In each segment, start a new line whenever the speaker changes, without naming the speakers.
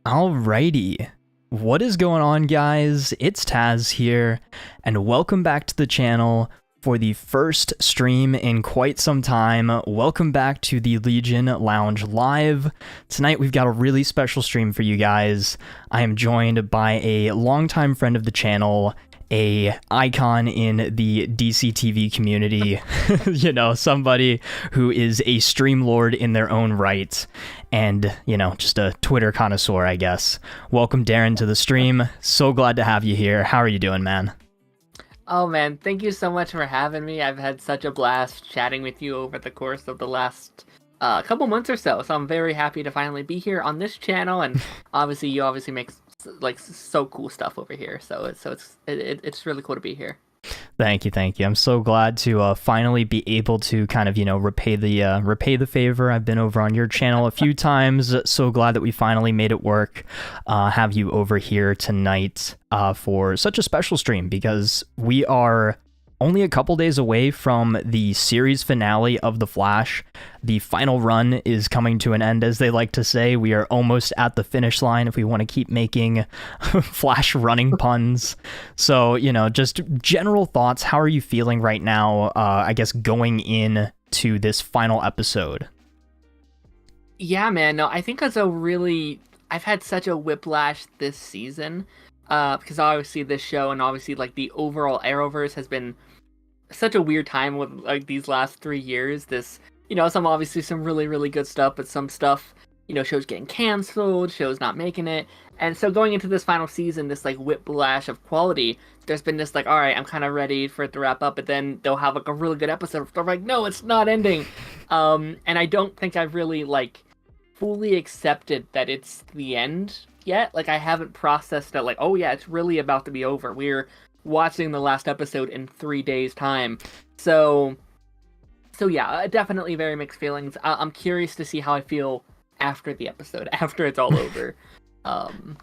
Alrighty. What is going on, guys? It's Tazz here, and welcome back to the channel for the first stream in quite some time. Welcome back to the Legion Lounge Live. Tonight we've got a really special stream for you guys. I am joined by a longtime friend of the channel, a icon in the DCTV community, somebody who is a stream lord in their own right, and, just a Twitter connoisseur, I guess. Welcome, Daren, to the stream. So glad to have you here. How are you doing, man?
Oh man, thank you so much for having me. I've had such a blast chatting with you over the course of the last couple months or so. So I'm very happy to finally be here on this channel, and you obviously make so cool stuff over here. So it's really cool to be here.
Thank you. I'm so glad to finally be able to kind of repay the favor. I've been over on your channel a few times. So glad that we finally made it work. Have you over here tonight for such a special stream, because we are only a couple days away from the series finale of The Flash. The final run is coming to an end, as they like to say. We are almost at the finish line if we want to keep making Flash running puns. So, just general thoughts. How are you feeling right now, I guess, going in to this final episode?
Yeah, man. No, I think I've had such a whiplash this season, because obviously this show and obviously the overall Arrowverse has been such a weird time with these last 3 years. This, some really, really good stuff, but some stuff, shows getting canceled, shows not making it. And so going into this final season, this whiplash of quality, there's been this all right, I'm kind of ready for it to wrap up, but then they'll have a really good episode. They're like, no, it's not ending. And I don't think I've really fully accepted that it's the end yet. I haven't processed that oh yeah, it's really about to be over. We're watching the last episode in 3 days time. So yeah, definitely very mixed feelings. I'm curious to see how I feel after the episode, after it's all over.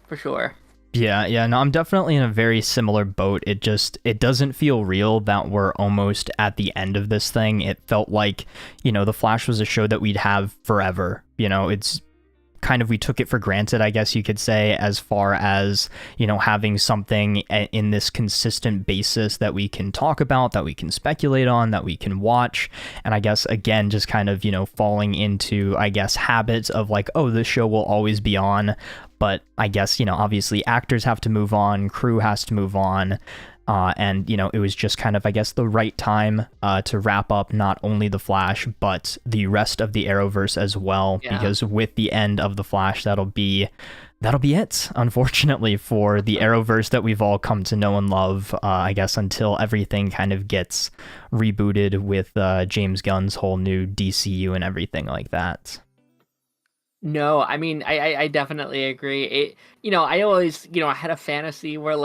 For sure.
Yeah, no, I'm definitely in a very similar boat. It doesn't feel real that we're almost at the end of this thing. It felt like, The Flash was a show that we'd have forever. It's kind of, we took it for granted, I guess you could say, as far as, having something in this consistent basis that we can talk about, that we can speculate on, that we can watch. And I guess, again, just kind of, falling into, I guess, habits of oh, this show will always be on. But I guess, obviously actors have to move on, crew has to move on. And, it was just kind of, I guess, the right time to wrap up not only The Flash, but the rest of the Arrowverse as well. Yeah. Because with the end of The Flash, that'll be it, unfortunately, for the Arrowverse that we've all come to know and love, I guess, until everything kind of gets rebooted with James Gunn's whole new DCU and everything like that.
No, I mean, I definitely agree. I always, I had a fantasy where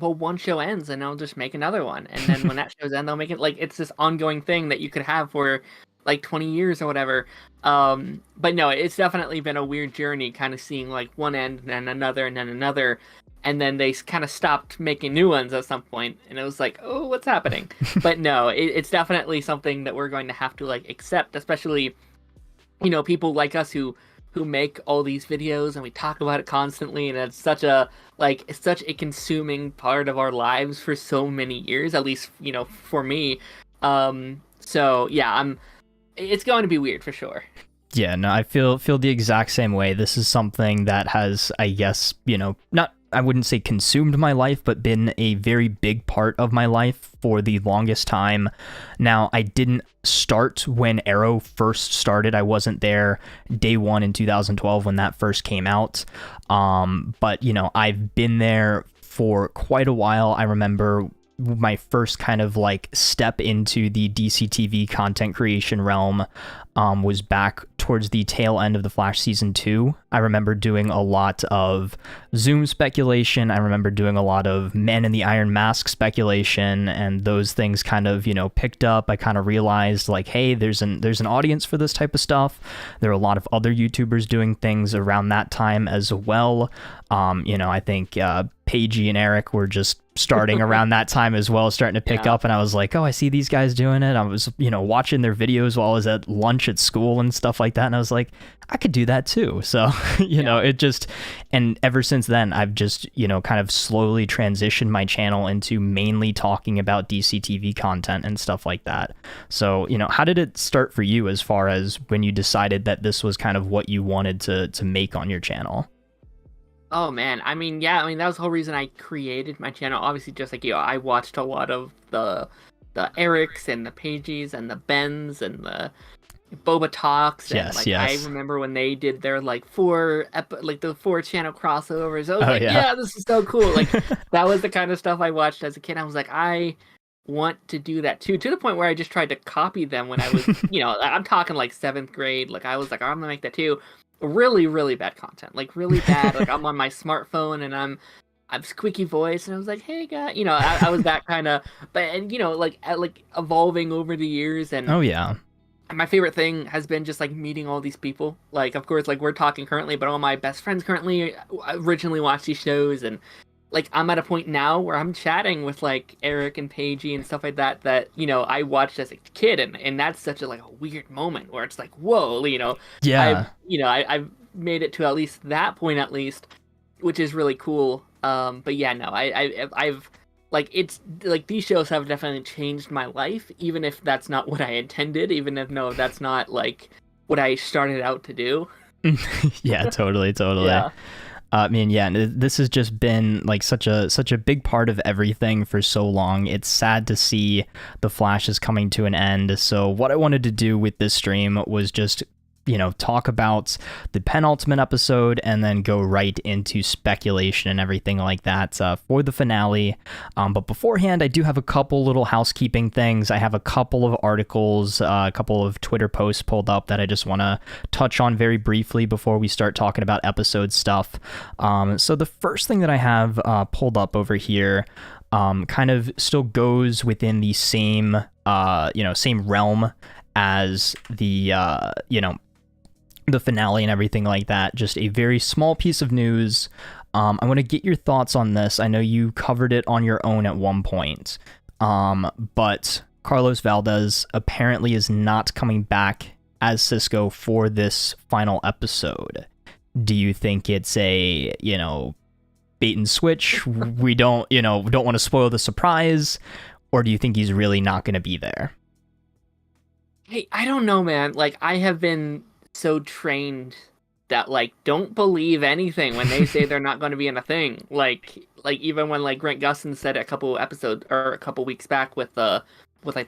well, one show ends and I'll just make another one. And then when that show's end, they'll make it it's this ongoing thing that you could have for 20 years or whatever. But no, it's definitely been a weird journey, kind of seeing one end and then another and then another. And then they kind of stopped making new ones at some point, and it was oh, what's happening? But no, it's definitely something that we're going to have to accept, especially, people like us who make all these videos and we talk about it constantly, and it's such a consuming part of our lives for so many years, at least for me. So yeah, it's going to be weird for sure.
Yeah, no, I feel the exact same way. This is something that has, I guess, not, I wouldn't say consumed my life, but been a very big part of my life for the longest time. Now, I didn't start when Arrow first started. I wasn't there day one in 2012 when that first came out. But, I've been there for quite a while. I remember my first kind of step into the DCTV content creation realm was back towards the tail end of The Flash season 2. I remember doing a lot of Zoom speculation. I remember doing a lot of Man in the Iron Mask speculation, and those things kind of, picked up. I kind of realized hey, there's an audience for this type of stuff. There are a lot of other YouTubers doing things around that time as well. I think Paigey and Eric were just starting around that time as well, starting to pick up, and I was oh, I see these guys doing it. I was, watching their videos while I was at lunch Flash at school and stuff like that. And I was like, I could do that too. So, you know, it just, and ever since then, I've just, you know, kind of slowly transitioned my channel into mainly talking about DC TV content and stuff like that. So, you know, how did it start for you as far as when you decided that this was kind of what you wanted to make on your channel?
Oh man, I mean, yeah, I mean that was the whole reason I created my channel. Obviously, just like you, I watched a lot of the Erics and the Pages and the Bens and the Boba Talks. And, I remember when they did their like the 4 channel crossovers. I was yeah, this is so cool. Like that was the kind of stuff I watched as a kid. I was like, I want to do that too, to the point where I just tried to copy them when I was, you know, I'm talking like 7th grade. Like I was like, I'm gonna make that too. Really, really bad content. Like really bad. Like I'm on my smartphone and I'm squeaky voice, and I was like, hey guy, you know, I was that kind of, but and you know, like evolving over the years. And
oh yeah,
my favorite thing has been just like meeting all these people. Like of course, like we're talking currently, but all my best friends currently originally watched these shows, and like I'm at a point now where I'm chatting with like Eric and Paigey and stuff like that you know I watched as a kid, and that's such a like a weird moment where it's like, whoa, you know, I've made it to at least that point at least, which is really cool. But yeah, no, I've like, it's like these shows have definitely changed my life, even if that's not what I intended, even if no, that's not like what I started out to do.
Yeah, totally.
Yeah.
I mean, yeah, this has just been like such a big part of everything for so long. It's sad to see the Flash is coming to an end. So what I wanted to do with this stream was just, you know, talk about the penultimate episode and then go right into speculation and everything like that for the finale. But beforehand, I do have a couple little housekeeping things. I have a couple of articles, a couple of Twitter posts pulled up that I just want to touch on very briefly before we start talking about episode stuff. So the first thing that I have pulled up over here kind of still goes within the same, same realm as the, the finale and everything like that. Just a very small piece of news. I want to get your thoughts on this. I know you covered it on your own at one point, but Carlos Valdez apparently is not coming back as Cisco for this final episode. Do you think it's a, bait and switch? We don't want to spoil the surprise, or do you think he's really not going to be there?
Hey, I don't know, man. Like, I have been so trained that like don't believe anything when they say they're not going to be in a thing. Like even when like Grant Gustin said a couple weeks back with the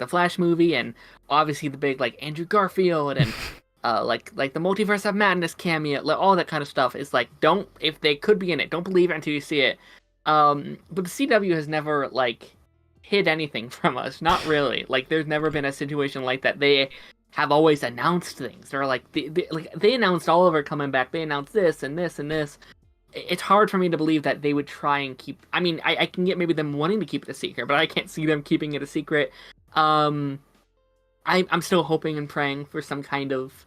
Flash movie, and obviously the big like Andrew Garfield and like the Multiverse of Madness cameo, like all that kind of stuff. Is like, don't, if they could be in it, don't believe it until you see it. But the CW has never like hid anything from us. Not really. Like there's never been a situation like that. They have always announced things. They're like they announced Oliver coming back. They announced this and this and this. It's hard for me to believe that they would try and keep. I mean, I can get maybe them wanting to keep it a secret, but I can't see them keeping it a secret. I'm still hoping and praying for some kind of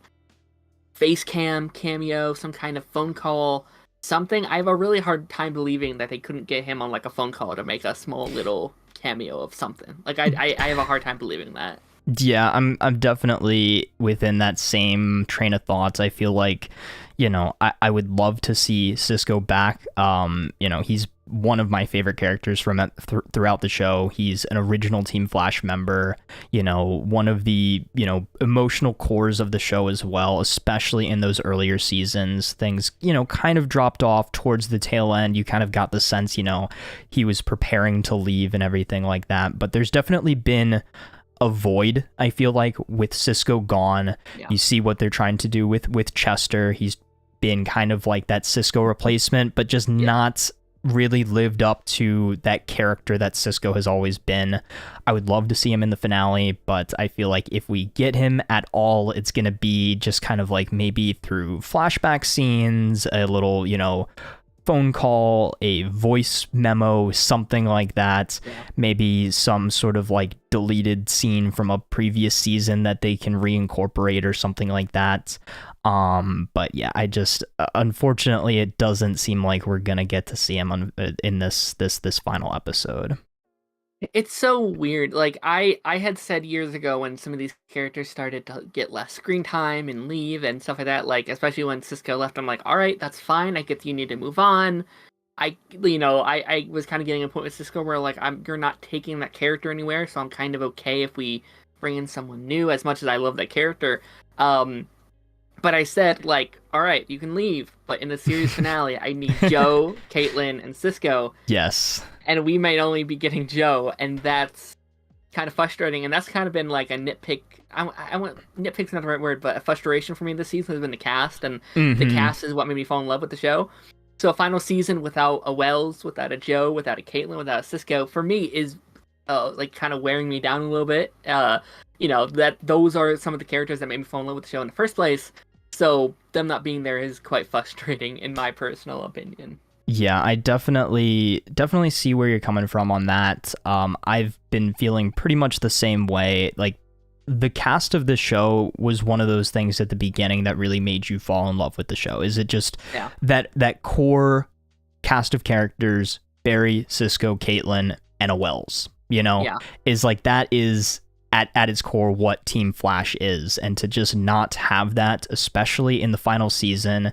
face cam cameo, some kind of phone call, something. I have a really hard time believing that they couldn't get him on like a phone call to make a small little cameo of something. Like I have a hard time believing that.
Yeah, I'm definitely within that same train of thoughts. I feel like, I would love to see Cisco back. He's one of my favorite characters from throughout the show. He's an original Team Flash member, one of the, emotional cores of the show as well, especially in those earlier seasons. Things, kind of dropped off towards the tail end. You kind of got the sense, he was preparing to leave and everything like that. But there's definitely been a void, I feel like, with Cisco gone. Yeah. You see what they're trying to do with Chester. He's been kind of like that Cisco replacement, but just not really lived up to that character that Cisco has always been. I would love to see him in the finale, but I feel like if we get him at all, it's going to be just kind of like maybe through flashback scenes, a little, phone call, a voice memo, something like that. Yeah. Maybe some sort of like deleted scene from a previous season that they can reincorporate or something like that. But yeah, I just unfortunately it doesn't seem like we're gonna get to see him in this final episode.
It's so weird. Like I had said years ago when some of these characters started to get less screen time and leave and stuff like that, like especially when Cisco left, I'm like, all right, that's fine. I get you need to move on. I was kind of getting a point with Cisco where like you're not taking that character anywhere, so I'm kind of okay if we bring in someone new. As much as I love that character, um, but I said like, all right, you can leave, but in the series finale, I need Joe, Caitlyn, and Cisco,
Yes.
and we might only be getting Joe, and that's kind of frustrating. And that's kind of been like a nitpick. I want nitpick's not the right word, but a frustration for me this season has been the cast, and the cast is what made me fall in love with the show. So a final season without a Wells, without a Joe, without a Caitlyn, without a Cisco, for me is like kind of wearing me down a little bit. That those are some of the characters that made me fall in love with the show in the first place. So them not being there is quite frustrating, in my personal opinion.
Yeah, I definitely see where you're coming from on that. I've been feeling pretty much the same way. Like, the cast of the show was one of those things at the beginning that really made you fall in love with the show. Is it just that core cast of characters, Barry, Cisco, Caitlyn, and a Wells, is like, that is at its core what Team Flash is. And to just not have that, especially in the final season,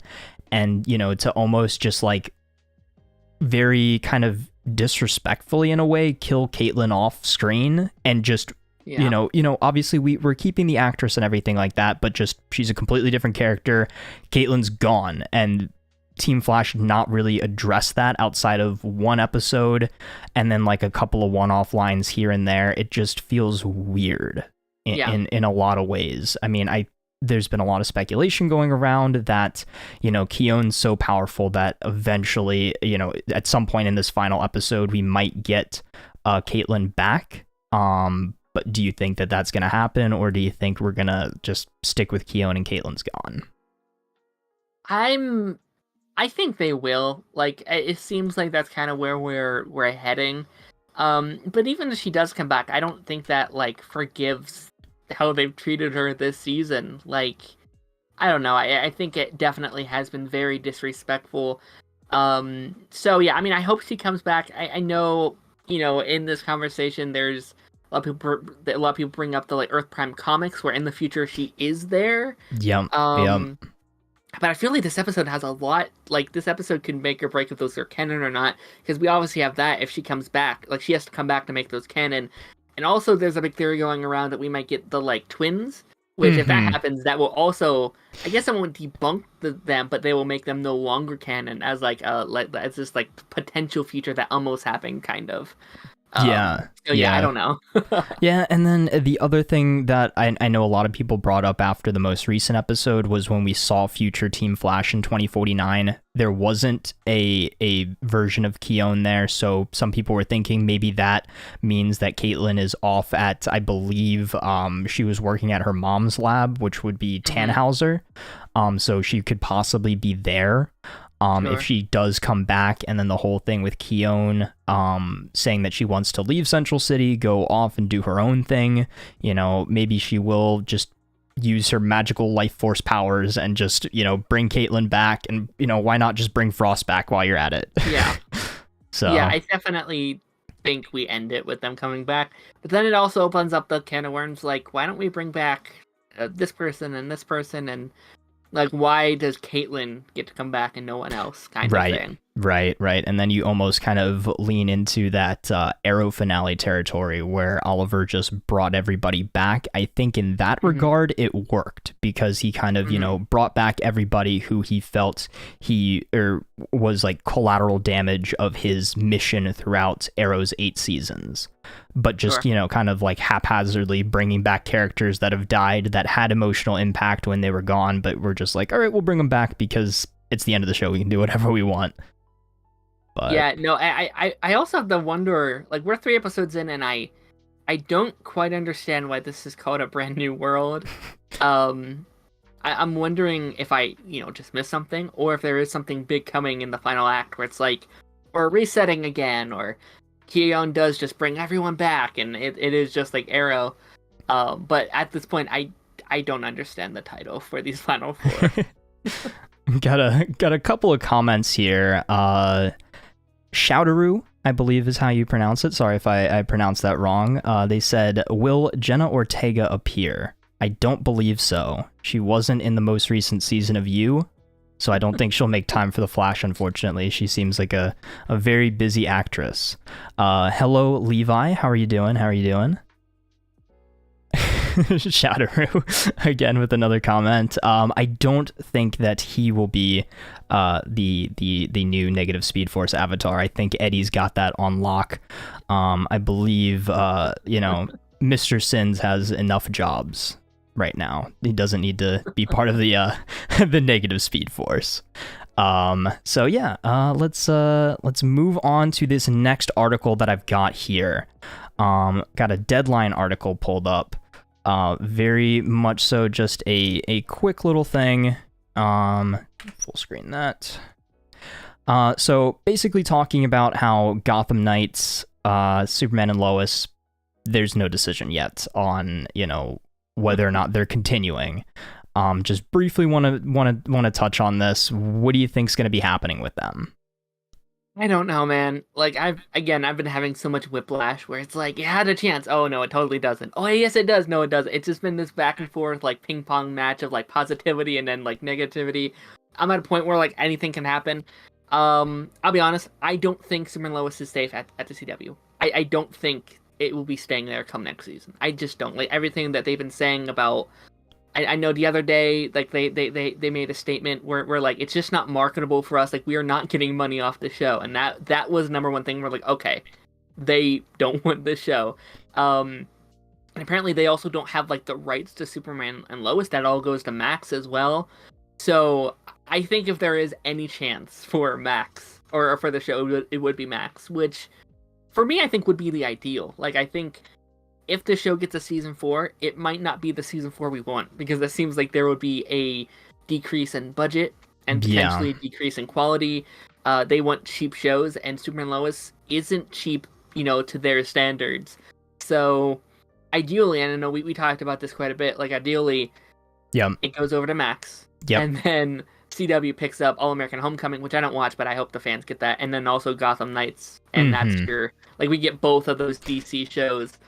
and, to almost just like very kind of disrespectfully in a way kill Caitlyn off screen and just obviously we're keeping the actress and everything like that, but just she's a completely different character. Caitlyn's gone, and Team Flash not really address that outside of one episode and then like a couple of one-off lines here and there. It just feels weird in a lot of ways. I mean, there's been a lot of speculation going around that, Keon's so powerful that eventually, at some point in this final episode, we might get Caitlyn back. But do you think that that's going to happen, or do you think we're going to just stick with Keon and Caitlyn's gone?
I think they will. Like, it seems like that's kind of where we're heading. But even if she does come back, I don't think that like forgives how they've treated her this season. Like, I don't know. I think it definitely has been very disrespectful. So yeah, I mean, I hope she comes back. I know, in this conversation, there's a lot of people bring up the like Earth Prime comics, where in the future she is there.
Yep.
But I feel like this episode has a lot. Like, this episode could make or break if those are canon or not, because we obviously have that. If she comes back, like, she has to come back to make those canon. And also, there's a big theory going around that we might get the like twins, which if that happens, that will also, I guess, it won't debunk them, but they will make them no longer canon as like it's just like potential future that almost happened, kind of. So I don't know.
Yeah, and then the other thing that I know a lot of people brought up after the most recent episode was when we saw future Team Flash in 2049, there wasn't a version of Keon there, so some people were thinking maybe that means that Caitlyn is off at, I believe, she was working at her mom's lab, which would be Tannhauser, so she could possibly be there. Sure. If she does come back, and then the whole thing with Keon saying that she wants to leave Central City, go off and do her own thing, maybe she will just use her magical life force powers and just, bring Caitlyn back, and, why not just bring Frost back while you're at it?
Yeah.
So
yeah, I definitely think we end it with them coming back. But then it also opens up the can of worms, like, why don't we bring back this person and this person, and like, why does Caitlyn get to come back and no one else, kind of thing? Right.
And then you almost kind of lean into that Arrow finale territory where Oliver just brought everybody back. I think in that regard, it worked because he kind of, brought back everybody who he felt was like collateral damage of his mission throughout Arrow's 8 seasons. But just, kind of like haphazardly bringing back characters that have died that had emotional impact when they were gone, but we're just like, all right, we'll bring them back because it's the end of the show. We can do whatever we want. But
yeah, no, I also have to wonder, like, we're 3 episodes in, and I don't quite understand why this is called A Brand New World. I'm wondering if I, just missed something, or if there is something big coming in the final act where it's like, or resetting again, or Keon does just bring everyone back, and it is just like Arrow. But at this point, I don't understand the title for these final 4.
Got a couple of comments here. Shoutaroo I believe is how you pronounce it. Sorry if I pronounced that wrong. They said, will Jenna Ortega appear? I don't believe so. She wasn't in the most recent season of You, so I don't think she'll make time for The Flash, unfortunately. She seems like a very busy actress. Hello, Levi. How are you doing? Shadowroo again with another comment. I don't think that he will be the new Negative Speed Force avatar. I think Eddie's got that on lock. I believe Mr. Sins has enough jobs right now. He doesn't need to be part of the the Negative Speed Force. So yeah, let's move on to this next article that I've got here. Got a Deadline article pulled up. Very much so just a quick little thing. Full screen that. So basically talking about how Gotham Knights, Superman and Lois, there's no decision yet on, whether or not they're continuing. Just briefly want to touch on this. What do you think's going to be happening with them?
I don't know, man. Like, I've been having so much whiplash where it's like, it had a chance. Oh, no, it totally doesn't. Oh, yes, it does. No, it doesn't. It's just been this back and forth, like, ping pong match of, like, positivity and then, like, negativity. I'm at a point where, like, anything can happen. I'll be honest, I don't think Superman and Lois is safe at the CW. I don't think it will be staying there come next season. I just don't. Like, everything that they've been saying about... I know the other day, like, they made a statement where like, it's just not marketable for us. Like, we are not getting money off the show. And that was number one thing. We're like, okay, they don't want the show. And apparently they also don't have, like, the rights to Superman and Lois. That all goes to Max as well. So I think if there is any chance for Max, or for the show, it would be Max, which for me, I think would be the ideal. Like, I think... if the show gets a season 4, it might not be the season 4 we want, because it seems like there would be a decrease in budget and potentially a decrease in quality. They want cheap shows, and Superman and Lois isn't cheap, to their standards. So ideally, and I know we talked about this quite a bit, like ideally, it goes over to Max, and then CW picks up All American Homecoming, which I don't watch, but I hope the fans get that, and then also Gotham Knights, and that's your, like, we get both of those DC shows.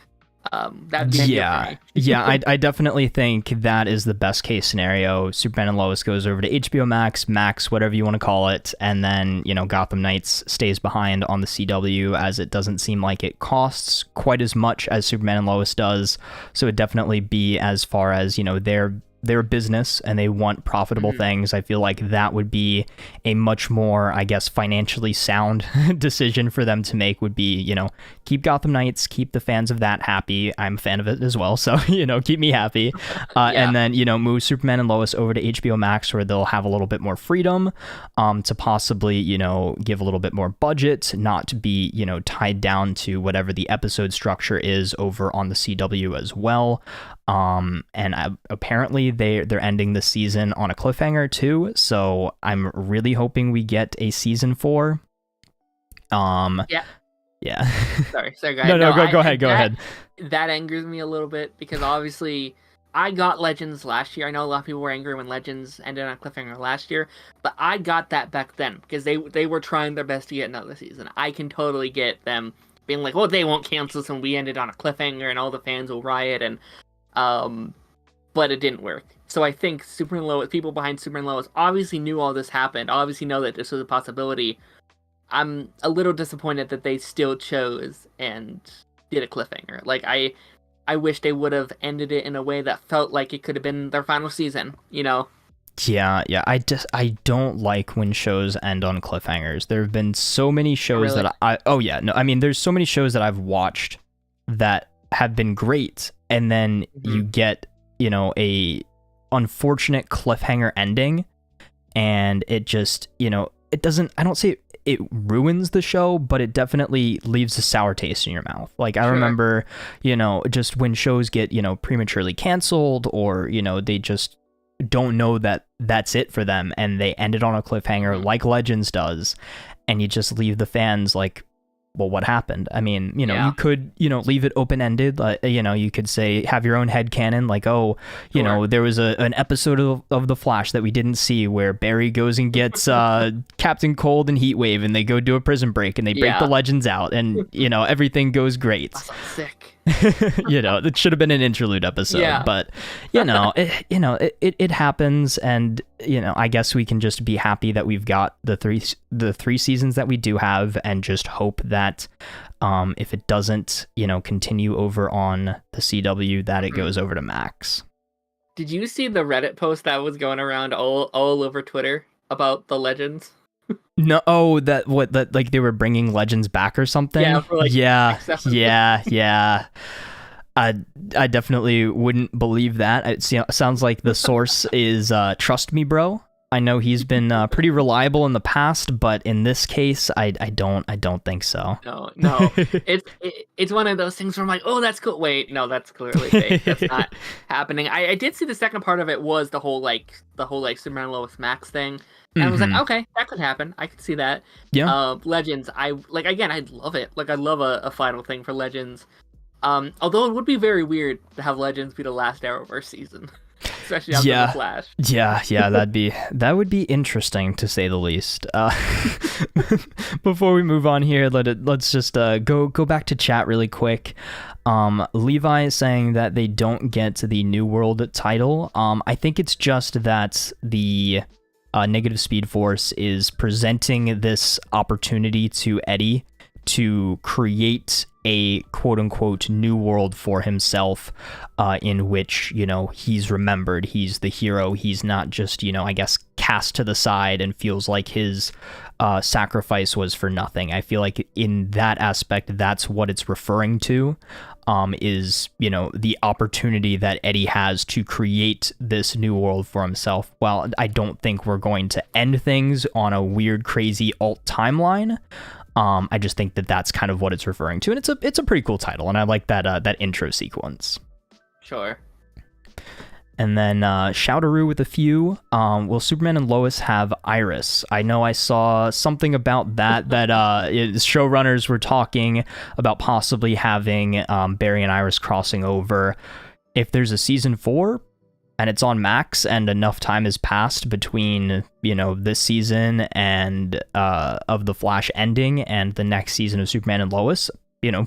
That'd be
I definitely think that is the best case scenario. Superman and Lois goes over to HBO Max, whatever you want to call it, and then Gotham Knights stays behind on the CW, as it doesn't seem like it costs quite as much as Superman and Lois does. So it'd definitely be, as far as their business and they want profitable things, I feel like that would be a much more, I guess, financially sound decision for them to make. Would be, keep Gotham Knights, keep the fans of that happy. I'm a fan of it as well, so keep me happy. And then move Superman and Lois over to HBO Max, where they'll have a little bit more freedom to possibly give a little bit more budget, not to be tied down to whatever the episode structure is over on the CW as well. And apparently they're ending the season on a cliffhanger too, so I'm really hoping we get a season 4. Yeah.
Sorry, guys.
No, go ahead.
That angers me a little bit, because obviously I got Legends last year. I know a lot of people were angry when Legends ended on a cliffhanger last year, but I got that back then because they were trying their best to get another season. I can totally get them being like, well, they won't cancel us and we ended on a cliffhanger and all the fans will riot, and but it didn't work. So I think Superman and Lois, people behind Superman and Lois obviously knew all this happened, obviously know that this was a possibility. I'm a little disappointed that they still chose and did a cliffhanger. Like, I wish they would have ended it in a way that felt like it could have been their final season, Yeah,
I don't like when shows end on cliffhangers. There have been so many shows there's so many shows that I've watched that have been great, and then you get a unfortunate cliffhanger ending, and it just it doesn't, I don't say it ruins the show, but it definitely leaves a sour taste in your mouth. Like, I remember just when shows get prematurely canceled, or they just don't know that that's it for them, and they end it on a cliffhanger like Legends does, and you just leave the fans like, well, what happened? I mean,
Yeah.
you could, leave it open-ended. You could say, have your own headcanon, like, oh,
Sure.
there was an episode of The Flash that we didn't see where Barry goes and gets Captain Cold and Heatwave, and they go do a prison break, and they break the Legends out, and, everything goes great.
That sounds sick.
It should have been an interlude episode, but it happens, and I guess we can just be happy that we've got the three seasons that we do have, and just hope that if it doesn't continue over on the CW, that it goes over to Max.
Did you see the Reddit post that was going around all over Twitter about the Legends?
No, that like they were bringing Legends back or something.
Yeah, for like
yeah. I definitely wouldn't believe that. It sounds like the source is Trust Me Bro. I know he's been pretty reliable in the past, but in this case, I don't think so.
No, it's one of those things where I'm like, oh, that's cool. Wait, no, that's clearly fake. That's not happening. I did see the second part of it was the whole Superman Lois Max thing, and I was like, okay, that could happen. I could see that.
Yeah.
Legends, I'd love it. Like, I'd love a final thing for Legends. Although it would be very weird to have Legends be the last Arrowverse season. Especially after the Flash.
Yeah, that would be interesting, to say the least. Before we move on here, let's just go back to chat really quick. Levi is saying that they don't get the New World title. I think it's just that the Negative Speed Force is presenting this opportunity to Eddie to create a quote-unquote new world for himself, in which, he's remembered, he's the hero, he's not just, I guess, cast to the side and feels like his sacrifice was for nothing. I feel like in that aspect, that's what it's referring to, is, the opportunity that Eddie has to create this new world for himself. Well, I don't think we're going to end things on a weird, crazy alt timeline. I just think that that's kind of what it's referring to, and it's a pretty cool title, and I like that intro sequence.
Sure.
And then Shoutaroo with a few. Will Superman and Lois have Iris? I know I saw something about that showrunners were talking about possibly having Barry and Iris crossing over. If there's a season 4 and it's on Max and enough time has passed between, this season and of The Flash ending and the next season of Superman and Lois,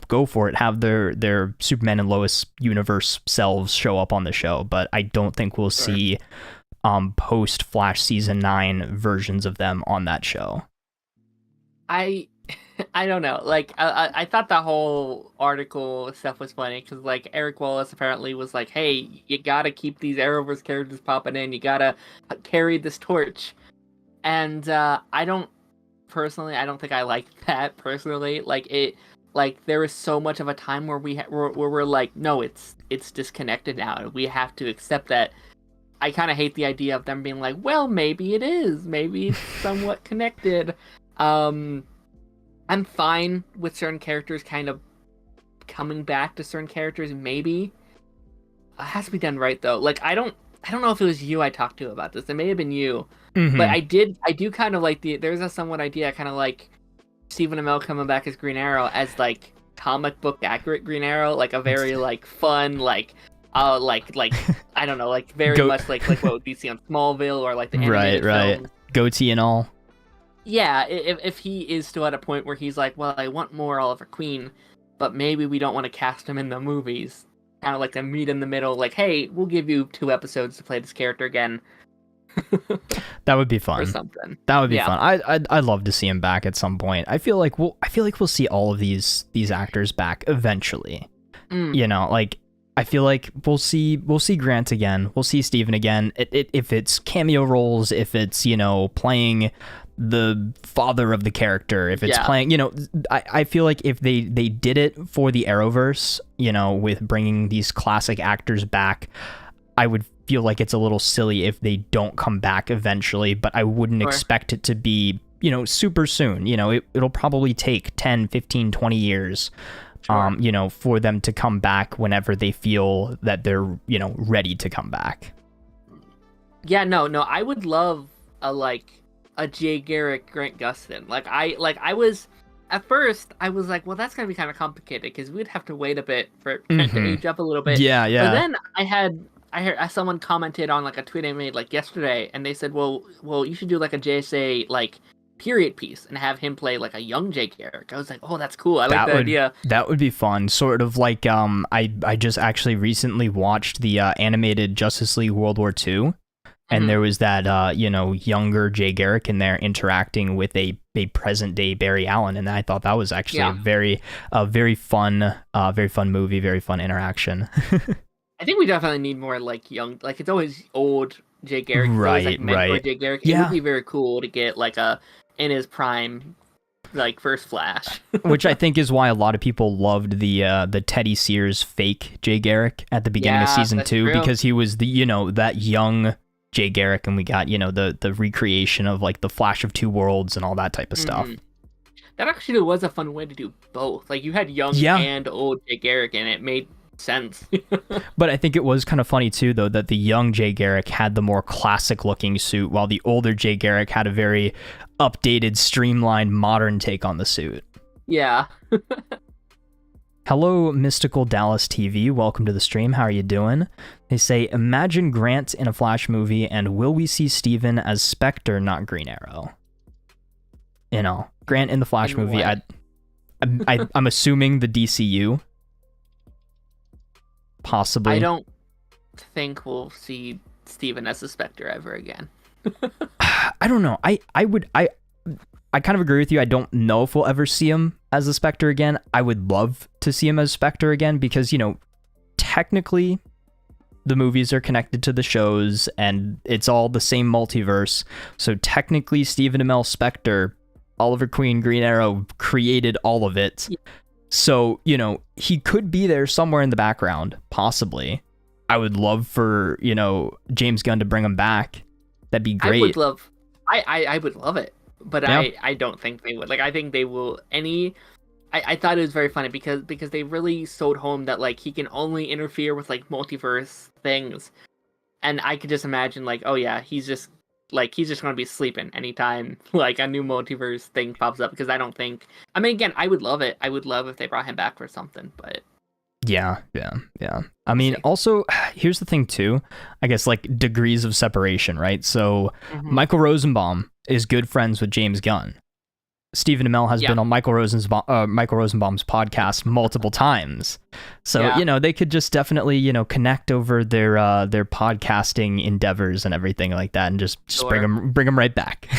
go for it. Have their Superman and Lois universe selves show up on the show. But I don't think we'll see post Flash season 9 versions of them on that show.
I don't know. Like, I thought the whole article stuff was funny because, like, Eric Wallace apparently was like, hey, you gotta keep these Arrowverse characters popping in. You gotta carry this torch. And I don't think I like that personally. Like, there is so much of a time where we're like, no, it's disconnected now. We have to accept that. I kind of hate the idea of them being like, well, maybe it is. Maybe it's somewhat connected. I'm fine with certain characters kind of coming back to certain characters, maybe. It has to be done right, though. Like, I don't know if it was you I talked to about this. It may have been you. Mm-hmm. But I do kind of like there's a somewhat idea, I kind of like Stephen Amell coming back as Green Arrow as, like, comic book accurate Green Arrow, like a very, like, fun, like, I don't know, like, very much like what would be seen on Smallville or, like, the animated films.
Goatee and all.
Yeah, if he is still at a point where he's like, well, I want more Oliver Queen, but maybe we don't want to cast him in the movies. Kind of like to meet in the middle, like, hey, we'll give you 2 episodes to play this character again.
That would be fun.
Or something.
That would be fun. I'd love to see him back at some point. I feel like we'll see all of these actors back eventually. Like, I feel like we'll see Grant again. We'll see Steven again. If it's cameo roles, if it's, playing the father of the character, if it's playing, I feel like if they did it for the Arrowverse, with bringing these classic actors back, I would feel like it's a little silly if they don't come back eventually, but I wouldn't expect it to be, super soon. It'll probably take 10, 15, 20 years, for them to come back whenever they feel that they're, ready to come back.
Yeah, no, I would love a Jay Garrick, Grant Gustin. I was at first I was like, well, that's gonna be kind of complicated because we'd have to wait a bit for Trent to age up a little bit.
Yeah,
But
yeah.
then I heard someone commented on like a tweet I made like yesterday, and they said, well, you should do like a JSA like period piece and have him play like a young Jake Garrick. I was like, oh, that's cool. I like the idea.
That would be fun. Sort of like I just actually recently watched the animated Justice League World War II, and there was that younger Jay Garrick in there interacting with a present day Barry Allen, and I thought that was actually a very fun movie, very fun interaction.
I think we definitely need more like young, like it's always old Jay Garrick,
right,
like mentor Jay Garrick. It would be very cool to get like a in his prime, like first Flash.
Which I think is why a lot of people loved the Teddy Sears fake Jay Garrick at the beginning of season 2, because he was the that young Jay Garrick, and we got the recreation of like the Flash of Two Worlds and all that type of stuff.
That actually was a fun way to do both. Like you had young and old Jay Garrick, and it made sense.
But I think it was kind of funny too, though, that the young Jay Garrick had the more classic looking suit, while the older Jay Garrick had a very updated, streamlined, modern take on the suit.
Yeah.
Hello, Mystical Dallas TV. Welcome to the stream. How are you doing? They say, imagine Grant in a Flash movie, and will we see Steven as Spectre, not Green Arrow? Grant in the Flash movie. I'm assuming the DCU. Possibly.
I don't think we'll see Steven as a Spectre ever again.
I don't know. I kind of agree with you. I don't know if we'll ever see him as a Spectre again. I would love to see him as Spectre again because, technically the movies are connected to the shows and it's all the same multiverse. So technically Stephen Amell Spectre, Oliver Queen, Green Arrow created all of it. Yeah. So, he could be there somewhere in the background, possibly. I would love for, James Gunn to bring him back. That'd be great.
I would love it, but yeah. I don't think they would. Like, I think they will I thought it was very funny because they really sold home that, like, he can only interfere with, like, multiverse things. And I could just imagine, like, oh yeah, he's just going to be sleeping anytime, like, a new multiverse thing pops up, because I don't think... I mean, again, I would love it. I would love if they brought him back for something, but...
Yeah. I mean, also, here's the thing, too. I guess, like, degrees of separation, right? So, Michael Rosenbaum is good friends with James Gunn. Stephen Amell has been on Michael Rosenbaum's podcast multiple times. So, they could just definitely, connect over their podcasting endeavors and everything like that, and just bring them right back.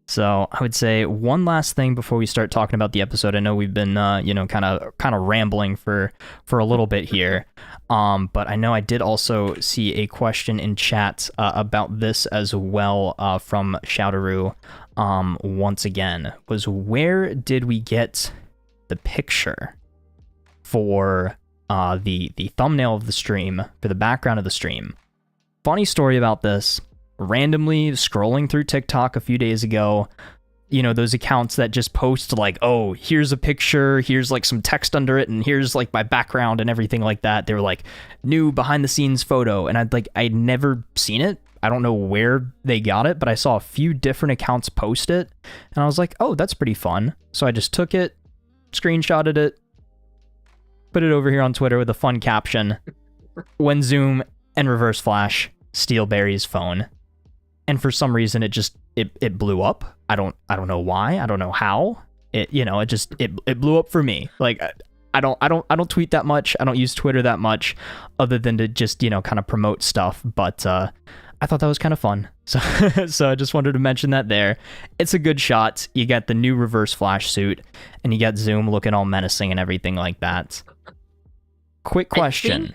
So I would say one last thing before we start talking about the episode. I know we've been, kind of rambling for a little bit here. But I know I did also see a question in chat about this as well from Shoutaroo. Once again, was where did we get the picture for the thumbnail of the stream, for the background of the stream? Funny story about this. Randomly scrolling through TikTok a few days ago, those accounts that just post like, oh, here's a picture, here's like some text under it, and here's like my background and everything like that. They were like, new behind the scenes photo, and I'd never seen it. I don't know where they got it, but I saw a few different accounts post it, and I was like, oh, that's pretty fun. So I just took it, screenshotted it, put it over here on Twitter with a fun caption: when Zoom and Reverse Flash steal Barry's phone. And for some reason it blew up. I don't know why. I don't know how. It blew up for me. Like, I don't tweet that much. I don't use Twitter that much, other than to just, kind of promote stuff. But I thought that was kind of fun. So I just wanted to mention that there. It's a good shot. You got the new Reverse Flash suit, and you got Zoom looking all menacing and everything like that. Quick question.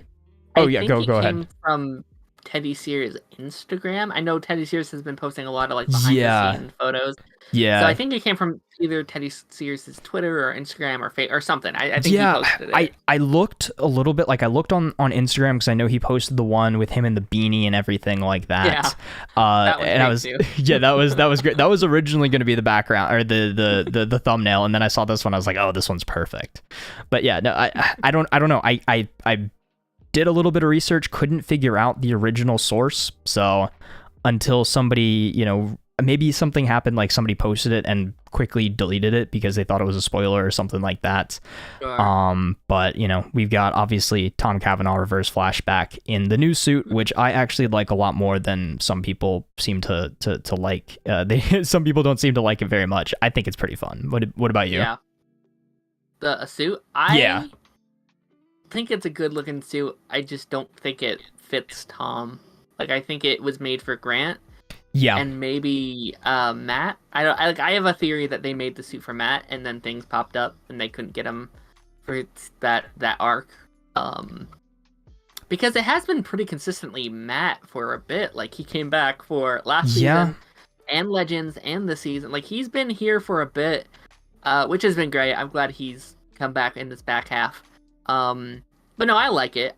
Go ahead.
From Teddy Sears' Instagram. I know Teddy Sears has been posting a lot of like behind the scenes photos. Yeah. So I think it came from either Teddy Sears' Twitter or Instagram or something. I think he posted it.
I looked a little bit, like I looked on Instagram because I know he posted the one with him in the beanie and everything like that. Yeah. That was great. That was originally going to be the background or the thumbnail, and then I saw this one. I was like, oh, this one's perfect. But yeah, no, I don't know. I did a little bit of research, couldn't figure out the original source. So until somebody, maybe something happened, like somebody posted it and quickly deleted it because they thought it was a spoiler or something like that.
Sure.
But we've got obviously Tom Cavanaugh reverse flashback in the new suit, which I actually like a lot more than some people seem to like. Some people don't seem to like it very much. I think it's pretty fun. What about you?
Yeah. The suit?
Yeah.
think it's a good looking suit. I just don't think it fits Tom. Like, I think it was made for Grant.
Yeah.
And maybe Matt. I have a theory that they made the suit for Matt, and then things popped up, and they couldn't get him for that arc. Because it has been pretty consistently Matt for a bit. Like, he came back for last season, and Legends, and this season. Like, he's been here for a bit, which has been great. I'm glad he's come back in this back half. But no, I like it.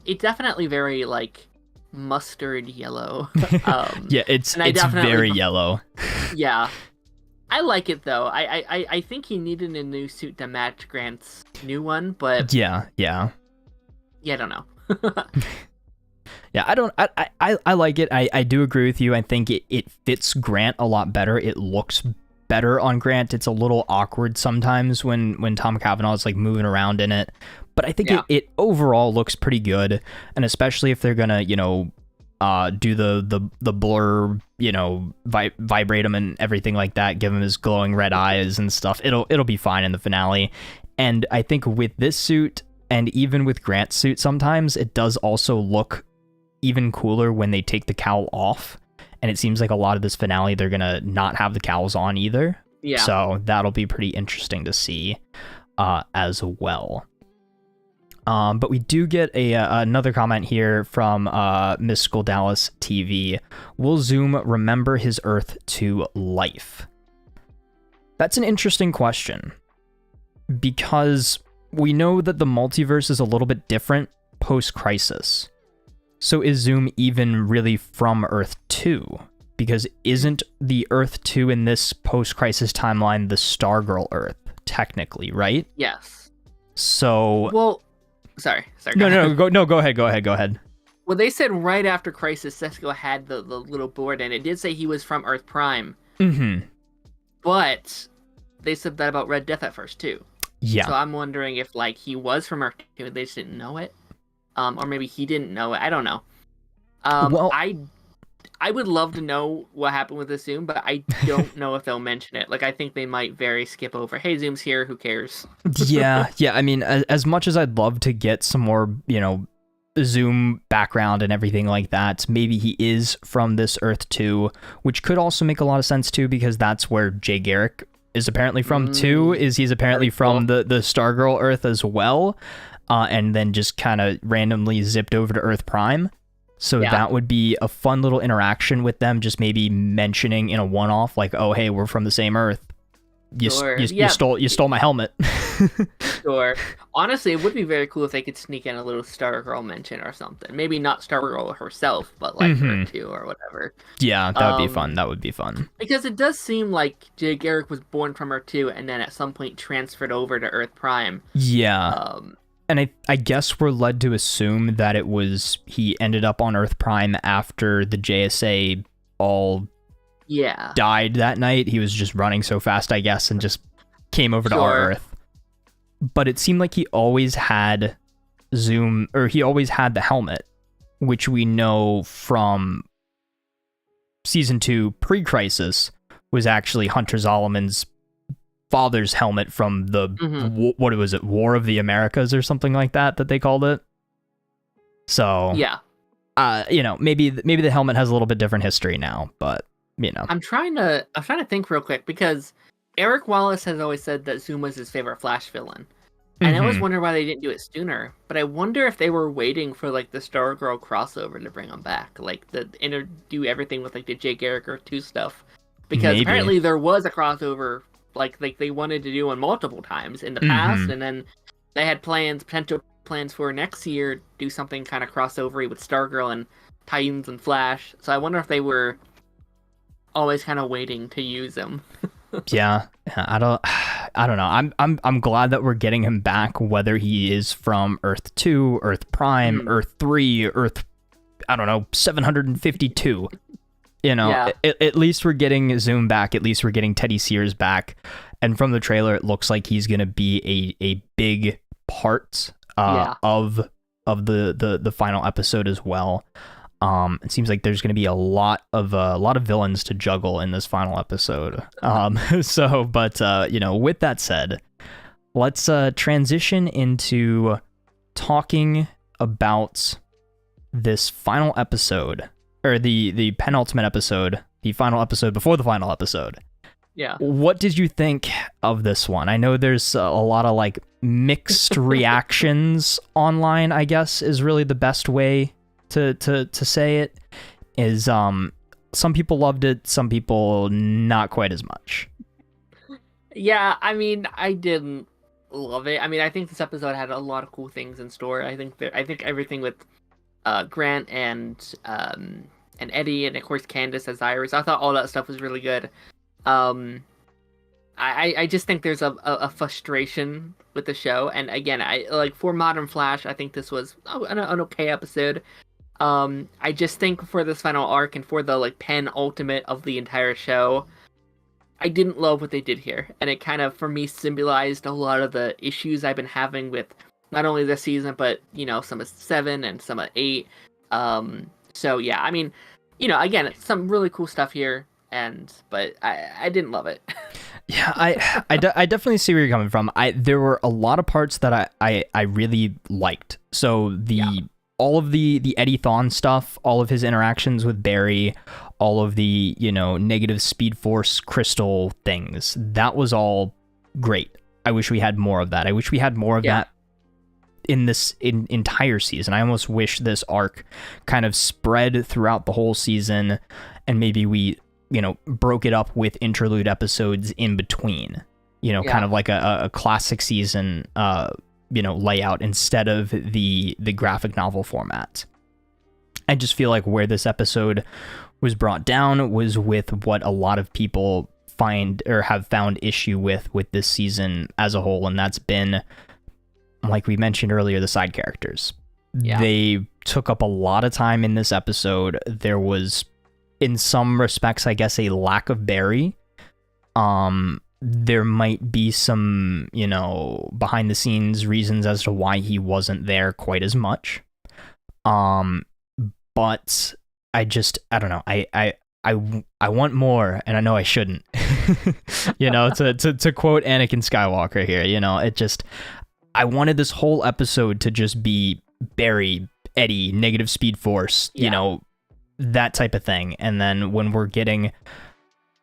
It's definitely very, like, mustard yellow.
Yeah, it's very yellow.
Yeah. I like it, though. I think he needed a new suit to match Grant's new one, but... Yeah, I don't know.
Yeah, I like it. I do agree with you. I think it fits Grant a lot better. It looks better on Grant. It's a little awkward sometimes when Tom Cavanaugh is like moving around in it, but I think it overall looks pretty good. And especially if they're gonna do the blur, vibrate him and everything like that, give him his glowing red eyes and stuff, it'll be fine in the finale. And I think with this suit, and even with Grant's suit, sometimes it does also look even cooler when they take the cowl off. And it seems like a lot of this finale, they're going to not have the cowls on either.
Yeah.
So that'll be pretty interesting to see as well. But we do get another comment here from Miss Dallas TV. Will Zoom remember his Earth 2 life? That's an interesting question. Because we know that the multiverse is a little bit different post-Crisis. So is Zoom even really from Earth 2? Because isn't the Earth 2 in this post-Crisis timeline the Stargirl Earth, technically, right?
Yes.
So...
Well, sorry.
Go ahead.
Well, they said right after Crisis, Cisco had the little board, and it did say he was from Earth Prime.
Mm-hmm.
But they said that about Red Death at first, too.
Yeah.
So I'm wondering if, like, he was from Earth 2 and they just didn't know it. Or maybe he didn't know it. I don't know.
Well,
I would love to know what happened with the Zoom, but I don't know if they'll mention it. Like, I think they might very skip over, hey, Zoom's here, who cares?
Yeah. I mean, as much as I'd love to get some more, Zoom background and everything like that, maybe he is from this Earth 2, which could also make a lot of sense, too, because that's where Jay Garrick is apparently from, too, he's apparently from the Stargirl Earth as well. And then just kind of randomly zipped over to Earth Prime. So that would be a fun little interaction with them, just maybe mentioning in a one-off, like, oh, hey, we're from the same Earth. You stole my helmet.
Sure. Honestly, it would be very cool if they could sneak in a little Stargirl mention or something. Maybe not Stargirl herself, but like her too or whatever.
Yeah, that would be fun. That would be fun.
Because it does seem like Jay Garrick was born from Earth 2 and then at some point transferred over to Earth Prime.
Yeah. And I guess we're led to assume that he ended up on Earth Prime after the JSA all died that night. He was just running so fast, I guess, and just came over to our Earth. But it seemed like he always had he always had the helmet, which we know from season 2 pre-Crisis was actually Hunter Zolomon's father's helmet from the what was it, War of the Americas or something like that they called it. So maybe the helmet has a little bit different history now, but I'm trying
to think real quick, because Eric Wallace has always said that Zoom was his favorite Flash villain, and I always wonder why they didn't do it sooner. But I wonder if they were waiting for like the Stargirl crossover to bring him back, like do everything with like the Jay Garrick Earth 2 stuff, because apparently there was a crossover. Like they wanted to do one multiple times in the past, and then they had potential plans for next year, do something kind of crossovery with Stargirl and Titans and Flash. So I wonder if they were always kind of waiting to use him.
Yeah, I don't know. I'm glad that we're getting him back, whether he is from Earth 2, Earth Prime, Earth 3, Earth 752.
Yeah.
At least we're getting Zoom back. At least we're getting Teddy Sears back. And from the trailer, it looks like he's going to be a big part of the final episode as well. It seems like there's going to be a lot of villains to juggle in this final episode. But with that said, let's transition into talking about this final episode, or the penultimate episode, the final episode before the final episode.
Yeah.
What did you think of this one? I know there's a lot of like mixed reactions online, I guess is really the best way to say it. Is some people loved it, some people not quite as much.
Yeah, I mean, I didn't love it. I mean, I think this episode had a lot of cool things in store. I think everything with Grant and Eddie, and of course Candace as Iris, I thought all that stuff was really good. I just think there's a frustration with the show, and again, I like for Modern Flash, I think this was an okay episode. I just think for this final arc and for the like penultimate of the entire show, I didn't love what they did here, and it kind of for me symbolized a lot of the issues I've been having with not only this season, but some of 7 and some of 8. So yeah, I mean, again, some really cool stuff here. But I didn't love it.
Yeah, I definitely see where you're coming from. There were a lot of parts that I really liked. So all of the Eddie Thawne stuff, all of his interactions with Barry, all of the negative Speed Force crystal things, that was all great. I wish we had more of that. I wish we had more of that in this entire season. I almost wish this arc kind of spread throughout the whole season, and maybe we broke it up with interlude episodes in between, kind of like a classic season, layout instead of the graphic novel format. I just feel like where this episode was brought down was with what a lot of people find or have found issue with this season as a whole, and that's been, like we mentioned earlier, the side characters. Yeah. They took up a lot of time in this episode. There was, in some respects, I guess, a lack of Barry. There might be some, behind the scenes reasons as to why he wasn't there quite as much. But I don't know. I want more, and I know I shouldn't. To quote Anakin Skywalker here, it just, I wanted this whole episode to just be Barry, Eddie, negative Speed Force, that type of thing. And then when we're getting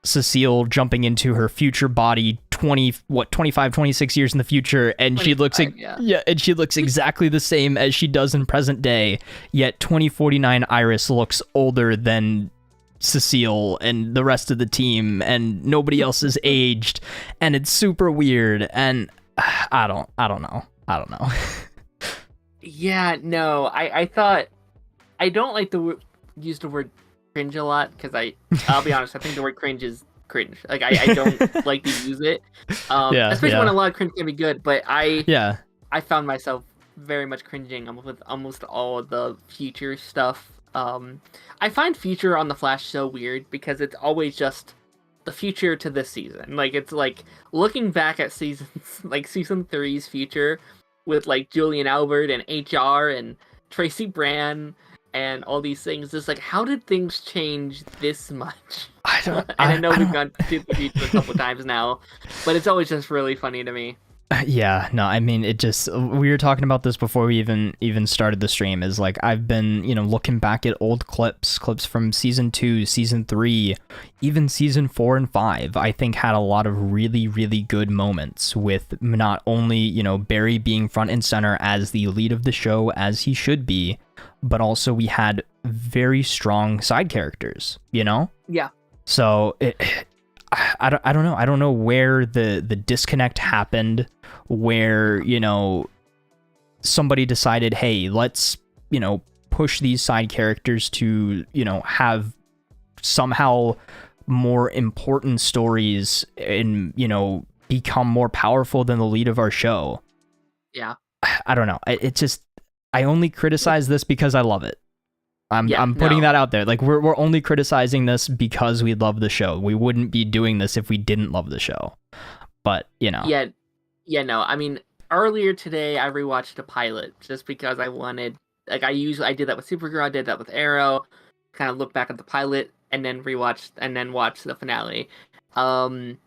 Cecile jumping into her future body 25, 26 years in the future, and she looks and she looks exactly the same as she does in present day, yet 2049 Iris looks older than Cecile and the rest of the team, and nobody else is aged, and it's super weird, and I don't know.
Yeah, no, I thought, I don't like use the word cringe a lot, because I'll be honest, I think the word cringe is cringe. Like I don't like to use it. Especially when a lot of cringe can be good, but I found myself very much cringing with almost all of the future stuff. I find future on the Flash so weird because it's always just the future to this season. Like it's like looking back at season 3's future with like Julian Albert and HR and Tracy Brand and all these things. It's like, how did things change this much? I know we've gone to the future a couple times now, but it's always just really funny to me.
Yeah, no, I mean, it just, we were talking about this before we even started the stream, is like, I've been, looking back at old clips from season 2, season 3, even season 4 and 5, I think had a lot of really, really good moments with not only, Barry being front and center as the lead of the show as he should be, but also we had very strong side characters, Yeah. So I don't know. I don't know where the disconnect happened, where, somebody decided, hey, let's, push these side characters to, have somehow more important stories and, become more powerful than the lead of our show.
Yeah.
I don't know. It just, I only criticize this because I love it. I'm putting that out there. Like we're only criticizing this because we love the show. We wouldn't be doing this if we didn't love the show. But,
Yeah, no. I mean, earlier today I rewatched a pilot just because I wanted, like, I did that with Supergirl, I did that with Arrow, kind of look back at the pilot and then watch the finale. And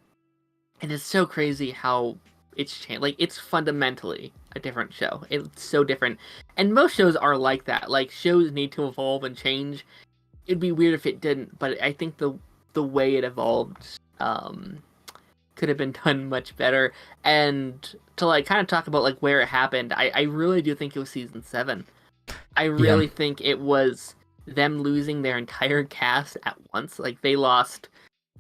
it's so crazy how it's changed. Like, it's fundamentally a different show. It's so different. And most shows are like that. Like, shows need to evolve and change. It'd be weird if it didn't, but I think the way it evolved could have been done much better. And to, like, kind of talk about, like, where it happened, I really do think it was season 7. I really think it was them losing their entire cast at once. Like, they lost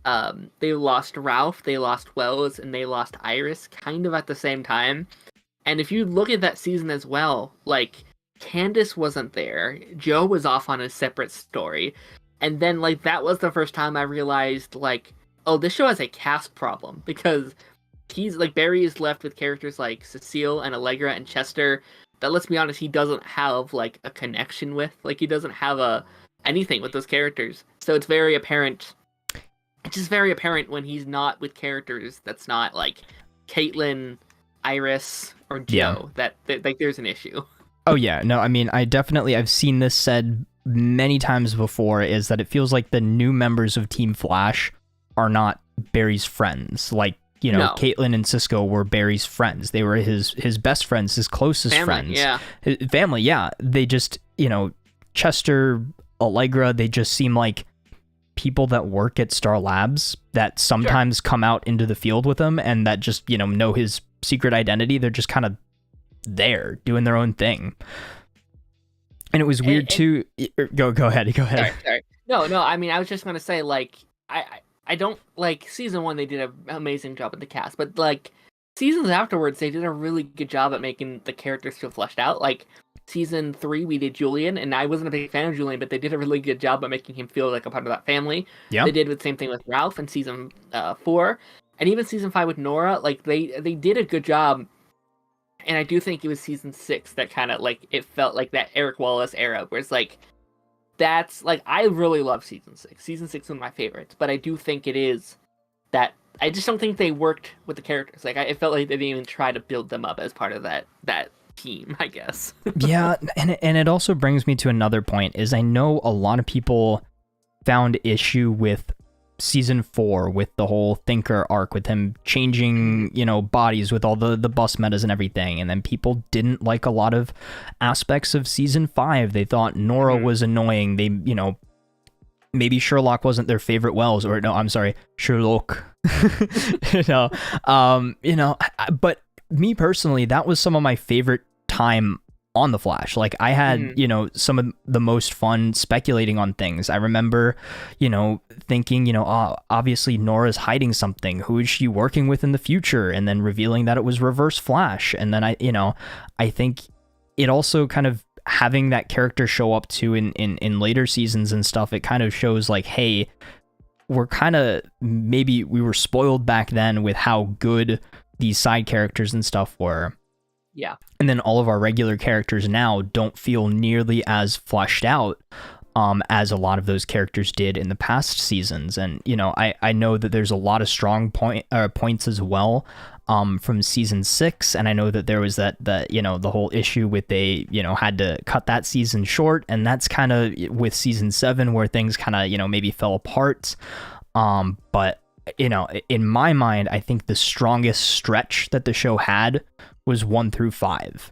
Ralph, they lost Wells, and they lost Iris kind of at the same time. And if you look at that season as well, like, Candace wasn't there. Joe was off on a separate story. And then, like, that was the first time I realized, like, oh, this show has a cast problem. Because Barry is left with characters like Cecile and Allegra and Chester that, let's be honest, he doesn't have, like, a connection with. Like, he doesn't have anything with those characters. So it's very apparent. It's just very apparent when he's not with characters that's not, like, Caitlin, Iris, or Joe, that like, there's an issue.
Oh, yeah. No, I mean, I've seen this said many times before, is that it feels like the new members of Team Flash are not Barry's friends. Like, no. Caitlin and Cisco were Barry's friends. They were his best friends, his closest friends.
Yeah.
His family, yeah. They just, Chester, Allegra, they just seem like people that work at Star Labs that sometimes come out into the field with him and that just, know his secret identity. They're just kind of there doing their own thing. And it was weird too. Go ahead.
Sorry. No, I mean, I was just going to say, like, I don't, like, season 1, they did an amazing job with the cast, but, like, seasons afterwards, they did a really good job at making the characters feel fleshed out. Like, season 3, we did Julian, and I wasn't a big fan of Julian, but they did a really good job at making him feel like a part of that family. Yeah. They did the same thing with Ralph in season 4, and even season 5 with Nora. Like, they did a good job, and I do think it was season 6 that kind of, like, it felt like that Eric Wallace era, where it's like, that's, like, I really love season 6. Season 6 is one of my favorites, but I do think it is that, I just don't think they worked with the characters. Like, it felt like they didn't even try to build them up as part of that team, I guess.
Yeah, and it also brings me to another point, is I know a lot of people found issue with season 4 with the whole Thinker arc, with him changing, bodies with all the bus metas and everything, and then people didn't like a lot of aspects of season 5. They thought Nora was annoying. They, maybe Sherlock wasn't their favorite Wells, or no, I'm sorry, Sherlock. But me personally, that was some of my favorite time on The Flash. Like, I had, some of the most fun speculating on things. I remember, thinking, obviously Nora's hiding something. Who is she working with in the future? And then revealing that it was Reverse Flash. And then I think it also kind of having that character show up too in later seasons and stuff, it kind of shows like, hey, maybe we were spoiled back then with how good these side characters and stuff were.
Yeah.
And then all of our regular characters now don't feel nearly as fleshed out as a lot of those characters did in the past seasons. And, I know that there's a lot of strong points as well from season 6. And I know that there was the whole issue with they, had to cut that season short. And that's kind of with season 7 where things kind of, maybe fell apart. But, in my mind, I think the strongest stretch that the show had was 1 through 5,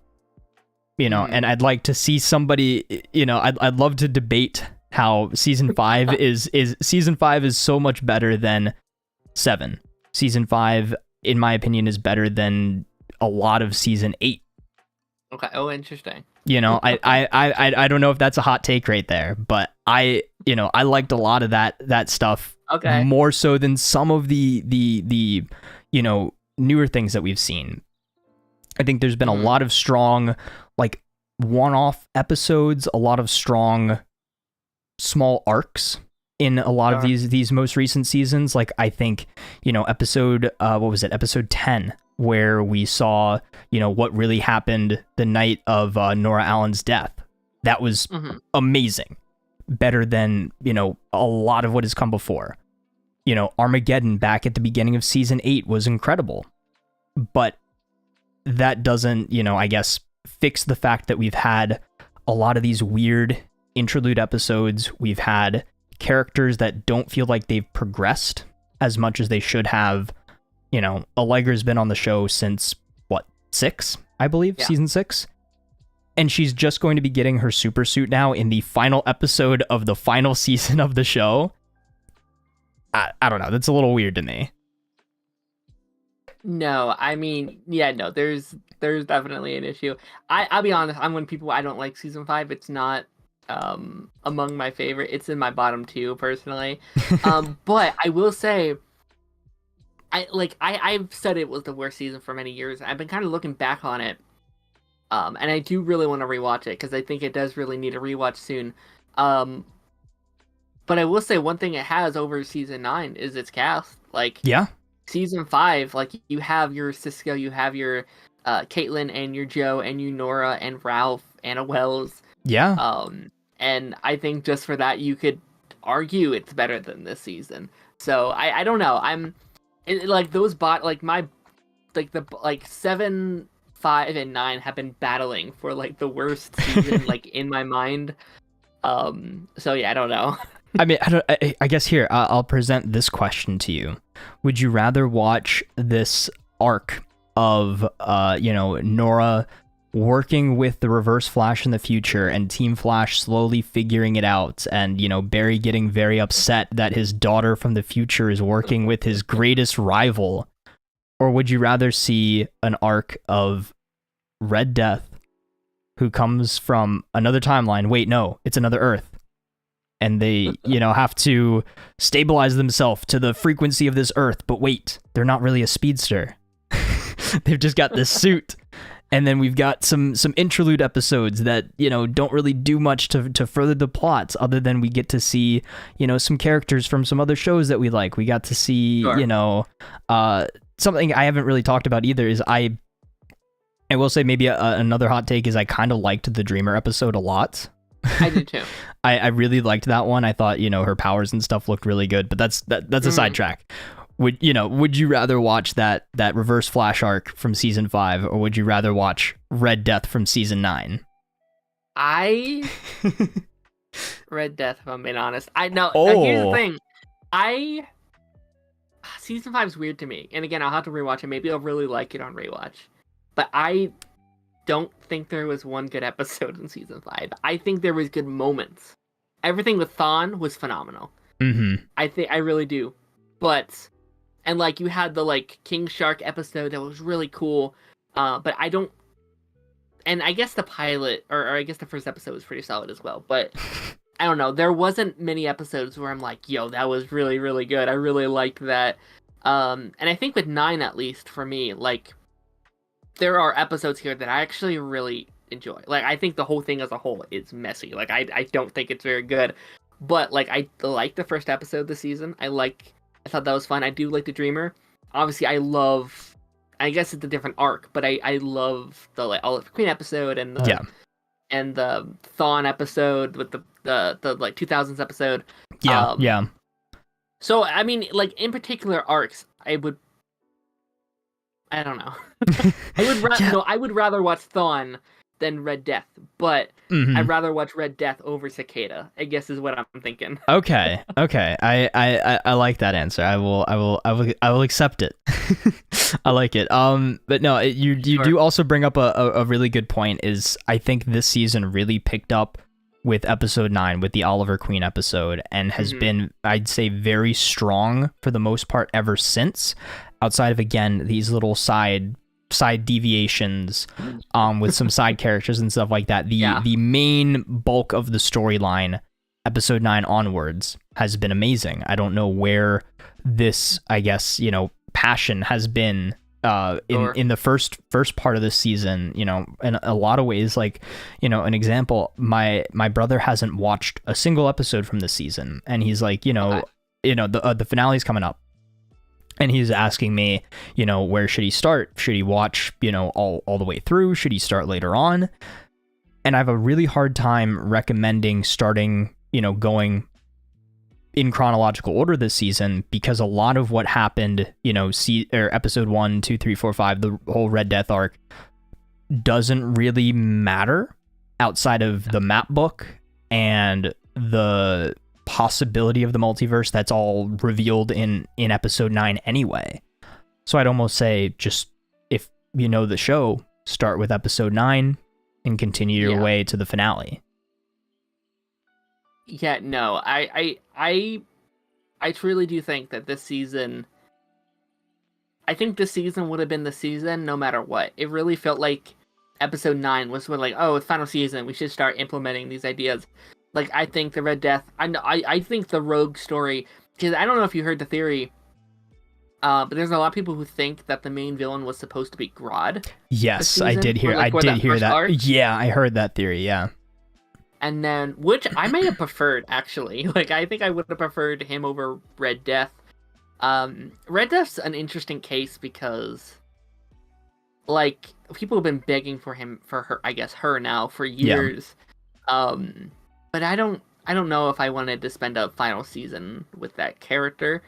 and I'd like to see somebody, I'd love to debate how season 5 is season 5 is so much better than 7. Season 5, in my opinion, is better than a lot of season 8.
Okay. Oh, interesting.
I don't know if that's a hot take right there, but I liked a lot of that stuff.
Okay.
More so than some of the newer things that we've seen. I think there's been a lot of strong, like, one-off episodes, a lot of strong small arcs in a lot of these most recent seasons. Like, I think, episode 10, where we saw, what really happened the night of Nora Allen's death. That was amazing. better than, a lot of what has come before. Armageddon back at the beginning of season 8 was incredible, but that doesn't, I guess, fix the fact that we've had a lot of these weird interlude episodes. We've had characters that don't feel like they've progressed as much as they should have. Allegra's been on the show since, 6, I believe,
Yeah.
season 6. And she's just going to be getting her super suit now in the final episode of the final season of the show. I don't know. That's a little weird to me.
No, I mean, yeah, no, there's definitely an issue. I'll be honest, I'm one of people, I don't like season 5. It's not among my favorite. It's in my bottom 2 personally. But I will say, I've said it was the worst season for many years. I've been kind of looking back on it. And I do really want to rewatch it because I think it does really need a rewatch soon. But I will say one thing it has over season 9 is its cast.
Yeah.
Season 5, you have your Cisco, you have your Caitlin and your Joe and your Nora and Ralph, Anna Wells.
Yeah.
And I think just for that you could argue it's better than this season. So I don't know. Those my 7, 5, and 9 have been battling for the worst season in my mind. So yeah, I don't know.
I mean, I guess here I'll present this question to you: would you rather watch this arc of Nora working with the Reverse Flash in the future and Team Flash slowly figuring it out, and Barry getting very upset that his daughter from the future is working with his greatest rival, or would you rather see an arc of Red Death, who comes from another timeline? Wait, no, it's another Earth. And they, have to stabilize themselves to the frequency of this Earth. But wait, they're not really a speedster. They've just got this suit. And then we've got some interlude episodes that, don't really do much to further the plots, other than we get to see, some characters from some other shows that we like. We got to see,
Sure.
Something I haven't really talked about either is I will say maybe another hot take is I kind of liked the Dreamer episode a lot.
I did too.
I really liked that one. I thought, her powers and stuff looked really good, but that's a sidetrack. Would you rather watch that Reverse Flash arc from season 5, or would you rather watch Red Death from season 9?
Red Death, if I'm being honest. Here's the thing. Season 5 is weird to me. And again, I'll have to rewatch it. Maybe I'll really like it on rewatch. But I don't think there was one good episode in season 5. I think there was good moments. Everything with Thawne was phenomenal.
Mm-hmm.
I really do. But you had the King Shark episode that was really cool. But I don't. And I guess the pilot, or I guess the first episode was pretty solid as well. But I don't know. There wasn't many episodes where I'm like, yo, that was really, really good. I really liked that. And I think with 9, at least for me, there are episodes here that I actually really enjoy. I think the whole thing as a whole is messy. I don't think it's very good. But I like the first episode of the season. I thought that was fun. I do like the Dreamer. Obviously, I guess it's a different arc, but I love the Olive Queen episode and the Thawne episode with the 2000s episode.
Yeah.
So I mean, in particular arcs, I don't know. I would rather watch Thawne than Red Death, but I'd rather watch Red Death over Cicada, I guess is what I'm thinking.
Okay. I like that answer. I will accept it. I like it. But no, you do also bring up a really good point. Is I think this season really picked up with episode 9, with the Oliver Queen episode, and has been, I'd say, very strong for the most part ever since, outside of, again, these little side deviations with some side characters and stuff like that. The main bulk of the storyline, episode 9 onwards, has been amazing. I don't know where this, I guess, passion has been in the first part of this season, in a lot of ways. An example, my brother hasn't watched a single episode from this season, and he's like, the finale's coming up, and he's asking me, where should he start? Should he watch, all the way through? Should he start later on? And I have a really hard time recommending starting going in chronological order this season, because a lot of what happened, episode 1, 2, 3, 4, 5, the whole Red Death arc doesn't really matter outside of the map book and the possibility of the multiverse. That's all revealed in episode 9 anyway. So I'd almost say, just if you know the show, start with episode 9 and continue your way to the finale.
Yeah, no, I truly do think that this season, I think this season would have been the season no matter what. It really felt like episode 9 was when, like, oh, it's final season, we should start implementing these ideas. Like, I think the Red Death, I think the Rogue story, because I don't know if you heard the theory, but there's a lot of people who think that the main villain was supposed to be Grodd.
Yes, I did hear that. Arc. Yeah, I heard that theory, yeah.
And then, which I may have preferred, actually. Like, I think I would have preferred him over Red Death. Red Death's an interesting case because, like, people have been begging for her now for years. Yeah. But I don't know if I wanted to spend a final season with that character.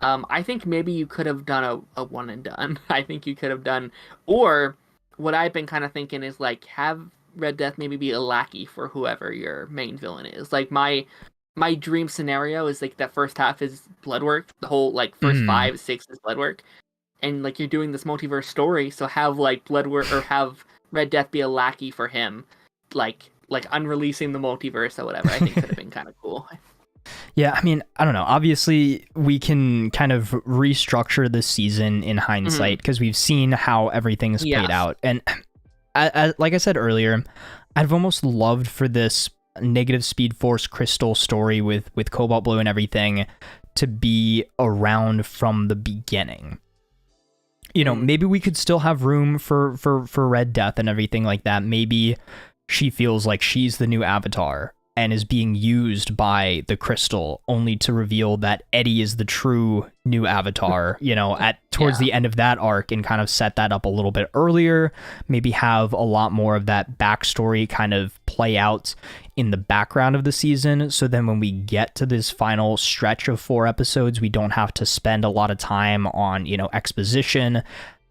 I think maybe you could have done a one and done. I think you could have done, or what I've been kind of thinking is, like, have Red Death maybe be a lackey for whoever your main villain is. Like, my dream scenario is, like, that first half is blood work. The whole, like, first 5, 6 is blood work. And, like, you're doing this multiverse story, so have, like, blood work, or have Red Death be a lackey for him. Like unreleasing the multiverse or whatever. I think could have been kind of cool.
Yeah, I mean, I don't know. Obviously, we can kind of restructure this season in hindsight, because we've seen how everything's played out. And like I said earlier, I've almost loved for this negative Speed Force crystal story with Cobalt Blue and everything to be around from the beginning. Maybe we could still have room for Red Death and everything like that. Maybe she feels like she's the new Avatar and is being used by the crystal only to reveal that Eddie is the true new Avatar, towards the end of that arc, and kind of set that up a little bit earlier. Maybe have a lot more of that backstory kind of play out in the background of the season. So then when we get to this final stretch of 4 episodes, we don't have to spend a lot of time on, exposition.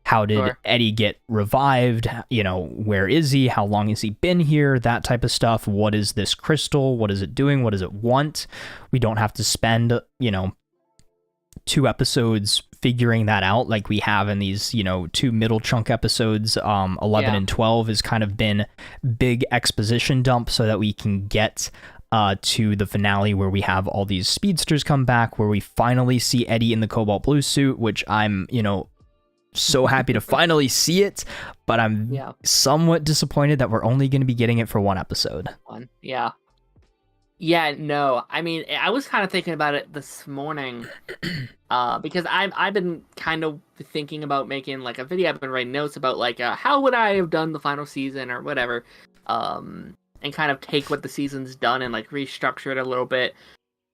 How did Eddie get revived? Where is he? How long has he been here? That type of stuff. What is this crystal? What is it doing? What does it want? We don't have to spend, 2 episodes figuring that out like we have in these, 2 middle chunk episodes. 11 and 12 has kind of been big exposition dump so that we can get to the finale where we have all these speedsters come back, where we finally see Eddie in the Cobalt Blue suit, which I'm, so happy to finally see it, but I'm somewhat disappointed that we're only going to be getting it for 1 episode.
No, I mean, I was kind of thinking about it this morning, because I've been kind of thinking about making, like, a video. I've been writing notes about, like, how would I have done the final season or whatever, and kind of take what the season's done and, like, restructure it a little bit.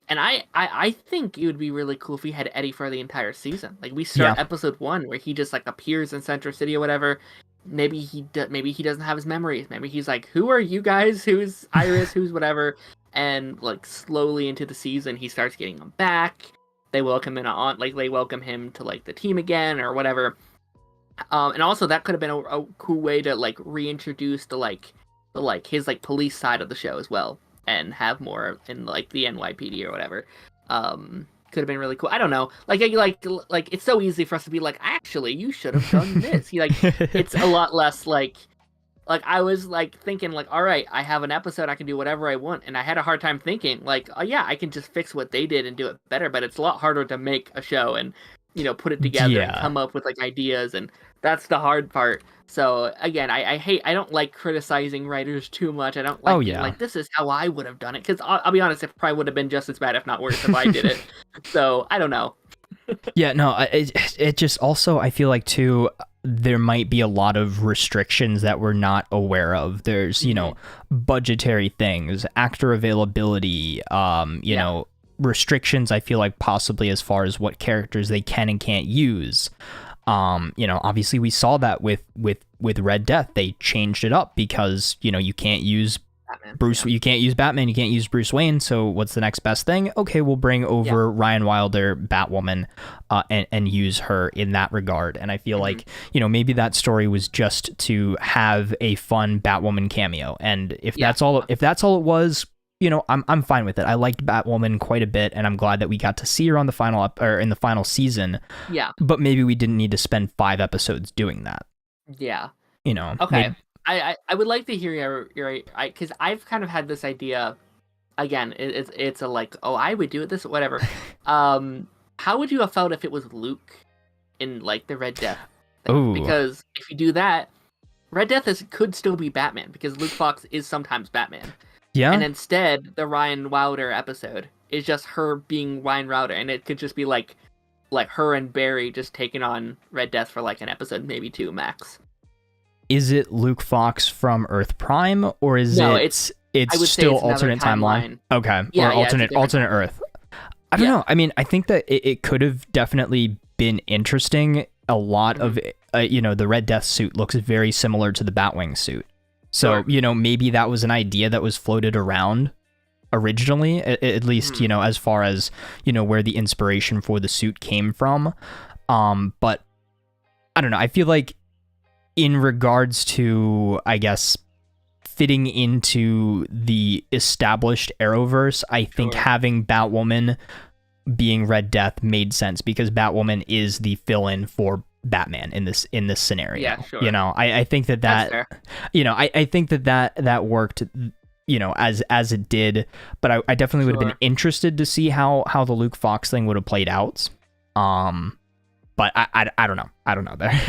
And I think it would be really cool if we had Eddie for the entire season. Like, we start episode 1 where he just, like, appears in Central City or whatever. Maybe he doesn't have his memories. Maybe he's like, who are you guys? Who's Iris? Who's whatever? And, like, slowly into the season, he starts getting them back. They welcome him to, like, the team again or whatever. And also that could have been a cool way to, like, reintroduce his, like, police side of the show as well, and have more in, like, the NYPD or whatever. Could have been really cool. I don't know. Like it's so easy for us to be like, actually, you should have done this. It's a lot less like I was, like, thinking, like, all right, I have an episode, I can do whatever I want, and I had a hard time thinking, like, oh yeah, I can just fix what they did and do it better. But it's a lot harder to make a show and, put it together and come up with, like, ideas, and that's the hard part. So again, I don't like criticizing writers too much. I don't like being like, this is how I would have done it, because I'll be honest, it probably would have been just as bad, if not worse, if I did it. So I don't know.
It just also, I feel like too, there might be a lot of restrictions that we're not aware of. There's budgetary things, actor availability, restrictions. I feel like possibly as far as what characters they can and can't use. Obviously we saw that with Red Death. They changed it up because, you can't use
Batman.
You can't use Batman, you can't use Bruce Wayne, so what's the next best thing? Okay, we'll bring over Ryan Wilder, Batwoman, and use her in that regard. And I feel like, maybe that story was just to have a fun Batwoman cameo. And if that's all it was, I'm fine with it. I liked Batwoman quite a bit, and I'm glad that we got to see her on the in the final season.
Yeah.
But maybe we didn't need to spend 5 episodes doing that.
Yeah.
Okay.
I would like to hear your because I've kind of had this idea. Again, it's a like, oh, I would do it this whatever. How would you have felt if it was Luke in like the Red Death thing?
Ooh.
Because if you do that, Red Death could still be Batman because Luke Fox is sometimes Batman.
Yeah.
And instead, the Ryan Wilder episode is just her being Ryan Wilder, and it could just be like her and Barry just taking on Red Death for like an episode, maybe 2 max.
Is it Luke Fox from Earth Prime, or is it's still alternate timeline? Okay,
yeah,
or alternate Earth. I don't know. I mean, I think that it could have definitely been interesting. A lot of the Red Death suit looks very similar to the Batwing suit, so maybe that was an idea that was floated around originally, at least as far as where the inspiration for the suit came from. But I don't know. I feel like, in regards to, I guess, fitting into the established Arrowverse, I think having Batwoman being Red Death made sense because Batwoman is the fill-in for Batman in this scenario.
Yeah, sure.
I think that I think that worked, as it did, but I definitely would have been interested to see how the Luke Fox thing would have played out. But I don't know. I don't know there.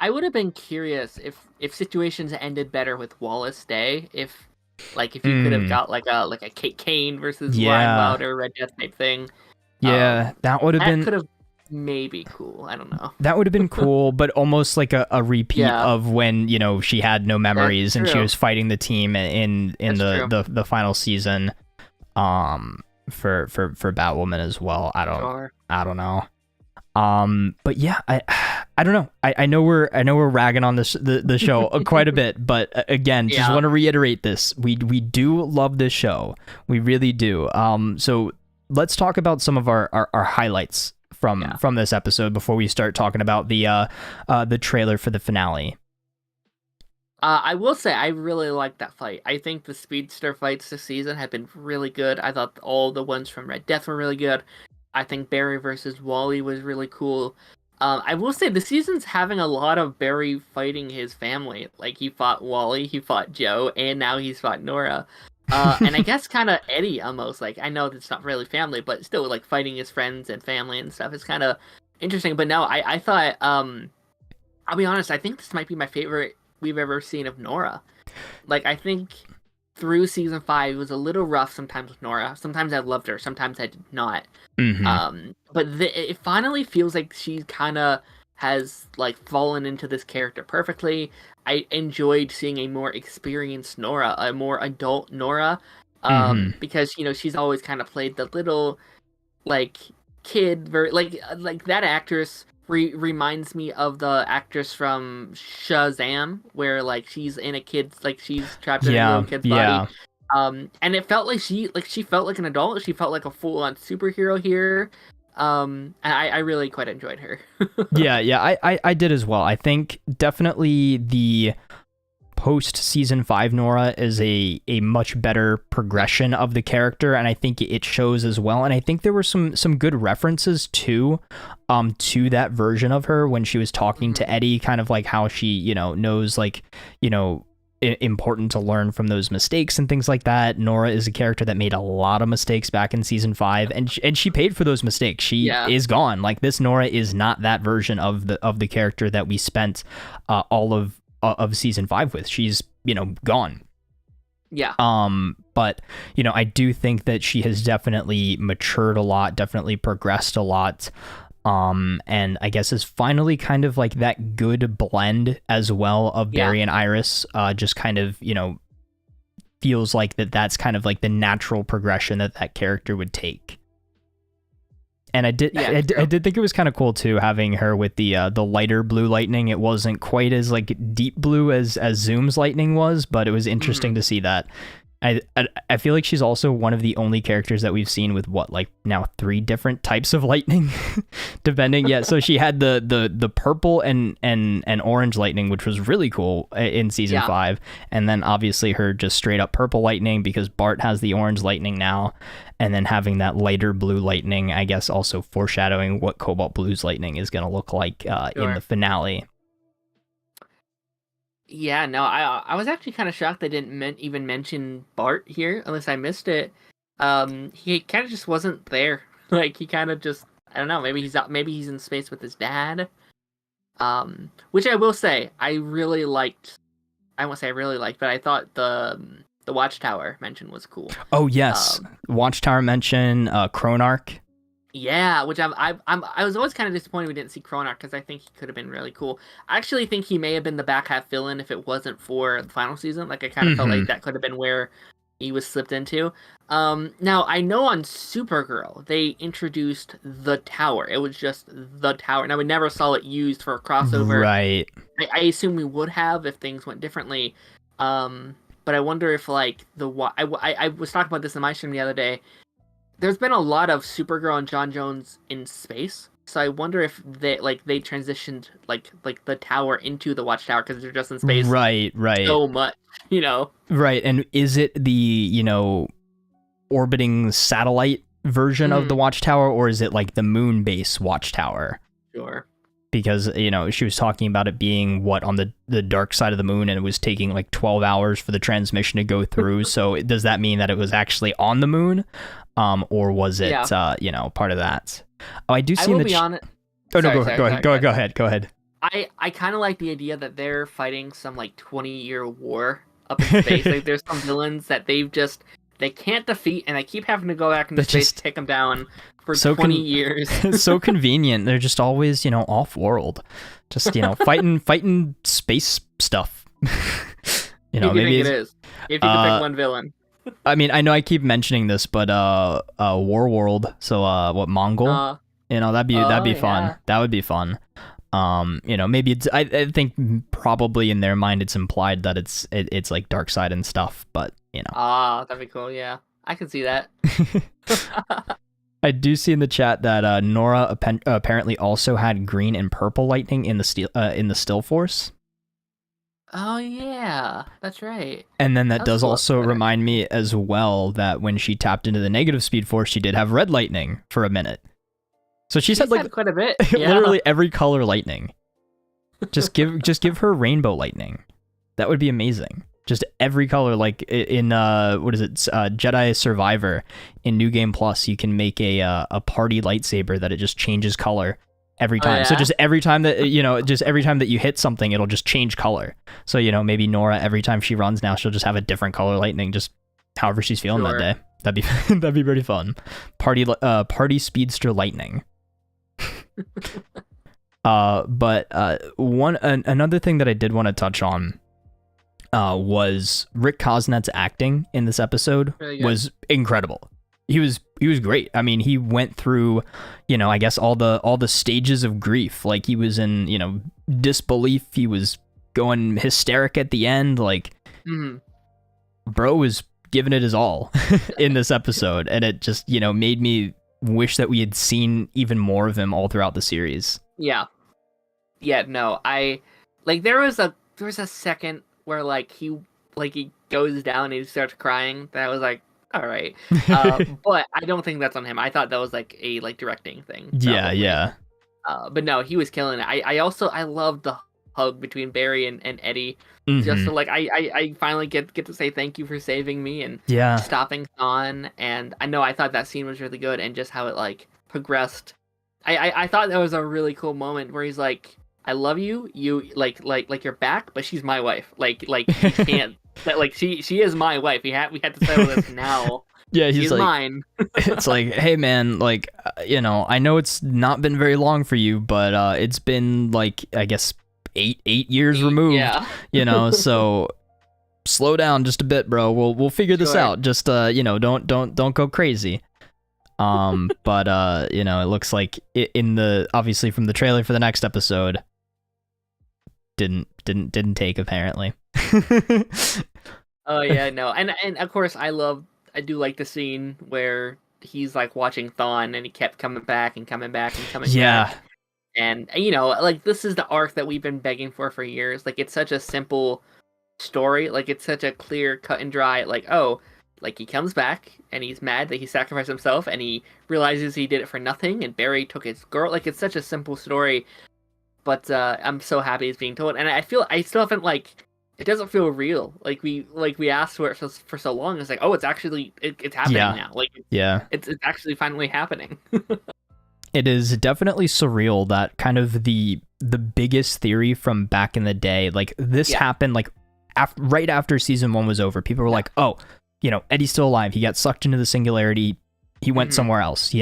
I would have been curious if situations ended better with Wallace Day, if you could have got like a Kate Kane versus Ryan Wilder Red Death type thing.
Yeah, that would have been.
Could have maybe cool. I don't know.
That would have been cool, but almost like a repeat of when she had no memories and she was fighting the team in the final season. For Batwoman as well. I don't know. But yeah, I don't know. I know we're ragging on the show quite a bit, but again, just want to reiterate this. We do love this show. We really do. So let's talk about some of our highlights from this episode before we start talking about the trailer for the finale.
I will say I really liked that fight. I think the speedster fights this season have been really good. I thought all the ones from Red Death were really good. I think Barry versus Wally was really cool. I will say the season's having a lot of Barry fighting his family. Like, he fought Wally, he fought Joe, and now he's fought Nora. And I guess kind of Eddie almost. Like, I know it's not really family, but still, like, fighting his friends and family and stuff is kind of interesting. But no, I thought, I'll be honest, I think this might be my favorite we've ever seen of Nora. Like, I think through season 5, it was a little rough sometimes with Nora. Sometimes I loved her, sometimes I did not. But it finally feels like she kind of has like fallen into this character perfectly. I enjoyed seeing a more experienced Nora, a more adult Nora, because she's always kind of played the little like kid, like that actress reminds me of the actress from Shazam, where like she's in a kid's, like she's trapped in a little kid's body. And it felt like she felt like an adult. She felt like a full-on superhero here. And I really quite enjoyed her.
I did as well. I think definitely the post season 5 Nora is a much better progression of the character, and I think it shows as well. And I think there were some good references to that version of her when she was talking to Eddie, kind of like how she knows, like, important to learn from those mistakes and things like that. Nora is a character that made a lot of mistakes back in season 5, and she paid for those mistakes. She is gone. Like, this Nora is not that version of the character that we spent all of season 5 with. She's gone. But I do think that she has definitely matured a lot, definitely progressed a lot. And I guess is finally kind of like that good blend as well of Barry and Iris, just kind of, feels like that's kind of like the natural progression that character would take. And I did think it was kind of cool too, having her with the lighter blue lightning. It wasn't quite as like deep blue as Zoom's lightning was, but it was interesting to see that. I feel like she's also one of the only characters that we've seen with like now 3 different types of lightning, depending. Yeah, so she had the purple and orange lightning, which was really cool in season 5, and then obviously her just straight up purple lightning because Bart has the orange lightning now, and then having that lighter blue lightning, I guess, also foreshadowing what Cobalt Blue's lightning is going to look like in the finale.
Yeah, no, I was actually kind of shocked they didn't even mention Bart here, unless I missed it. He kind of just wasn't there. Like, he kind of just, I don't know, maybe he's in space with his dad. Which I will say, I really liked. I won't say I really liked, but I thought the Watchtower mention was cool.
Oh yes, Watchtower mention, Chronarch.
Yeah, which I was always kind of disappointed we didn't see Chronarch because I think he could have been really cool. I actually think he may have been the back half villain if it wasn't for the final season. Like I kind of felt like that could have been where he was slipped into. Now I know on Supergirl they introduced the Tower. It was just the Tower. Now we never saw it used for a crossover.
Right.
I assume we would have if things went differently. But I wonder if like I was talking about this in my stream the other day. There's been a lot of Supergirl and John Jones in space, so I wonder if they transitioned like the Tower into the Watchtower because they're just in space.
Right.
So much,
Right, and is it the orbiting satellite version of the Watchtower, or is it like the moon base Watchtower?
Sure.
Because she was talking about it being on the dark side of the moon, and it was taking like 12 hours for the transmission to go through. So does that mean that it was actually on the moon? Or was it, part of that? Oh, I do see in the... Go ahead.
I kind of like the idea that they're fighting some, 20-year war up in space. Like, there's some villains that they can't defeat, and they keep having to go back into space to take them down for 20 years.
It's so convenient. They're just always, off-world. Just, fighting space stuff.
Maybe it is. If you could pick one villain.
I mean, I know I keep mentioning this, but Warworld, so Mongol, that'd be fun.
Yeah.
That would be fun. Maybe it's I think probably in their mind it's implied that it's like Darkseid and stuff, but
that'd be cool. Yeah, I can see that.
I do see in the chat that Nora apparently also had green and purple lightning in the still force.
Oh yeah, that's right.
And then that does also remind me as well that when she tapped into the negative speed force, she did have red lightning for a minute. So she's had
quite a bit. Yeah.
Literally every color lightning. Just give her rainbow lightning. That would be amazing. Just every color, like in Jedi Survivor in New Game Plus, you can make a party lightsaber that it just changes color every time. So just every time that you hit something, it'll just change color. So maybe Nora, every time she runs now, she'll just have a different color lightning, just however she's feeling that day. That'd be pretty fun. Party speedster lightning. But another thing that I did want to touch on was Rick Cosnet's acting in this episode was incredible. He was great. I mean, he went through, I guess all the stages of grief. Like he was in, disbelief. He was going hysteric at the end. Like, bro was giving it his all in this episode, and it just, made me wish that we had seen even more of him all throughout the series.
Yeah. No, there was a second where he goes down and he starts crying. That was like, all right. But I don't think that's on him. I thought that was a directing thing. Probably.
Yeah.
But no, he was killing it. I loved the hug between Barry and Eddie. Just so I finally get to say thank you for saving me and stopping Thawne. And I thought that scene was really good, and just how it progressed. I thought that was a really cool moment where he's like, I love you. You like you're back, but she's my wife. You can't. She is my wife. We had to settle this now.
Yeah, he's like,
mine.
It's like, hey man, I know it's not been very long for you, but it's been I guess 8 years removed.
Yeah.
So slow down just a bit, bro. We'll figure this out. Just don't go crazy. But it looks like in the obviously from the trailer for the next episode didn't take apparently.
Oh yeah, no, and of course I do like the scene where he's like watching Thawne and he kept coming back and coming back and coming back. And like this is the arc that we've been begging for years. Like it's such a simple story. Like it's such a clear, cut and dry. Like like he comes back and he's mad that he sacrificed himself and he realizes he did it for nothing and Barry took his girl. Like it's such a simple story, but I'm so happy it's being told. And I still haven't like. It doesn't feel real. Like we asked for it for so long. It's like, oh, it's actually it's happening now. Like it's actually finally happening.
It is definitely surreal that kind of the biggest theory from back in the day, like this happened like right after season 1 was over. People were like, oh, Eddie's still alive. He got sucked into the singularity. He went somewhere else,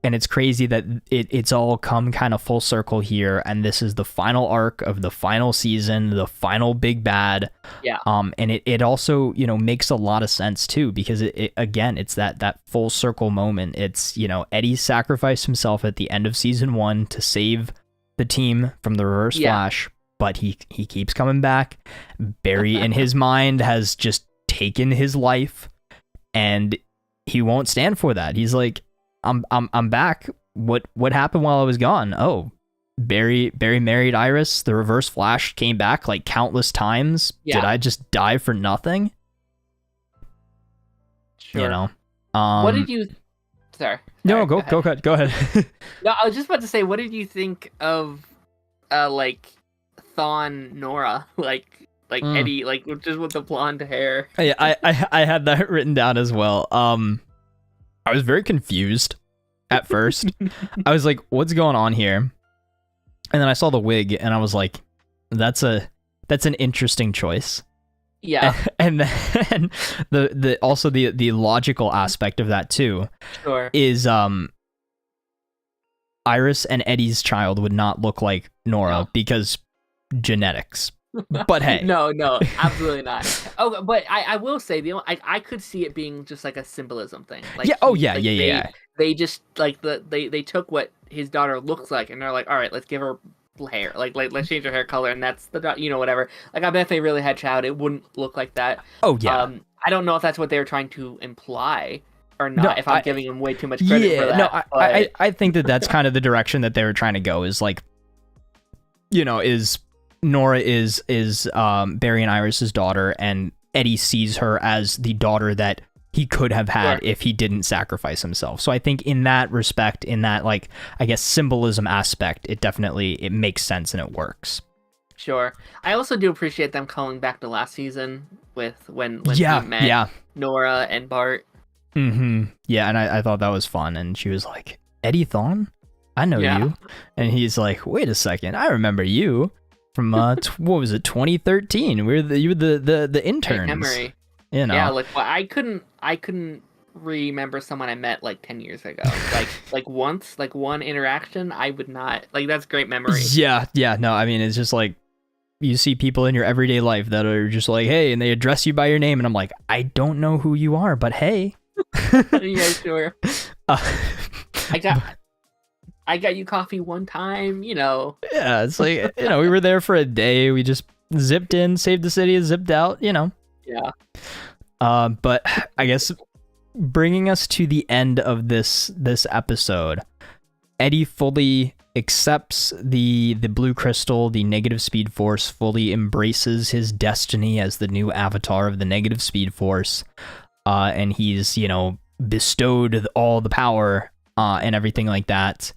And it's crazy that it's all come kind of full circle here, and this is the final arc of the final season, the final big bad.
Yeah.
And it also, makes a lot of sense too, because it again, it's that full circle moment. It's, Eddie sacrificed himself at the end of season 1 to save the team from the Reverse Flash, but he keeps coming back. Barry in his mind has just taken his life, and he won't stand for that. He's like, I'm back. What happened while I was gone? Oh, Barry married Iris. The Reverse Flash came back like countless times. Yeah. Did I just die for nothing?
Sure. What did you? Sorry.
No, go ahead.
No, I was just about to say, what did you think of, like, Thawne Nora, like Eddie, like just with the blonde hair?
Yeah, I had that written down as well. I was very confused at first. I was like, what's going on here? And then I saw the wig and I was like, that's an interesting choice.
Yeah.
And then the also the logical aspect of that too is Iris and Eddie's child would not look like Nora because genetics. But hey,
no, absolutely not. Oh, but I will say I could see it being just like a symbolism thing. Like They just like they took what his daughter looks like and they're like, all right, let's give her hair, like let's change her hair color, and that's the whatever. Like I bet if they really had child, it wouldn't look like that.
Oh yeah.
I don't know if that's what they were trying to imply or not. No, if I'm giving them way too much credit for that.
No, I think that's kind of the direction that they were trying to go. Is like, is Nora is Barry and Iris's daughter, and Eddie sees her as the daughter that he could have had if he didn't sacrifice himself. So I think in that respect, in that like I guess symbolism aspect, it makes sense and it works.
Sure. I also do appreciate them calling back to last season when he met Nora and Bart.
Mm-hmm. Yeah, and I thought that was fun, and she was like, Eddie Thawne? I know you. And he's like, wait a second, I remember you. From what was it, 2013? You were the interns.
Memory. Yeah, like I couldn't remember someone I met like 10 years ago. like once, like one interaction, I would not like. That's great memory.
Yeah. No, I mean it's just like you see people in your everyday life that are just like, hey, and they address you by your name, and I'm like, I don't know who you are, but hey.
Yeah, sure. I got you coffee one time, Yeah,
it's like, we were there for a day. We just zipped in, saved the city, zipped out,
Yeah.
But I guess bringing us to the end of this episode, Eddie fully accepts the blue crystal, the negative speed force, fully embraces his destiny as the new avatar of the negative speed force. And he's, bestowed all the power and everything like that.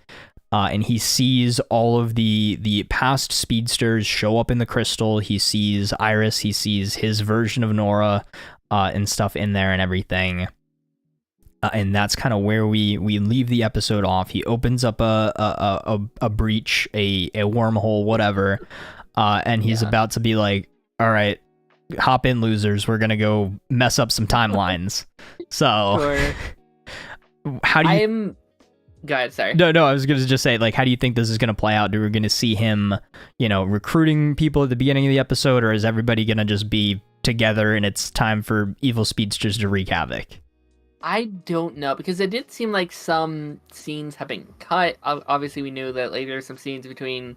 And he sees all of the past speedsters show up in the crystal. He sees Iris. He sees his version of Nora and stuff in there and everything. And that's kind of where we leave the episode off. He opens up a breach, a wormhole, whatever. And he's about to be like, all right, hop in, losers. We're going to go mess up some timelines. So how do you...
Go ahead, sorry.
No, I was going to just say, like, how do you think this is going to play out? Are we going to see him, recruiting people at the beginning of the episode, or is everybody going to just be together and it's time for evil speedsters to wreak havoc?
I don't know, because it did seem like some scenes have been cut. Obviously, we knew that later some scenes between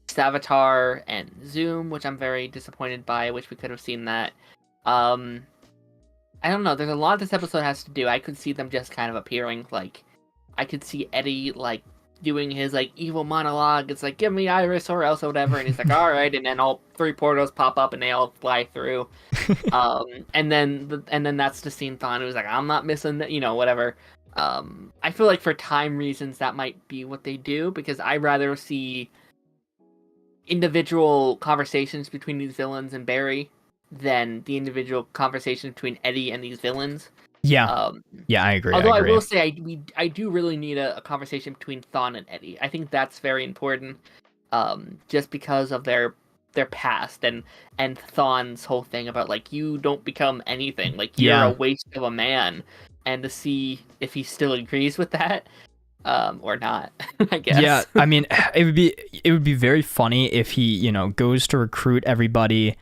Savitar and Zoom, which I'm very disappointed by. I wish we could have seen that. I don't know. There's a lot this episode has to do. I could see them just kind of appearing. Like, I could see Eddie like doing his like evil monologue. It's like, give me Iris or else or whatever, and he's like, all right, and then all 3 portals pop up and they all fly through. And then that's the scene Thawne who's like, I'm not missing that, whatever. I feel like for time reasons that might be what they do, because I'd rather see individual conversations between these villains and Barry than the individual conversations between Eddie and these villains.
Yeah, I agree.
Although I will say I do really need a conversation between Thawne and Eddie. I think that's very important, just because of their past and Thawne's whole thing about like, you don't become anything, like you're a waste of a man, and to see if he still agrees with that or not. I guess. Yeah,
I mean, it would be very funny if he goes to recruit everybody.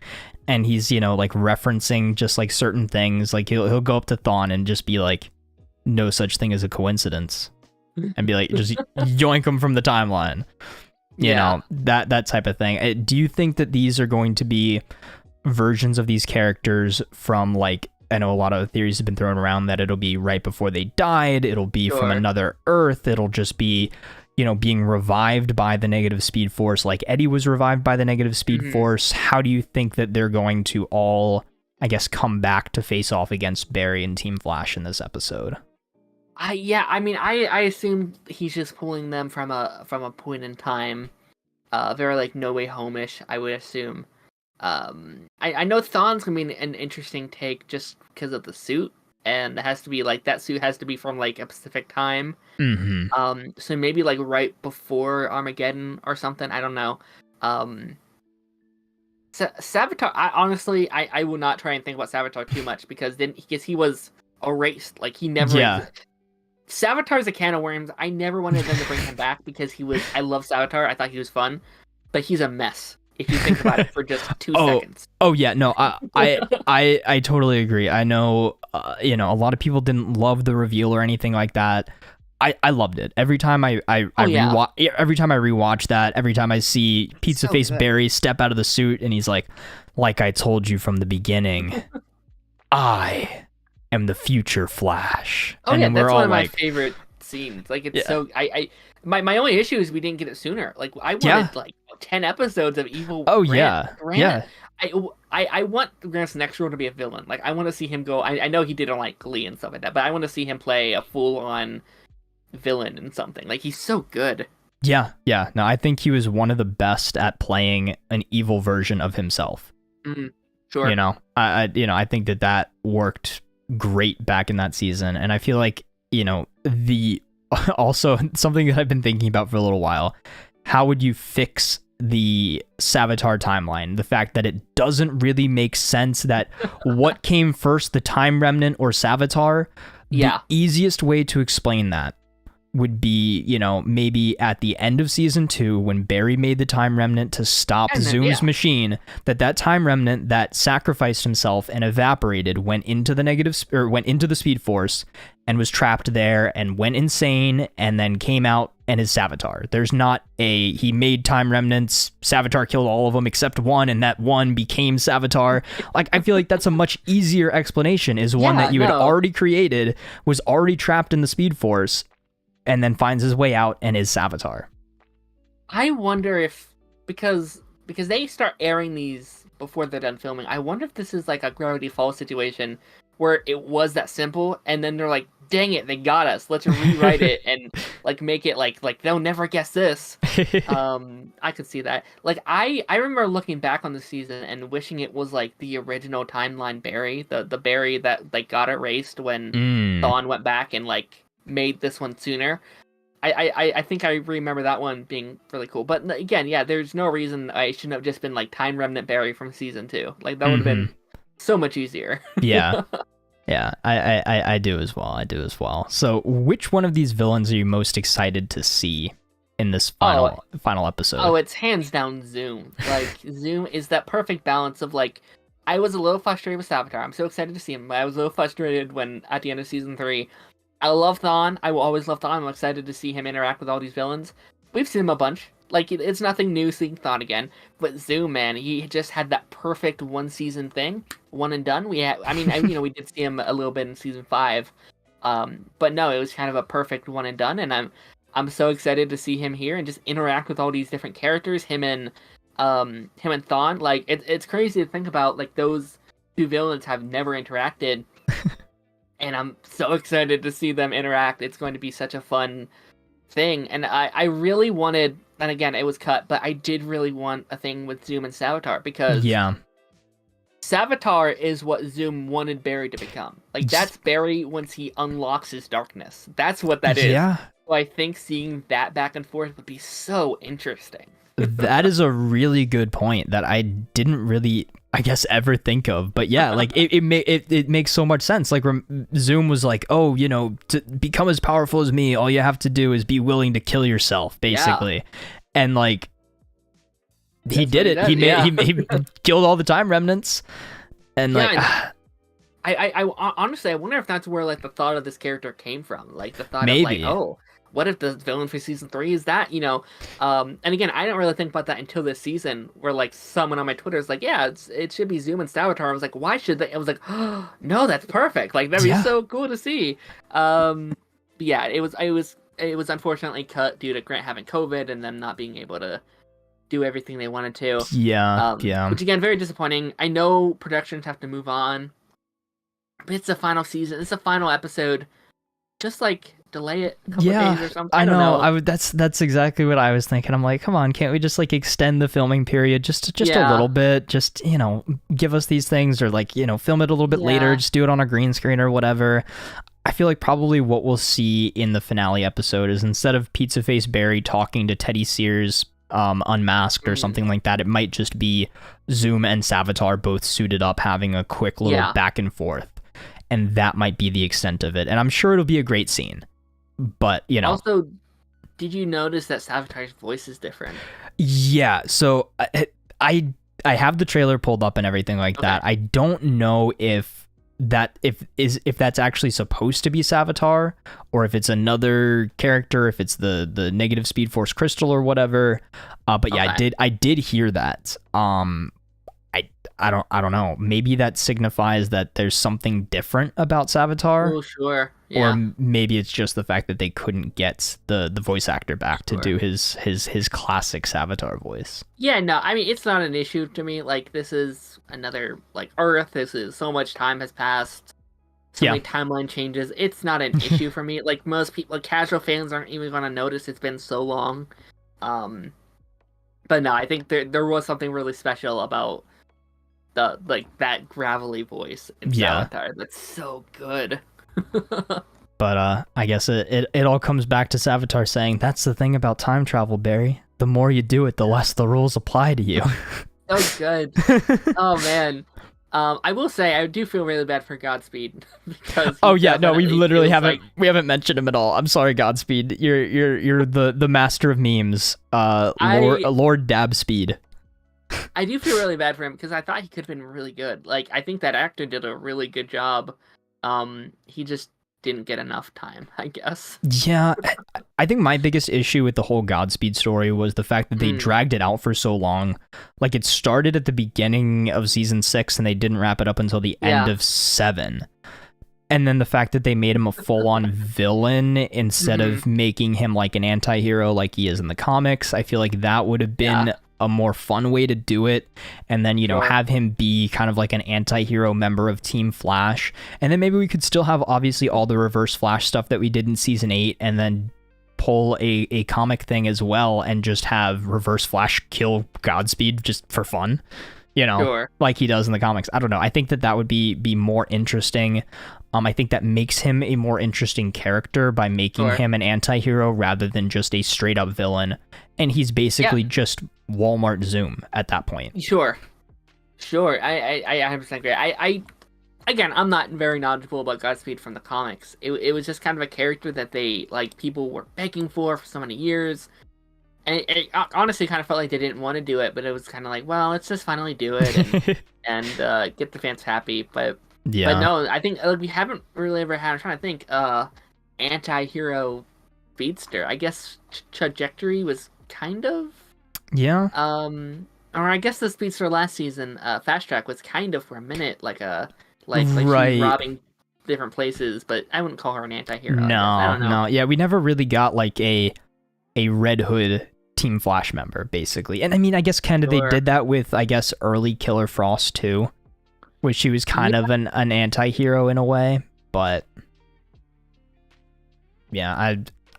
And he's, like referencing just like certain things. Like he'll go up to Thawne and just be like, no such thing as a coincidence. And be like, just yoink him from the timeline. You know, that type of thing. Do you think that these are going to be versions of these characters from like, I know a lot of theories have been thrown around that it'll be right before they died. It'll be from another Earth. It'll just be, being revived by the negative speed force, like Eddie was revived by the negative speed force. How do you think that they're going to all, I guess, come back to face off against Barry and Team Flash in this episode?
I assume he's just pulling them from a point in time, very like No Way Home-ish, I would assume. I know Thawne's gonna be an interesting take just because of the suit. And it has to be like, that suit has to be from like a specific time. So maybe like right before Armageddon or something. I don't know. Savitar. I will not try and think about Savitar too much, because he was erased. Like he never. Yeah. Savitar's a can of worms. I never wanted them to bring him back because I love Savitar. I thought he was fun, but he's a mess if you think about it for just 2 seconds.
Oh yeah, no, I totally agree. I know, a lot of people didn't love the reveal or anything like that. I loved it. Every time I rewatch that, every time I see Pizza Face Barry step out of the suit and he's like I told you from the beginning, I am the future Flash.
Oh and yeah, that's one of my favorite scenes. Like it's so my only issue is we didn't get it sooner. Like I wanted like 10 episodes of evil.
Oh
Grant.
Yeah.
I want Grant's next role to be a villain. Like I want to see him go. I know he did on like Glee and stuff like that, but I want to see him play a full-on villain in something. Like he's so good.
Yeah. No, I think he was one of the best at playing an evil version of himself.
Sure.
I think that worked great back in that season, and I feel like also something that I've been thinking about for a little while. How would you fix the Savitar timeline? The fact that it doesn't really make sense that what came first, the Time Remnant or Savitar?
Yeah.
The easiest way to explain that would be, maybe at the end of season 2 when Barry made the Time Remnant to stop Zoom's machine, that Time Remnant that sacrificed himself and evaporated went into the Speed Force and was trapped there and went insane and then came out and is Savitar. There's not he made Time Remnants, Savitar killed all of them except one, and that one became Savitar. Like, I feel like that's a much easier explanation, is one that you had already created, was already trapped in the Speed Force, and then finds his way out and is Savitar.
I wonder if, because they start airing these before they're done filming, I wonder if this is like a Gravity Falls situation where it was that simple, and then they're like, dang it, they got us. Let's rewrite it and like make it like they'll never guess this. I could see that. Like I remember looking back on the season and wishing it was like the original timeline Barry, the Barry that like got erased when Thawne went back and like made this one sooner. I think I remember that one being really cool. But again, there's no reason I shouldn't have just been like Time Remnant Barry from season 2. Like that would have been so much easier.
Yeah. Yeah, I do as well. So which one of these villains are you most excited to see in this final episode?
Oh, it's hands down Zoom. Like Zoom is that perfect balance of like I was a little frustrated with Savitar. I'm so excited to see him, but I was a little frustrated when at the end of season 3. I love Thawne. I will always love Thawne. I'm excited to see him interact with all these villains. We've seen him a bunch. Like, it's nothing new seeing Thawne again. But Zoom, man, he just had that perfect one season thing, one and done. We did see him a little bit in season 5, but no, it was kind of a perfect one and done. And I'm so excited to see him here and just interact with all these different characters. Him and Thawne. Like, it's crazy to think about. Like, those two villains have never interacted. And I'm so excited to see them interact. It's going to be such a fun thing. And I really wanted, and again, it was cut, but I did really want a thing with Zoom and Savitar, because Savitar is what Zoom wanted Barry to become. Like, that's Barry once he unlocks his darkness. That's what that is. Yeah. So I think seeing that back and forth would be so interesting.
That is a really good point that I didn't really, I guess, ever think of. But yeah, like it makes so much sense. Like, Zoom was like, oh, to become as powerful as me, all you have to do is be willing to kill yourself, basically. Yeah. And like, he did it. He killed all the time remnants. And like,
I honestly, I wonder if that's where like the thought of this character came from. Like the thought
maybe.
Of like, oh, what if the villain for season 3 is that, and again, I didn't really think about that until this season, where like someone on my Twitter is like, yeah, it should be Zoom and Savitar. I was like, why should they? I was like, oh, no, that's perfect. Like, that'd be so cool to see. But yeah, it was unfortunately cut due to Grant having COVID and them not being able to do everything they wanted to.
Yeah.
Which again, very disappointing. I know productions have to move on, but it's the final season. It's the final episode. Just like delay it a couple days or something.
I know. That's exactly what I was thinking. I'm like, come on, can't we just like extend the filming period just a little bit? Just, give us these things, or like, film it a little bit later, just do it on a green screen or whatever. I feel like probably what we'll see in the finale episode is, instead of Pizza Face Barry talking to Teddy Sears unmasked or something like that, it might just be Zoom and Savitar both suited up having a quick little back and forth. And that might be the extent of it. And I'm sure it'll be a great scene. But,
Also, did you notice that Savitar's voice is different?
Yeah, so I have the trailer pulled up and everything like that. I don't know if that's actually supposed to be Savitar, or if it's another character, if it's the negative Speed Force crystal or whatever. But yeah, I did hear that. I don't know. Maybe that signifies that there's something different about Savitar.
Oh, sure. Yeah.
Or maybe it's just the fact that they couldn't get the voice actor back to do his classic Savitar voice.
Yeah, no, I mean, it's not an issue to me. Like, this is another, like, Earth. This is so much time has passed. So many timeline changes. It's not an issue for me. Like, most people, like, casual fans aren't even going to notice it's been so long. But no, I think there was something really special about that gravelly voice in Savitar. That's so good.
But I guess it all comes back to Savitar saying, that's the thing about time travel, Barry. The more you do it, the less the rules apply to you.
So good. Oh man. I will say I do feel really bad for Godspeed, because
we literally haven't mentioned him at all. I'm sorry, Godspeed. You're the master of memes. Lord Dabspeed.
I do feel really bad for him, because I thought he could have been really good. Like, I think that actor did a really good job. He just didn't get enough time, I guess.
Yeah, I think my biggest issue with the whole Godspeed story was the fact that they dragged it out for so long. Like, it started at the beginning of season 6 and they didn't wrap it up until the end of 7. And then the fact that they made him a full-on villain instead of making him like an anti-hero like he is in the comics, I feel like that would have been a more fun way to do it. And then, have him be kind of like an anti-hero member of Team Flash. And then maybe we could still have obviously all the Reverse Flash stuff that we did in season 8, and then pull a comic thing as well and just have Reverse Flash kill Godspeed just for fun. Like he does in the comics. I don't know. I think that would be more interesting. I think that makes him a more interesting character by making him an anti-hero rather than just a straight up villain. And he's basically just Walmart Zoom at that point.
Sure. I 100% agree. Again, I'm not very knowledgeable about Godspeed from the comics. It was just kind of a character that they, like, people were begging for so many years. And it honestly kind of felt like they didn't want to do it, but it was kind of like, well, let's just finally do it and get the fans happy. But
Yeah.
no, I think we haven't really ever had. I'm trying to think. Anti-hero speedster. I guess trajectory was kind of
Yeah.
or I guess the speedster last season, fast track was kind of for a minute like she was
Right.
robbing different places, but I wouldn't call her an anti-hero. I guess. I
No,
don't know.
no. Yeah, we never really got like a Red Hood Team Flash member, basically. And I mean, I guess kind of they
Sure.
did that with, I guess, early Killer Frost too, where she was kind of an anti-hero in a way. But yeah,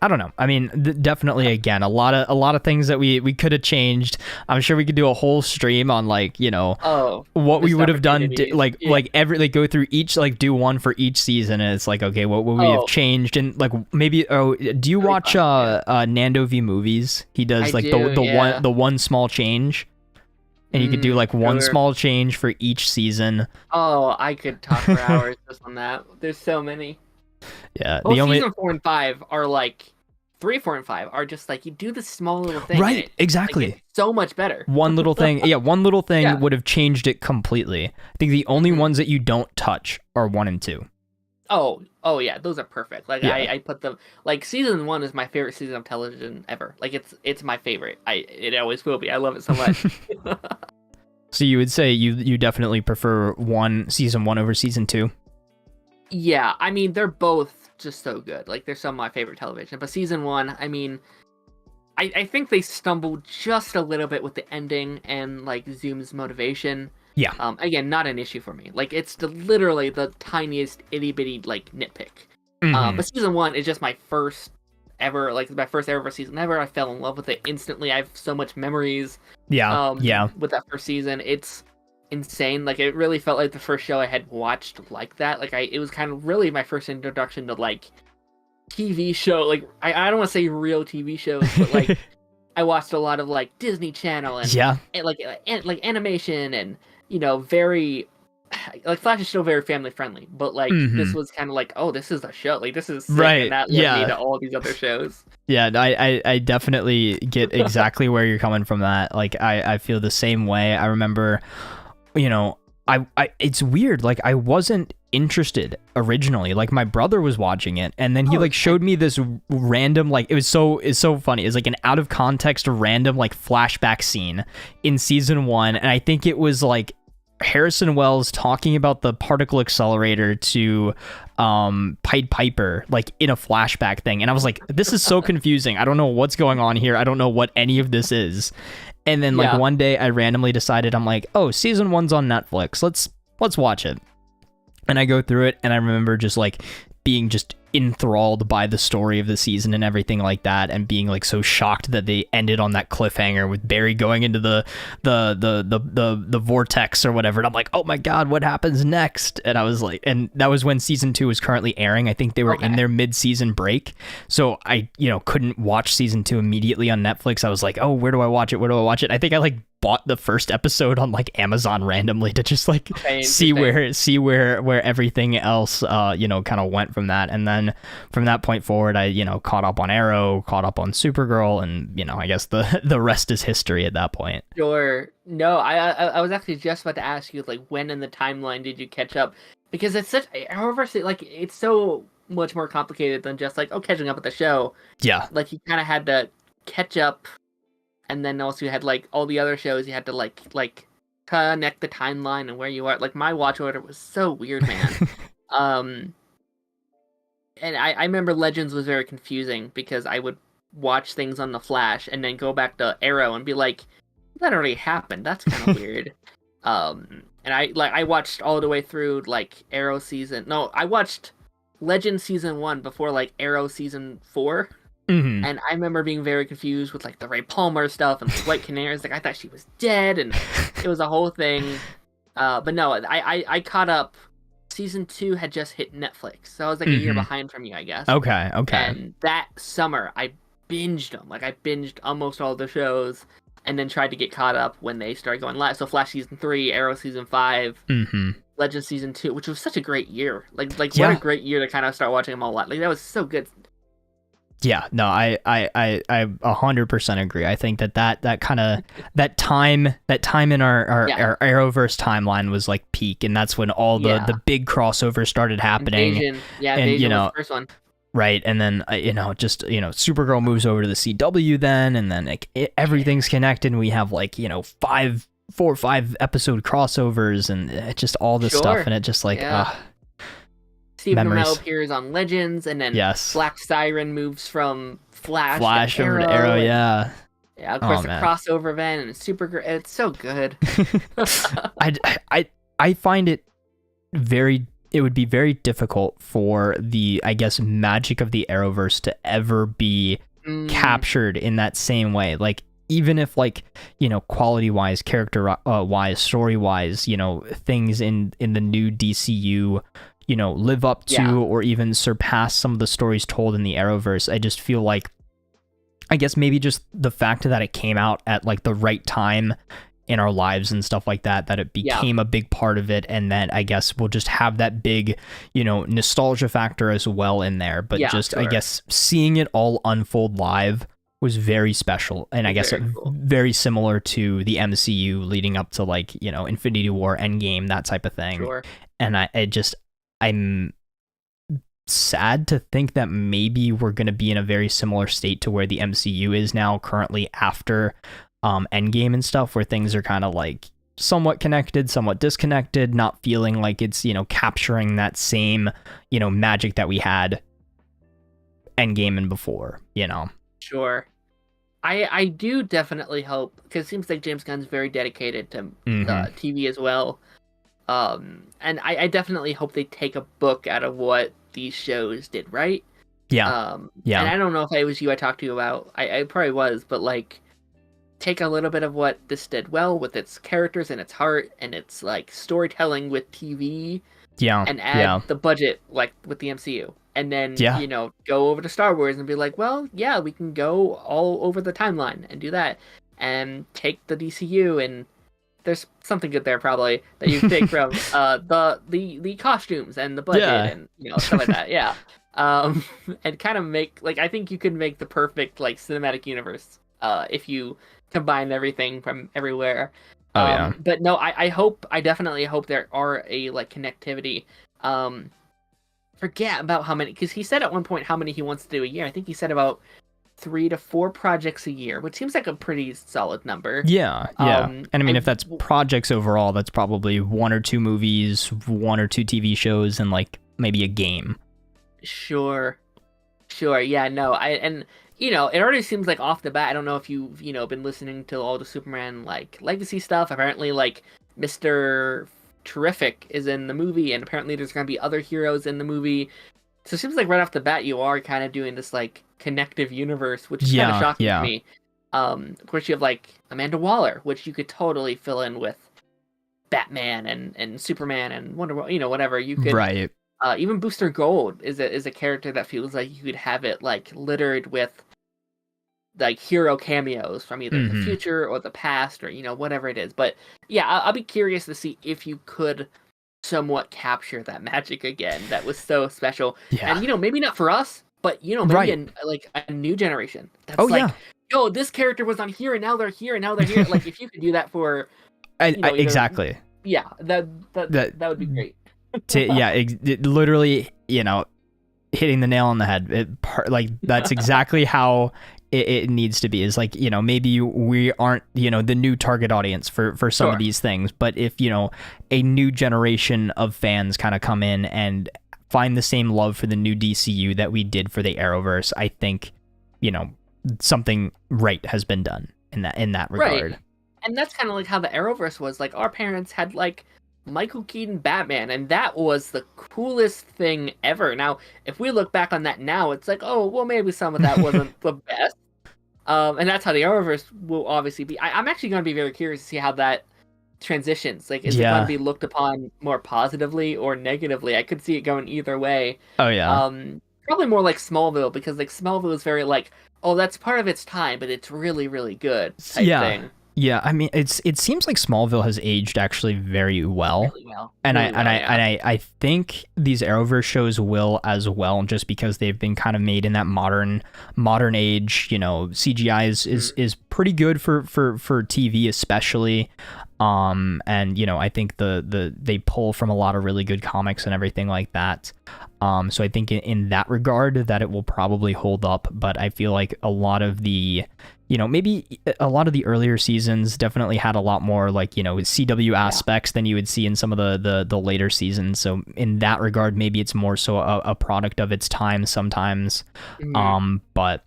I don't know. I mean, definitely again, a lot of things that we could have changed. I'm sure we could do a whole stream on like, you know, what we
missed
would have done,
opportunities.
like
Yeah.
like every like go through each, like do one for each season, and it's like, okay, what would we have changed? And like maybe, do you watch Nando V Movies? He does
I
like
do,
the one small change, and you could do like one
sure.
small change for each season.
Oh, I could talk for hours just on that. There's so many.
Yeah,
Well,
the only
season 4 and 5 are like 3, 4, and 5 are just like you do this small little thing.
right,
and
exactly.
Like, it's so much better.
One little thing, one little thing
Yeah.
would have changed it completely. I think the only ones that you don't touch are 1 and 2.
Oh yeah, those are perfect. Like
Yeah.
I put them like season 1 is my favorite season of television ever. Like it's my favorite. It always will be. I love it so much.
So you would say you definitely prefer season 1 over season 2?
Yeah, I mean they're both just so good. Like they're some of my favorite television. But season 1, I mean, I think they stumbled just a little bit with the ending and like Zoom's motivation.
Yeah.
Again, not an issue for me. Like it's literally the tiniest itty bitty like nitpick.
Mhm.
But season 1 is just my first ever season ever. I fell in love with it instantly. I have so much memories.
Yeah. Yeah.
With that first season, it's insane. Like it really felt like the first show I had watched like that. Like it was kind of really my first introduction to like TV show. Like I don't want to say real TV shows, but like I watched a lot of like Disney Channel and
Yeah.
like animation and very like Flash is still very family friendly, but like this was kind of like, oh, this is a show. Like this is sick,
Right,
and that led me to all these other shows.
Yeah, I definitely get exactly where you're coming from that. Like I feel the same way. I remember, I it's weird. Like I wasn't interested originally. Like my brother was watching it, and then he like showed me this random, like it's so funny. It's like an out of context random like flashback scene in season 1, and I think it was like Harrison Wells talking about the particle accelerator to Pied Piper, like in a flashback thing, and I was like, this is so confusing. I don't know what's going on here. I don't know what any of this is. And then like one day I randomly decided, I'm like, oh, season 1's on Netflix, let's watch it. And I go through it, and I remember just like being just enthralled by the story of the season and everything like that, and being like so shocked that they ended on that cliffhanger with Barry going into the vortex or whatever. And I'm like, oh my god, what happens next? And I was like, and that was when season 2 was currently airing. I think they were in their mid-season break, so I couldn't watch season 2 immediately on Netflix. I was like, oh, where do I watch it? I think I like bought the first episode on like Amazon randomly to just like see where everything else kind of went from that. And then from that point forward, I caught up on Arrow, caught up on Supergirl, and I guess the rest is history at that point.
Sure. No, I was actually just about to ask you, like, when in the timeline did you catch up? Because it's such, however, like, it's so much more complicated than just like, catching up with the show.
Yeah.
Like you kind of had to catch up. And then also you had like all the other shows you had to like connect the timeline and where you are. Like my watch order was so weird, man. And I remember Legends was very confusing because I would watch things on the Flash and then go back to Arrow and be like, that already happened. That's kind of weird. And I watched all the way through like Arrow season. No, I watched Legends season 1 before like Arrow season 4.
Mm-hmm.
And I remember being very confused with like the Ray Palmer stuff and the White Canaries. Like I thought she was dead, and it was a whole thing. But no, I caught up. Season 2 had just hit Netflix, so I was like a year behind from you, I guess.
Okay.
And that summer, I binged them. Like I binged almost all the shows, and then tried to get caught up when they started going live. So Flash season 3, Arrow season 5, Legends season 2, which was such a great year. Like what a great year to kind of start watching them all live. Like that was so good.
Yeah, no, I 100% agree. I think that kind of that time in our Arrowverse timeline was like peak, and that's when all the big crossovers started happening.
Invasion was the first one.
Right, and then just Supergirl moves over to the CW then, and then like everything's connected, and we have like 4 or 5 episode crossovers, and just all this stuff, and it just like
Stephen Amell appears on Legends, and then Black Siren moves from Flash
over to Arrow,
yeah, of course the crossover event and Supergirl. It's so good.
I find it would be very difficult for the, I guess, magic of the Arrowverse to ever be captured in that same way. Like, even if like, quality wise, character wise, story wise, things in the new DCU, live up to or even surpass some of the stories told in the Arrowverse, I just feel like, I guess maybe just the fact that it came out at like the right time in our lives and stuff like that it became a big part of it, and then I guess we'll just have that big nostalgia factor as well in there, but I guess seeing it all unfold live was very special, and I guess cool. Very similar to the MCU leading up to like Infinity War, Endgame, that type of thing. And I'm sad to think that maybe we're going to be in a very similar state to where the MCU is now currently after Endgame and stuff, where things are kind of like somewhat connected, somewhat disconnected, not feeling like it's capturing that same magic that we had Endgame and before.
Sure. I do definitely hope, because it seems like James Gunn's very dedicated to TV as well, and I definitely hope they take a book out of what these shows did right. And I don't know if it was you I talked to about, I probably was, but like, take a little bit of what this did well with its characters and its heart and its like storytelling with TV, and add the budget like with the MCU, and then go over to Star Wars and be like, well, we can go all over the timeline and do that, and take the DCU, and there's something good there probably that you take from the costumes and the budget and stuff like that, and kind of make, like, I think you could make the perfect like cinematic universe if you combine everything from everywhere. But no, I definitely hope there are a like connectivity. Forget about how many, because he said at one point how many he wants to do a year. I think he said about 3 to 4 projects a year, which seems like a pretty solid number.
And I mean, if that's projects overall, that's probably 1 or 2 movies, 1 or 2 TV shows, and like maybe a game.
Sure. Yeah, no, it already seems like off the bat, I don't know if you've, been listening to all the Superman, like, legacy stuff. Apparently, like, Mr. Terrific is in the movie, and apparently there's going to be other heroes in the movie. So it seems like right off the bat, you are kind of doing this, like, connective universe, which is kind of shocking to me. Of course, you have, like, Amanda Waller, which you could totally fill in with Batman and Superman and Wonder Woman, whatever. You could...
Right.
Even Booster Gold is a character that feels like you could have it like littered with like hero cameos from either the future or the past, or whatever it is. But yeah, I'll be curious to see if you could somewhat capture that magic again that was so special. And maybe not for us, but maybe in like a new generation that's yo, this character was on here and now they're here and now they're here. Like, if you could do that for
exactly,
that would be great.
It literally, hitting the nail on the head. That's exactly how it needs to be. Is like, maybe we aren't, the new target audience for some of these things, but if, a new generation of fans kind of come in and find the same love for the new DCU that we did for the Arrowverse, I think, something right has been done in that regard.
Right. And that's kind of like how the Arrowverse was. Like, our parents had like Michael Keaton Batman, and that was the coolest thing ever. Now, if we look back on that now, it's like, oh, well, maybe some of that wasn't the best. And that's how the Arrowverse will obviously be. I'm actually going to be very curious to see how that transitions. Like, is it going to be looked upon more positively or negatively? I could see it going either way. Probably more like Smallville, because like Smallville is very like, oh, that's part of its time, but it's really, really good type thing.
Yeah, I mean, it seems like Smallville has aged actually very well.
Really well.
And
Really well, yeah.
I think these Arrowverse shows will as well, just because they've been kind of made in that modern age. You know, CGI is pretty good for TV especially. And you know, I think they pull from a lot of really good comics and everything like that. So I think in that regard that it will probably hold up, but I feel like a lot of the, you know, maybe a lot of the earlier seasons definitely had a lot more like, you know, CW aspects than you would see in some of the later seasons. So in that regard, maybe it's more so a product of its time sometimes. But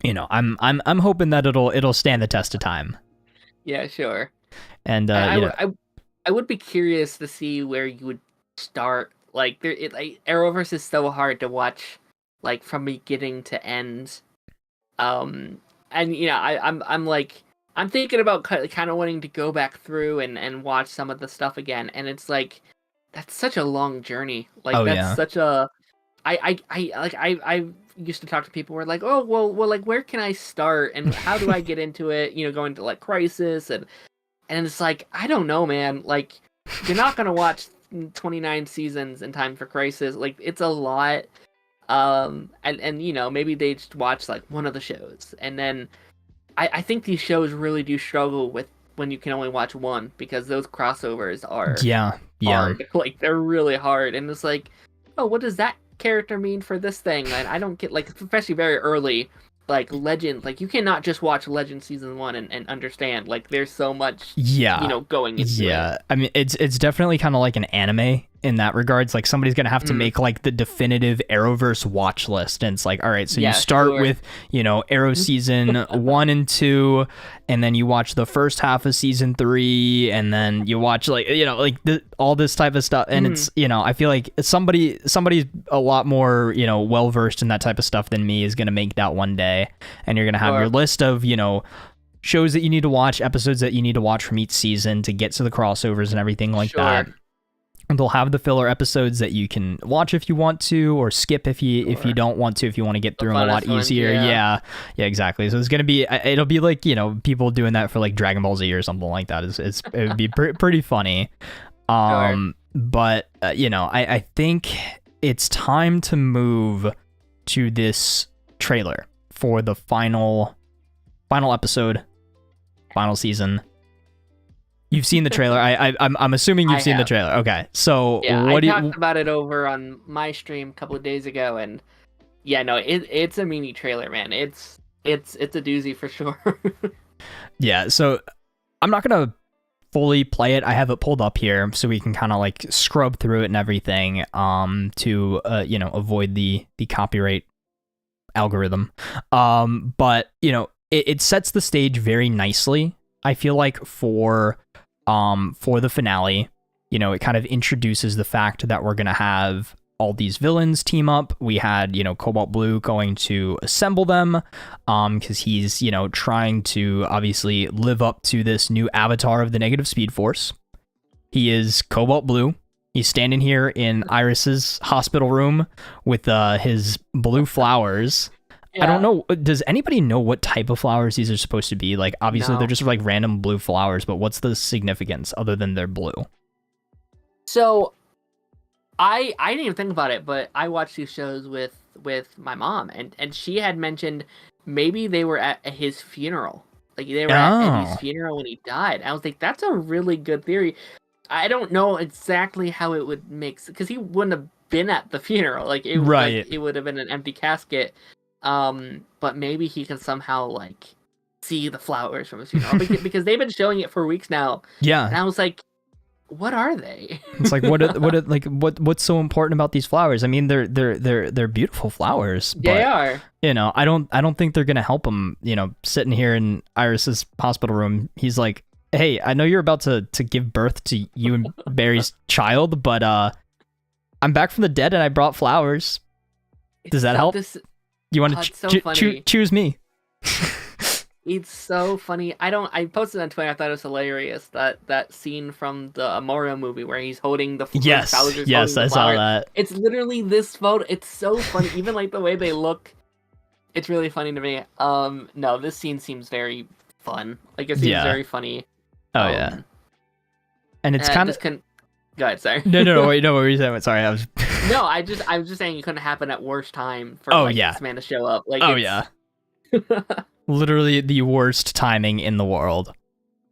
you know, I'm hoping that it'll stand the test of time.
Yeah, sure.
And you know,
I would be curious to see where you would start. Like Arrowverse is so hard to watch, like from beginning to end. And you know, I'm like I'm thinking about kind of wanting to go back through and watch some of the stuff again. And it's like that's such a long journey. Like that's such a I used to talk to people who were like, oh well like where can I start and how do I get into it? You know, going to like Crisis and it's like I don't know, man. Like you're not gonna watch 29 seasons in time for Crisis. Like it's a lot. And you know, maybe they just watch like one of the shows, and then I think these shows really do struggle with when you can only watch one because those crossovers are hard. Like they're really hard, and it's like, oh, what does that character mean for this thing? And I don't get, like, especially very early, like Legend, like you cannot just watch Legend season 1 and understand, like there's so much you know going into it.
I mean it's definitely kind of like an anime in that regards. Like somebody's gonna have to make like the definitive Arrowverse watch list, and it's like, all right, so you start with, you know, Arrow season 1 and 2, and then you watch the first half of season 3, and then you watch, like, you know, like all this type of stuff. And it's, you know, I feel like somebody's a lot more, you know, well versed in that type of stuff than me is gonna make that one day, and you're gonna have your list of, you know, shows that you need to watch, episodes that you need to watch from each season to get to the crossovers and everything like that. And they'll have the filler episodes that you can watch if you want to, or skip if you don't want to, if you want to get through them a lot easier. Yeah, exactly. So it's gonna be, it'll be like, you know, people doing that for like Dragon Ball Z or something like that. It would be pretty funny. But you know, I think it's time to move to this trailer for the final episode, final season. You've seen the trailer. I'm assuming you've seen the trailer. Okay, so
what I talked about it over on my stream a couple of days ago, and yeah, no, it's a mini trailer, man. It's a doozy for sure.
Yeah, so I'm not gonna fully play it. I have it pulled up here so we can kind of like scrub through it and everything, to you know, avoid the copyright algorithm. But you know, it sets the stage very nicely, I feel like, for the finale. You know, it kind of introduces the fact that we're gonna have all these villains team up. We had, you know, Cobalt Blue going to assemble them, because he's, you know, trying to obviously live up to this new avatar of the Negative Speed Force. He is Cobalt Blue. He's standing here in Iris's hospital room with his blue flowers. Yeah. I don't know. Does anybody know what type of flowers these are supposed to be? Like, obviously, they're just like random blue flowers, but what's the significance other than they're blue?
So, I didn't even think about it, but I watched these shows with my mom, and she had mentioned maybe they were at his funeral. Like, they were at his funeral when he died. I was like, that's a really good theory. I don't know exactly how it would make, because he wouldn't have been at the funeral. Like, it would have been an empty casket. But maybe he can somehow like see the flowers from his funeral, because they've been showing it for weeks now. Yeah, and I was like, what are they? It's like
what's so important about these flowers? I mean, they're beautiful flowers. But,
they are.
You know, I don't think they're gonna help him. You know, sitting here in Iris's hospital room, he's like, hey, I know you're about to give birth to you and Barry's child, but I'm back from the dead and I brought flowers. Does that help? You want to choose me?
It's so funny. I posted on Twitter. I thought it was hilarious that scene from the Mario movie where he's holding the
yes, I saw that.
It's literally this photo. It's so funny. Even like the way they look, it's really funny to me. No, this scene seems very fun. Like it seems very funny.
Oh yeah. And it's kind of.
Go ahead, sorry.
No, wait, no, what were you saying? Sorry, I was.
No, I was just saying it couldn't happen at worst time for this man to show up. Like,
Literally the worst timing in the world.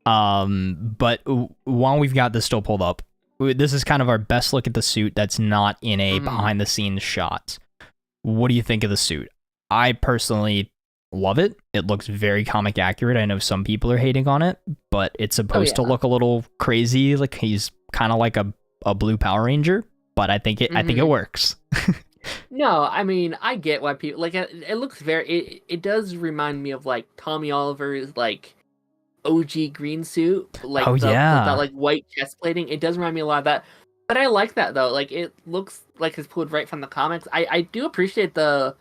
But while we've got this still pulled up, this is kind of our best look at the suit that's not in a behind the scenes shot. What do you think of the suit? I personally love it. It looks very comic accurate. I know some people are hating on it, but it's supposed to look a little crazy, like he's kind of like a blue Power Ranger, but I think it works.
No, I mean, I get why people like it. It looks it does remind me of like Tommy Oliver's like OG green suit, like that like white chest plating. It does remind me a lot of that. But I like that though. Like it looks like it's pulled right from the comics. I do appreciate the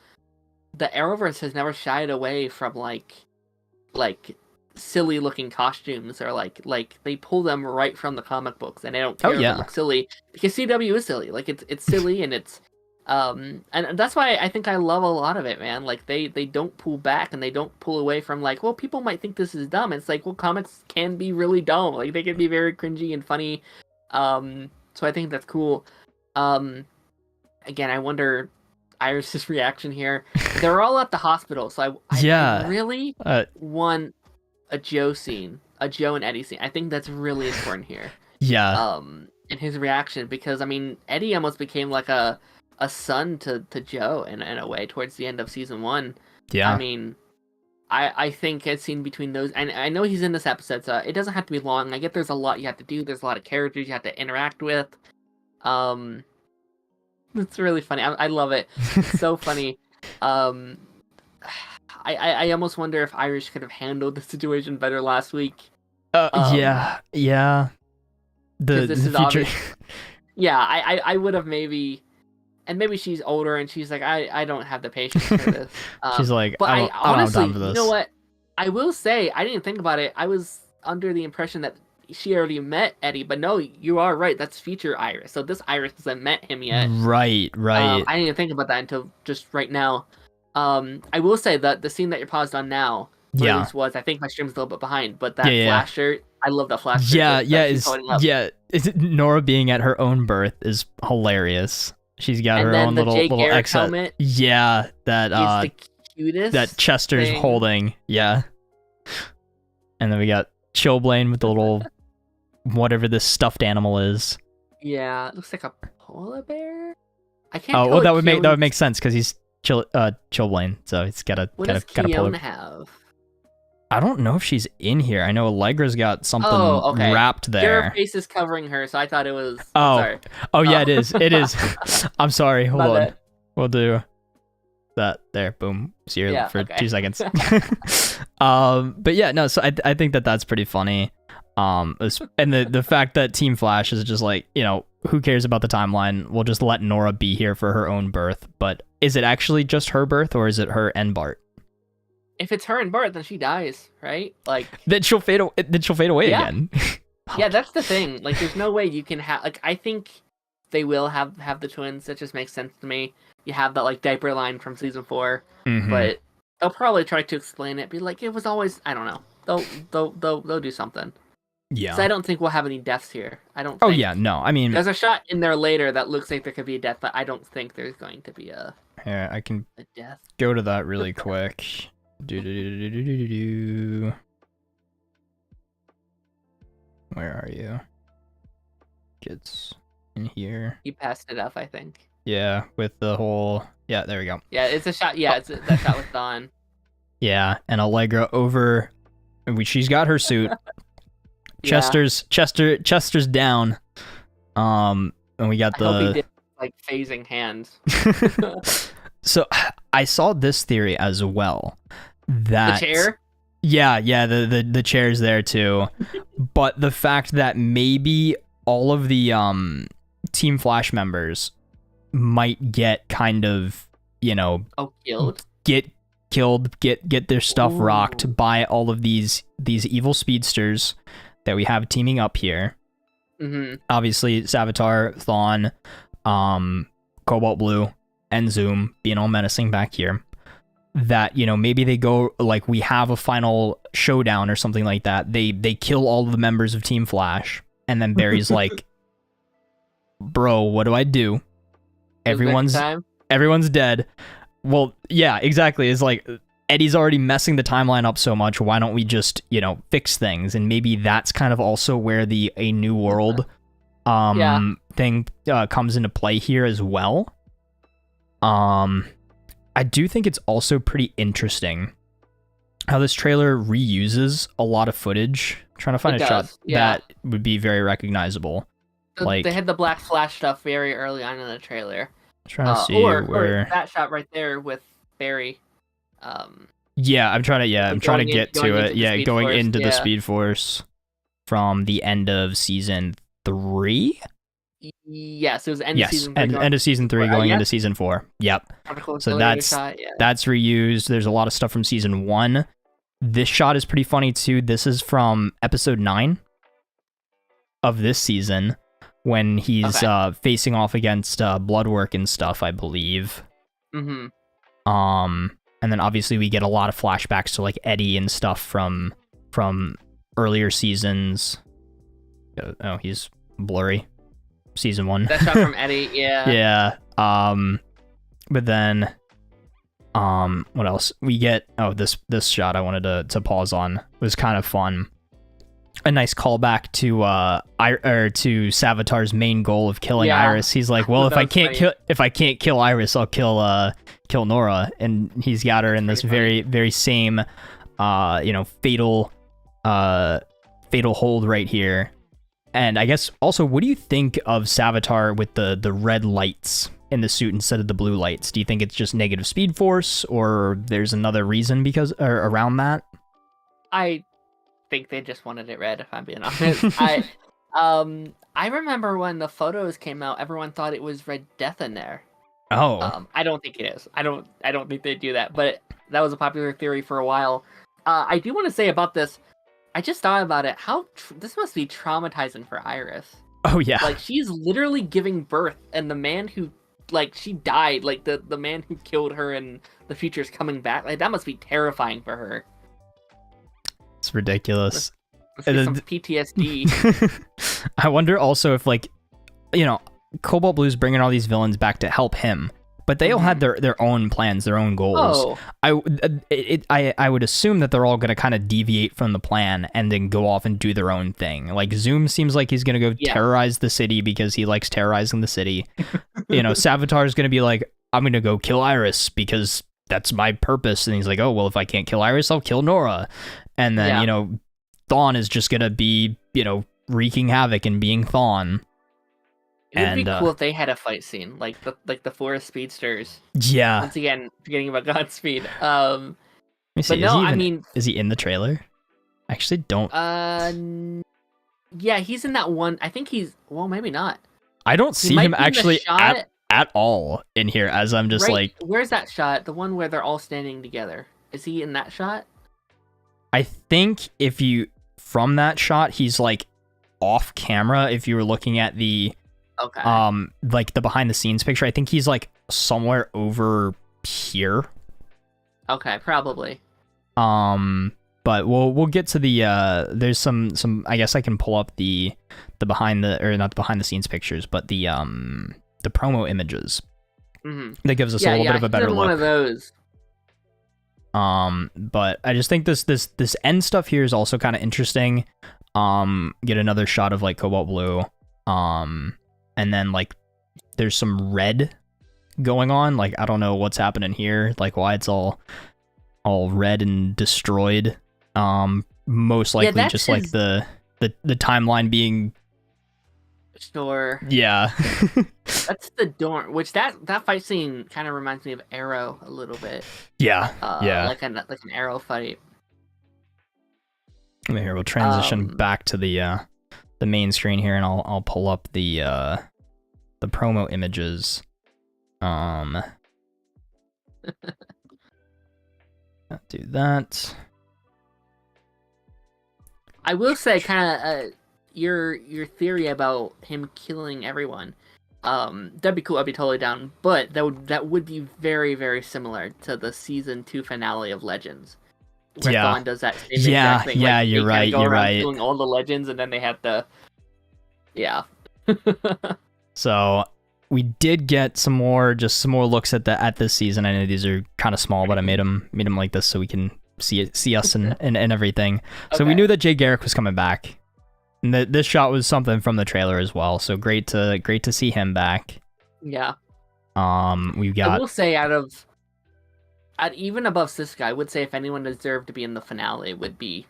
Arrowverse has never shied away from like silly looking costumes, or like they pull them right from the comic books, and they don't care if it looks silly, because CW is silly. Like it's silly, and it's and that's why I think I love a lot of it, man. Like they don't pull back, and they don't pull away from like, well, people might think this is dumb. It's like, well, comics can be really dumb. Like they can be very cringy and funny. So I think that's cool. Again, I wonder Iris's reaction here. They're all at the hospital, so I really want a Joe scene, a Joe and Eddie scene. I think that's really important here.
Yeah.
And his reaction, because I mean, Eddie almost became like a son to Joe in a way towards the end of season 1.
Yeah.
I mean, I think a scene between those, and I know he's in this episode, so it doesn't have to be long. I get there's a lot you have to do. There's a lot of characters you have to interact with. It's really funny. I love it. It's so funny. I almost wonder if Irish could have handled the situation better last week.
Yeah. The future.
Yeah, I would have maybe, and maybe she's older and she's like, I don't have the patience for this.
She's like,
but
I honestly,
don't have time for this. You know what? I will say, I didn't think about it. I was under the impression that she already met Eddie, but no, you are right. That's future Iris. So this Iris hasn't met him yet.
Right.
I didn't even think about that until just right now. I will say that the scene that you're paused on now, was, I think my stream's a little bit behind, but that flash shirt, I love that flash shirt.
Is Nora being at her own birth is hilarious. She's got her own little X helmet. Yeah, that
the cutest
that Chester's holding. Yeah. And then we got Chillblaine with the little whatever this stuffed animal is.
Yeah, it looks like a polar bear. I can't.
Oh, well, that would make sense because he's Chillblaine, so it's got a
What does Kiona have?
I don't know if she's in here. I know Allegra's got something wrapped there.
Your face is covering her, so I thought it was.
Sorry. Yeah, it is. It is. I'm sorry. Hold on.
Bad.
We'll do that there. Boom. See you for 2 seconds. But yeah, no. So I think that's pretty funny. And the fact that Team Flash is just like, who cares about the timeline? We'll just let Nora be here for her own birth. But is it actually just her birth, or is it her and Bart?
If it's her and Bart, then she dies, right? Like
then she'll fade away again.
Yeah, that's the thing. Like, there's no way you can have. Like, I think they will have the twins. That just makes sense to me. You have that like diaper line from season 4, but they'll probably try to explain it. Be like, it was always. I don't know. They'll do something.
Yeah.
So I don't think we'll have any deaths here. I don't.
Oh yeah, no. I mean,
there's a shot in there later that looks like there could be a death, but I don't think there's going to be a.
Yeah, I can
a death.
Go to that really quick. Where are you? Kids in here.
You passed it up, I think.
Yeah, with the whole. Yeah, there we go.
Yeah, it's a shot. Yeah, it's that shot with Dawn.
Yeah, and Allegra over. She's got her suit. Chester's down. And we got
I hope he did, like phasing hands.
So I saw this theory as well. That
the chair?
Yeah, the chair's there too. But the fact that maybe all of the Team Flash members might get kind of,
killed.
Get killed, get their stuff rocked by all of these evil speedsters that we have teaming up here. Obviously, Savitar, Thawne, Cobalt Blue, and Zoom being all menacing back here. that, you know, maybe they go like, we have a final showdown or something like that. They kill all of the members of Team Flash, and then Barry's like, bro, what do I do? Everyone's dead. Well, yeah, exactly. It's like, Eddie's already messing the timeline up so much. Why don't we just, you know, fix things? And maybe that's kind of also where the A New World thing comes into play here as well. I do think it's also pretty interesting how this trailer reuses a lot of footage. I'm trying to find a shot that would be very recognizable. Like,
they had the Black Flash stuff very early on in the trailer.
I'm trying to see
or that shot right there with Barry.
I'm trying to get to it. Yeah, going into the Speed Force from the end of season 3.
Yes, it was end of season 3.
End of season 3 going into season 4. Yep. So that's reused. There's a lot of stuff from season 1. This shot is pretty funny too. This is from episode 9 of this season when he's facing off against Bloodwork and stuff, I believe.
Mm-hmm.
And then obviously we get a lot of flashbacks to like Eddie and stuff from earlier seasons. Oh, he's blurry. Season 1.
That shot from Eddie, yeah.
Yeah. But then what else? We get this shot I wanted to pause on was kind of fun. A nice callback to to Savitar's main goal of killing Iris. He's like, well, if I can't kill Iris, I'll kill Nora, and he's got her in this very, very same fatal hold right here. And I guess also, what do you think of Savitar with the red lights in the suit instead of the blue lights? Do you think it's just negative Speed Force, or there's another reason around that?
I think they just wanted it red, if I'm being honest. I remember when the photos came out, everyone thought it was Red Death in there.
Oh.
I don't think it is. I don't think they do that, but that was a popular theory for a while. I do want to say about this, I just thought about it. This must be traumatizing for Iris.
Oh yeah.
Like, she's literally giving birth, and the man who, like, she died, like the man who killed her in the future is coming back. Like, that must be terrifying for her.
It's ridiculous.
Must be some PTSD.
I wonder also if, like, Cobalt Blue's bringing all these villains back to help him, but they all had their own plans, their own goals. I would assume that they're all going to kind of deviate from the plan and then go off and do their own thing. Like, Zoom seems like he's going to go terrorize the city because he likes terrorizing the city. Savitar's going to be like, I'm going to go kill Iris because that's my purpose. And he's like, oh, well, if I can't kill Iris, I'll kill Nora. And then, Thawne is just going to be, wreaking havoc and being Thawne.
It would be cool if they had a fight scene, like the Forest Speedsters.
Yeah.
Once again, forgetting about Godspeed.
Let me see. Is he in the trailer? I actually don't.
Yeah, he's in that one. I think maybe not.
I don't see him actually at all in here, as I'm just like.
Where's that shot? The one where they're all standing together. Is he in that shot?
I think from that shot, he's like off camera. If you were looking at the.
Okay.
Like the behind the scenes picture, I think he's like somewhere over here.
Okay, probably.
But we'll get to the there's some I guess I can pull up the behind the, or not the behind the scenes pictures, but the promo images.
Mm-hmm.
That gives us a little bit of a better look.
One of those.
But I just think this end stuff here is also kind of interesting. Get another shot of like Cobalt Blue. And then, like, there's some red going on. Like, I don't know what's happening here. Like, why it's all red and destroyed. Most likely just like the timeline being.
Sure.
Yeah.
That's the Dorn, which that fight scene kind of reminds me of Arrow a little bit.
Yeah.
Like an Arrow fight.
Here, we'll transition back to the main screen here, and I'll pull up the promo images. Do that.
I will say, kind of your theory about him killing everyone. That'd be cool. I'd be totally down. But that would be very, very similar to the season 2 finale of Legends, where Thawne does that same exact thing.
Yeah,
like,
you're right.
Go
you're
around
right.
killing all the legends, and then they have to. Yeah.
So we did get some more looks at this season. I know these are kind of small, but I made them like this so we can see us and everything. So we knew that Jay Garrick was coming back. And this shot was something from the trailer as well. So great to see him back.
Yeah.
We've got.
I will say even above Siska, I would say if anyone deserved to be in the finale, it would be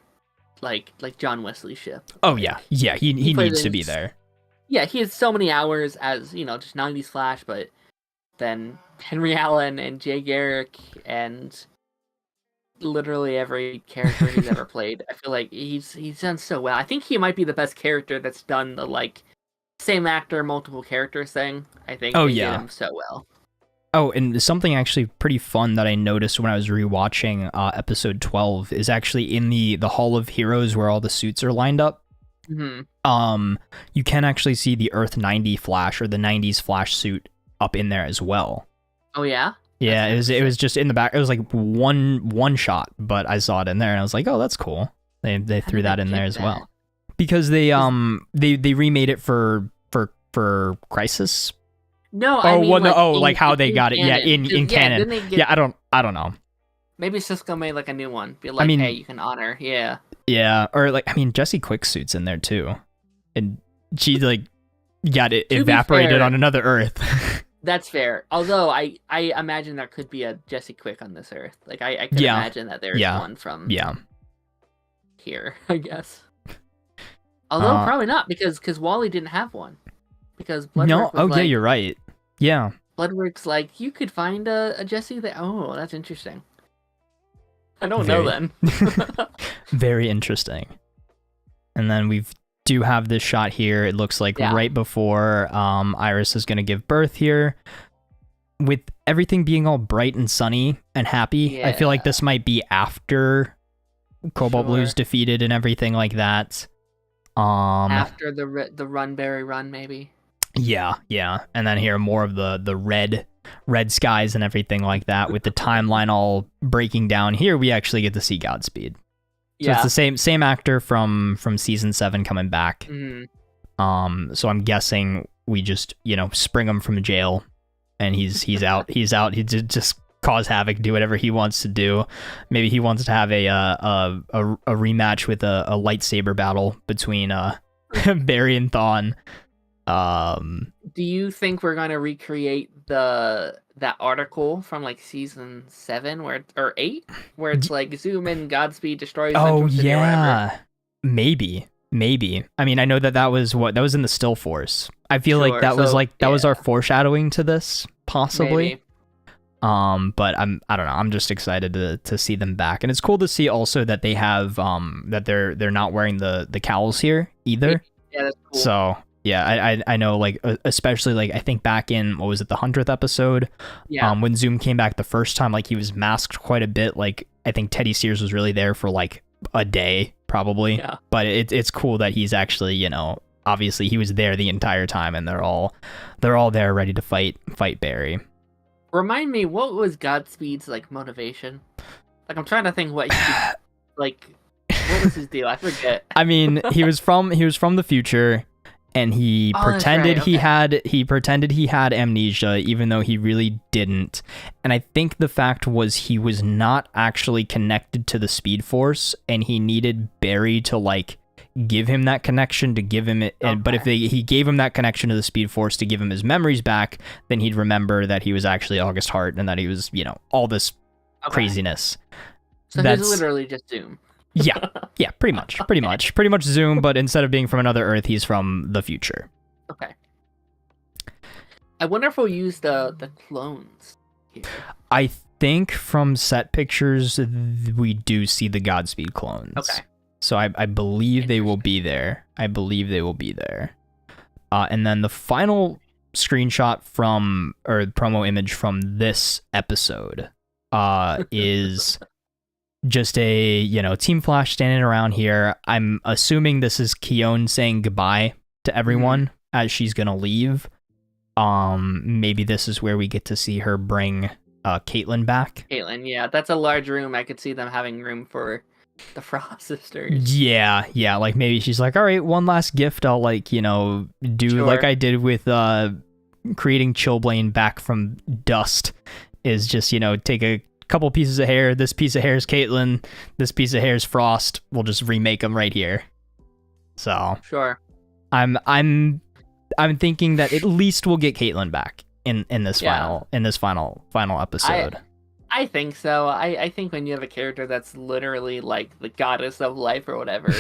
like John Wesley Shipp.
Oh yeah, he needs to be there.
Yeah, he has so many hours as just 90s Flash, but then Henry Allen and Jay Garrick and literally every character he's ever played. I feel like he's done so well. I think he might be the best character that's done the same actor, multiple characters thing. I think they did him so well.
Oh, and something actually pretty fun that I noticed when I was rewatching episode 12 is actually in the Hall of Heroes where all the suits are lined up.
Mm-hmm.
You can actually see the Earth 90 Flash or the 90s Flash suit up in there as well.
Oh yeah?
Yeah, it was just in the back. It was like one shot, but I saw it in there and I was like, "Oh, that's cool." They threw that in there as well. Because they remade it for Crisis.
No, I mean
like how they got it. Yeah, in canon. I don't know.
Maybe Cisco made like a new one. Be like, hey, you can honor. Yeah.
Yeah, or Jessie Quick's suit's in there too, and she got it evaporated on another Earth.
That's fair. Although I imagine there could be a Jessie Quick on this Earth. Like I could imagine that there's one from here, I guess. Although probably not because Wally didn't have one. Because Bloodwork was
yeah, you're right. Yeah.
Bloodwork's like, you could find a Jessie there. Oh, that's interesting. I don't know then.
Very interesting. And then we do have this shot here. It looks like right before Iris is going to give birth here. With everything being all bright and sunny and happy, I feel like this might be after Cobalt Blue's defeated and everything like that.
After the Runberry run, maybe.
Yeah. And then here more of the red skies and everything like that with the timeline all breaking down. Here we actually get to see Godspeed. So it's the same actor from season 7 coming back.
Mm-hmm.
So I'm guessing we just spring him from jail, and he's out. He just cause havoc, do whatever he wants to do. Maybe he wants to have a rematch with a lightsaber battle between Barry and Thawne.
Do you think we're gonna recreate that article from season 7 or 8 where it's zoom in, Godspeed destroys Central City or whatever?
Maybe. I mean, I know that was in the Still Force. I feel like that was our foreshadowing to this, possibly.
Maybe.
But I don't know. I'm just excited to see them back, and it's cool to see also that they have that they're not wearing the cowls here either.
Yeah, that's cool.
So yeah, I know especially I think back in what was it, the 100th episode, when Zoom came back the first time, he was masked quite a bit. I think Teddy Sears was really there for a day probably. Yeah. But it's cool that he's actually obviously he was there the entire time, and they're all there ready to fight Barry.
Remind me, what was Godspeed's motivation? I'm trying to think what he what was his deal? I forget.
I mean, he was from the future, and he pretended he had amnesia, even though he really didn't. And I think the fact was he was not actually connected to the Speed Force, and he needed Barry to give him that connection to give him it. But if he gave him that connection to the Speed Force to give him his memories back, then he'd remember that he was actually August Hart and that he was, all this craziness.
So he's literally just Zoom.
yeah, pretty much Zoom, but instead of being from another Earth, he's from the future.
Okay. I wonder if we'll use the clones here.
I think from set pictures, we do see the Godspeed clones.
Okay.
So I believe they will be there. And then the final screenshot or promo image from this episode is just a, Team Flash standing around here. I'm assuming this is Keone saying goodbye to everyone as she's going to leave. Maybe this is where we get to see her bring Caitlyn back.
Caitlyn, yeah, that's a large room. I could see them having room for the Frost sisters.
Yeah, like maybe she's like, all right, one last gift. I'll like, do like I did with creating Chillblain back from dust, is just, take a couple pieces of hair. This piece of hair is Caitlyn. This piece of hair is Frost. We'll just remake them right here. So
sure.
I'm thinking that at least we'll get Caitlyn back in this final episode.
I think so. I think when you have a character that's literally like the goddess of life or whatever,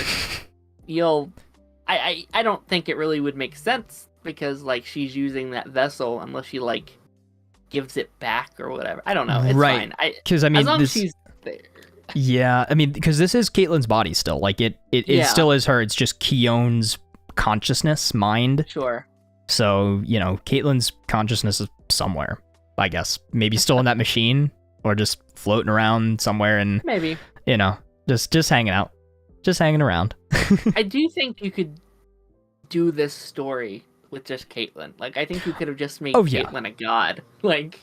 I don't think it really would make sense, because like she's using that vessel unless she like gives it back or whatever. I don't know. It's fine.
Because I mean,
as long as she's there.
Yeah, I mean, because this is Caitlyn's body still. Like it still is her. It's just Kion's consciousness, mind.
Sure.
So, Caitlyn's consciousness is somewhere, I guess. Maybe still in that machine, or just floating around somewhere, and
maybe,
just hanging out. Just hanging around.
I do think you could do this story with just Caitlyn. Like, I think you could have just made Caitlyn a god. Like,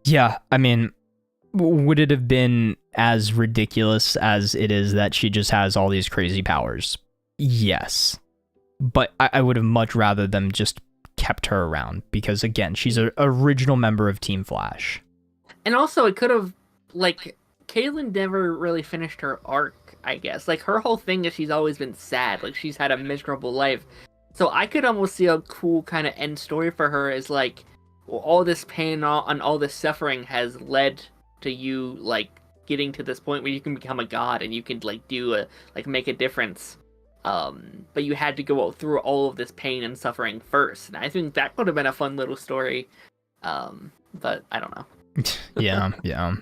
yeah, I mean, would it have been as ridiculous as it is that she just has all these crazy powers? Yes. But I would have much rather them just kept her around, because, again, she's an original member of Team Flash.
And also, it could have, like, Caitlyn never really finished her arc, I guess. Like, her whole thing is she's always been sad. Like, she's had a miserable life. So I could almost see a cool kind of end story for her, is like, well, all this pain and all this suffering has led to you, like, getting to this point where you can become a god and you can, like, make a difference. But you had to go through all of this pain and suffering first. And I think that would have been a fun little story. But I don't know.
Yeah.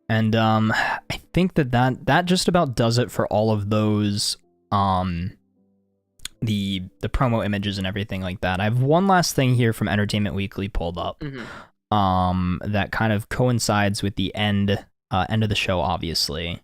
And I think that just about does it for all of those the promo images and everything like that. I have one last thing here from Entertainment Weekly pulled up. That kind of coincides with the end of the show, obviously.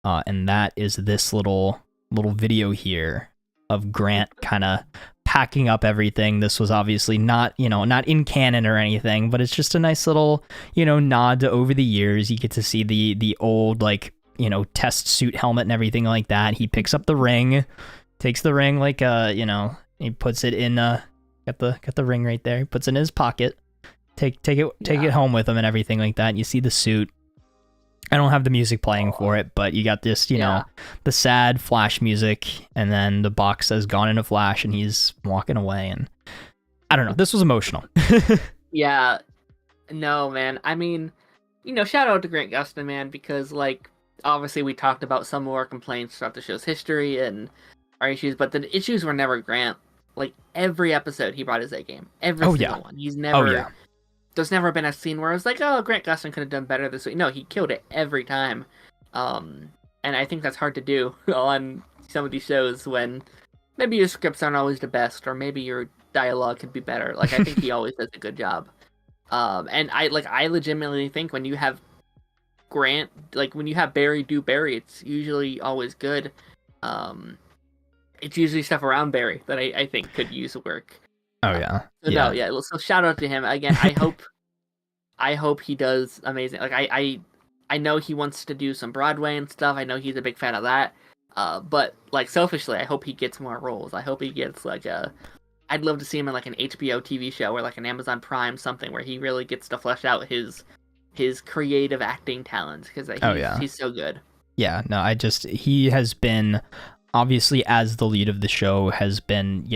And that is this little video here of Grant kind of packing up everything. This was obviously not in canon or anything, but it's just a nice little, nod to over the years. You get to see the old, like, test suit helmet and everything like that. He picks up the ring, takes the ring, like, he puts it in, got the ring right there. He puts it in his pocket, take it home with him and everything like that. You see the suit. I don't have the music playing for it, but you got this, the sad Flash music, and then the box says "Gone in a Flash," and he's walking away. And I don't know, this was emotional.
Yeah, no, man. I mean, shout out to Grant Gustin, man, because, like, obviously we talked about some of our complaints throughout the show's history and our issues, but the issues were never Grant. Like, every episode he brought his A game. Every single one. He's never. There's never been a scene where I was like, oh, Grant Gustin could have done better this week. No, he killed it every time. And I think that's hard to do on some of these shows when maybe your scripts aren't always the best, or maybe your dialogue could be better. Like, I think he always does a good job. And I legitimately think when you have Grant, like, when you have Barry do Barry, it's usually always good. It's usually stuff around Barry that I think could use work.
Oh yeah.
So shout out to him again. I hope he does amazing. Like, I know he wants to do some Broadway and stuff. I know he's a big fan of that. But, like, selfishly, I hope he gets more roles. I hope he gets I'd love to see him in, like, an HBO TV show or, like, an Amazon Prime something where he really gets to flesh out his creative acting talents, because he's so good.
Yeah, no, he has been, obviously, as the lead of the show, has been,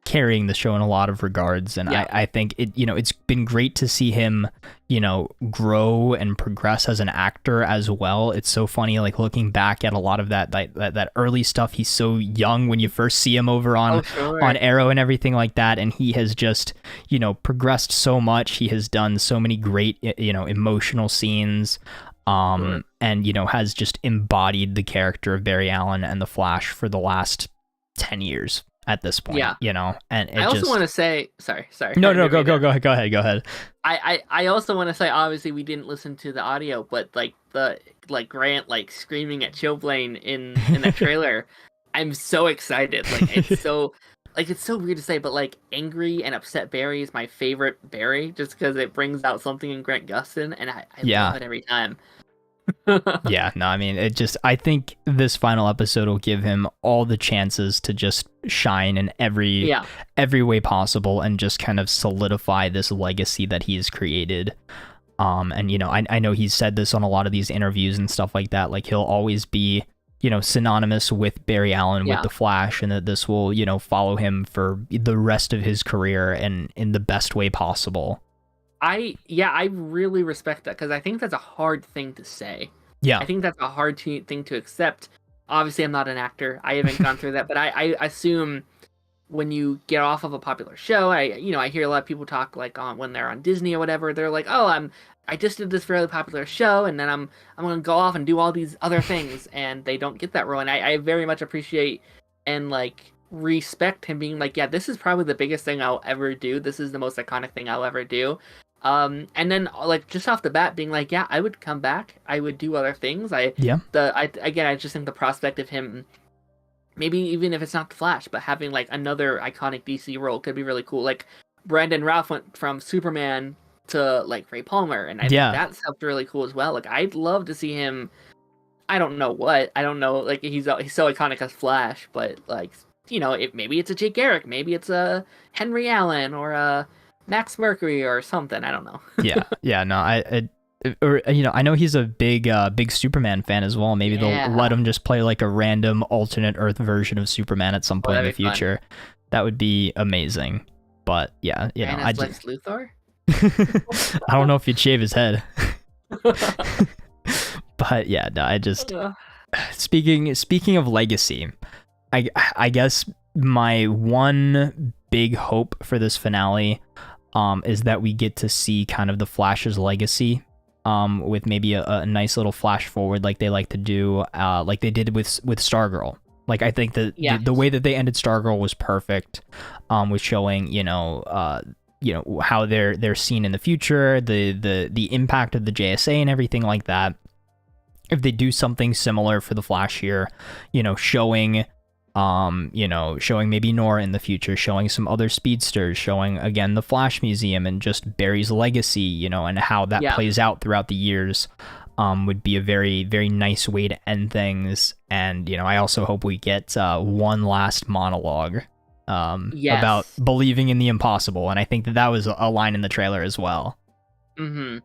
carrying the show in a lot of regards, and I think it's been great to see him grow and progress as an actor as well. It's so funny, like, looking back at a lot of that early stuff. He's so young when you first see him over on Arrow and everything like that, and he has just progressed so much. He has done so many great emotional scenes, and has just embodied the character of Barry Allen and the Flash for the last 10 years at this point. And
I also want to say, sorry.
No, go ahead.
I also want to say, obviously we didn't listen to the audio, but Grant, like, screaming at Chillblain in the trailer, I'm so excited. Like, it's so, like it's so weird to say, but like angry and upset Barry is my favorite Barry, just because it brings out something in Grant Gustin, and I love it every time.
Yeah, no, I mean, I think this final episode will give him all the chances to just shine in every way possible and just kind of solidify this legacy that he's created. And, you know, I know he's said this on a lot of these interviews and stuff like that. Like, he'll always be, you know, synonymous with Barry Allen, with the Flash, and that this will, you know, follow him for the rest of his career and in the best way possible.
I really respect that, because I think that's a hard thing to say.
Yeah.
I think that's a hard thing to accept. Obviously, I'm not an actor. I haven't gone through that, but I assume when you get off of a popular show, I hear a lot of people talk like when they're on Disney or whatever, they're like, oh, I just did this really popular show, and then I'm going to go off and do all these other things, and they don't get that role. And I very much appreciate and like respect him being like, yeah, this is probably the biggest thing I'll ever do. This is the most iconic thing I'll ever do. And then like just off the bat being like, yeah, I would come back. I would do other things. I just think the prospect of him, maybe even if it's not the Flash, but having like another iconic DC role could be really cool. Like Brandon Routh went from Superman to like Ray Palmer, and I think that's helped really cool as well. Like I'd love to see him. I don't know. Like he's so iconic as Flash, but like, you know, maybe it's a Jake Garrick, maybe it's a Henry Allen or a Max Mercury or something. I don't know.
No, I know he's a big Superman fan as well. Maybe they'll let him just play like a random alternate Earth version of Superman at some point in the future. Fun. That would be amazing. But yeah, you know, I
just Luthor.
I don't know if he'd shave his head. But yeah, no, I just speaking of legacy, I guess my one big hope for this finale is that we get to see kind of the Flash's legacy with maybe a nice little flash forward like they like to do, like they did with Stargirl. Like I think that the way that they ended Stargirl was perfect, with showing you know how they're seen in the future, the impact of the JSA and everything like that. If they do something similar for the Flash here, you know, showing maybe Nora in the future, showing some other speedsters, showing again the Flash Museum and just Barry's legacy, you know, and how that plays out throughout the years, would be a very, very nice way to end things. And, you know, I also hope we get one last monologue about believing in the impossible. And I think that was a line in the trailer as well.
Mm-hmm.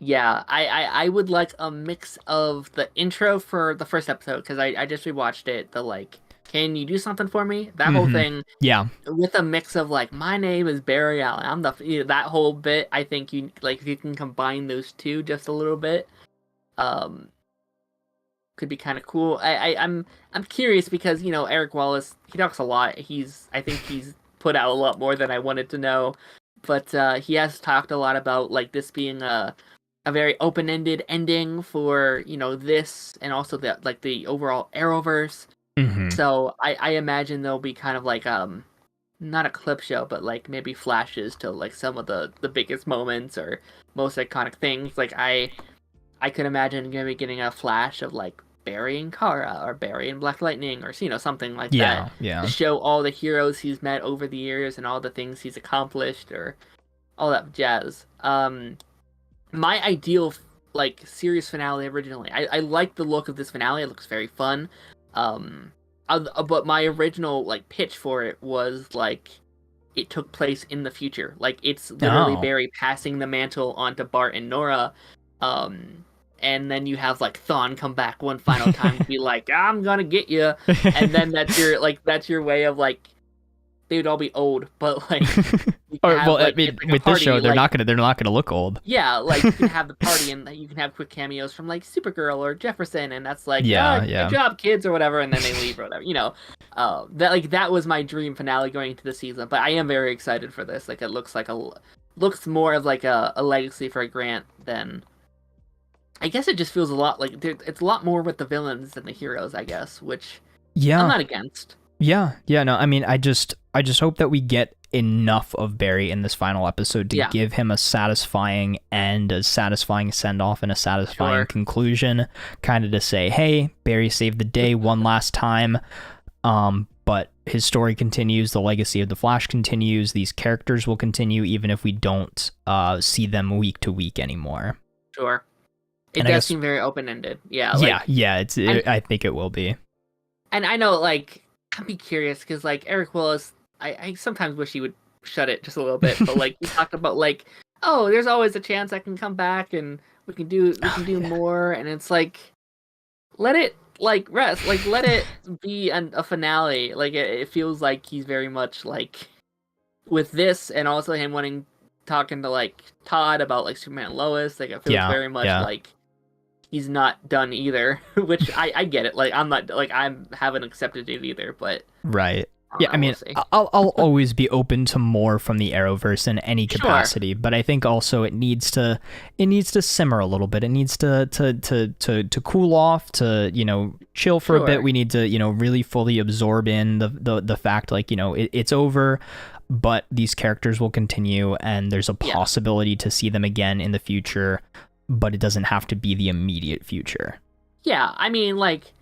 Yeah, I would like a mix of the intro for the first episode, because I just rewatched it, the like, can you do something for me? That whole thing. Yeah. With a mix of like, my name is Barry Allen. That whole bit. I think you like if you can combine those two just a little bit, could be kind of cool. I'm curious because, you know, Eric Wallace, he talks a lot. I think he's put out a lot more than I wanted to know, but he has talked a lot about like this being a very open-ended ending for, you know, this and also the overall Arrowverse. Mm-hmm. So I imagine there'll be kind of like not a clip show, but like maybe flashes to like some of the biggest moments or most iconic things. Like I could imagine maybe getting a flash of like Barry and Kara or Barry and Black Lightning or, you know, something like that. Yeah. To show all the heroes he's met over the years and all the things he's accomplished or all that jazz. My ideal like series finale originally, I like the look of this finale. It looks very fun. But my original like pitch for it was like it took place in the future. Like it's literally Barry passing the mantle onto Bart and Nora. And then you have like Thawne come back one final time to be like, I'm gonna get you. And then that's your way of like, they would all be old, but like,
I mean, with this show, they're not gonna look old.
Yeah, like you can have the party, and you can have quick cameos from like Supergirl or Jefferson, and that's like, good job, kids, or whatever, and then they leave or whatever. You know, that was my dream finale going into the season. But I am very excited for this. Like, it looks more of like a legacy for Grant than. I guess it just feels a lot like it's a lot more with the villains than the heroes, I guess, which I'm not against.
Yeah, no, I mean, I just hope that we get enough of Barry in this final episode to give him a satisfying end, a satisfying send-off, and a satisfying conclusion, kind of to say, hey, Barry saved the day one last time, but his story continues, the legacy of the Flash continues, these characters will continue even if we don't see them week to week anymore.
Sure. It does seem very open-ended. Yeah.
I think it will be.
And I know, like, I'd be curious because, like, Eric Willis, I sometimes wish he would shut it just a little bit, but like he talked about, like, oh, there's always a chance I can come back and we can do more, and it's like, let it rest, like let it be a finale. Like it feels like he's very much like with this, and also him talking to like Todd about like Superman and Lois. Like it feels very much like he's not done either, which I get it. Like I'm not like I haven't accepted it either, but
right. Yeah, I mean, I'll always be open to more from the Arrowverse in any capacity, but I think also it needs to simmer a little bit. It needs to cool off, to chill for a bit. We need to really fully absorb in the fact, like, it's over, but these characters will continue, and there's a possibility to see them again in the future, but it doesn't have to be the immediate future.
Yeah, I mean, like,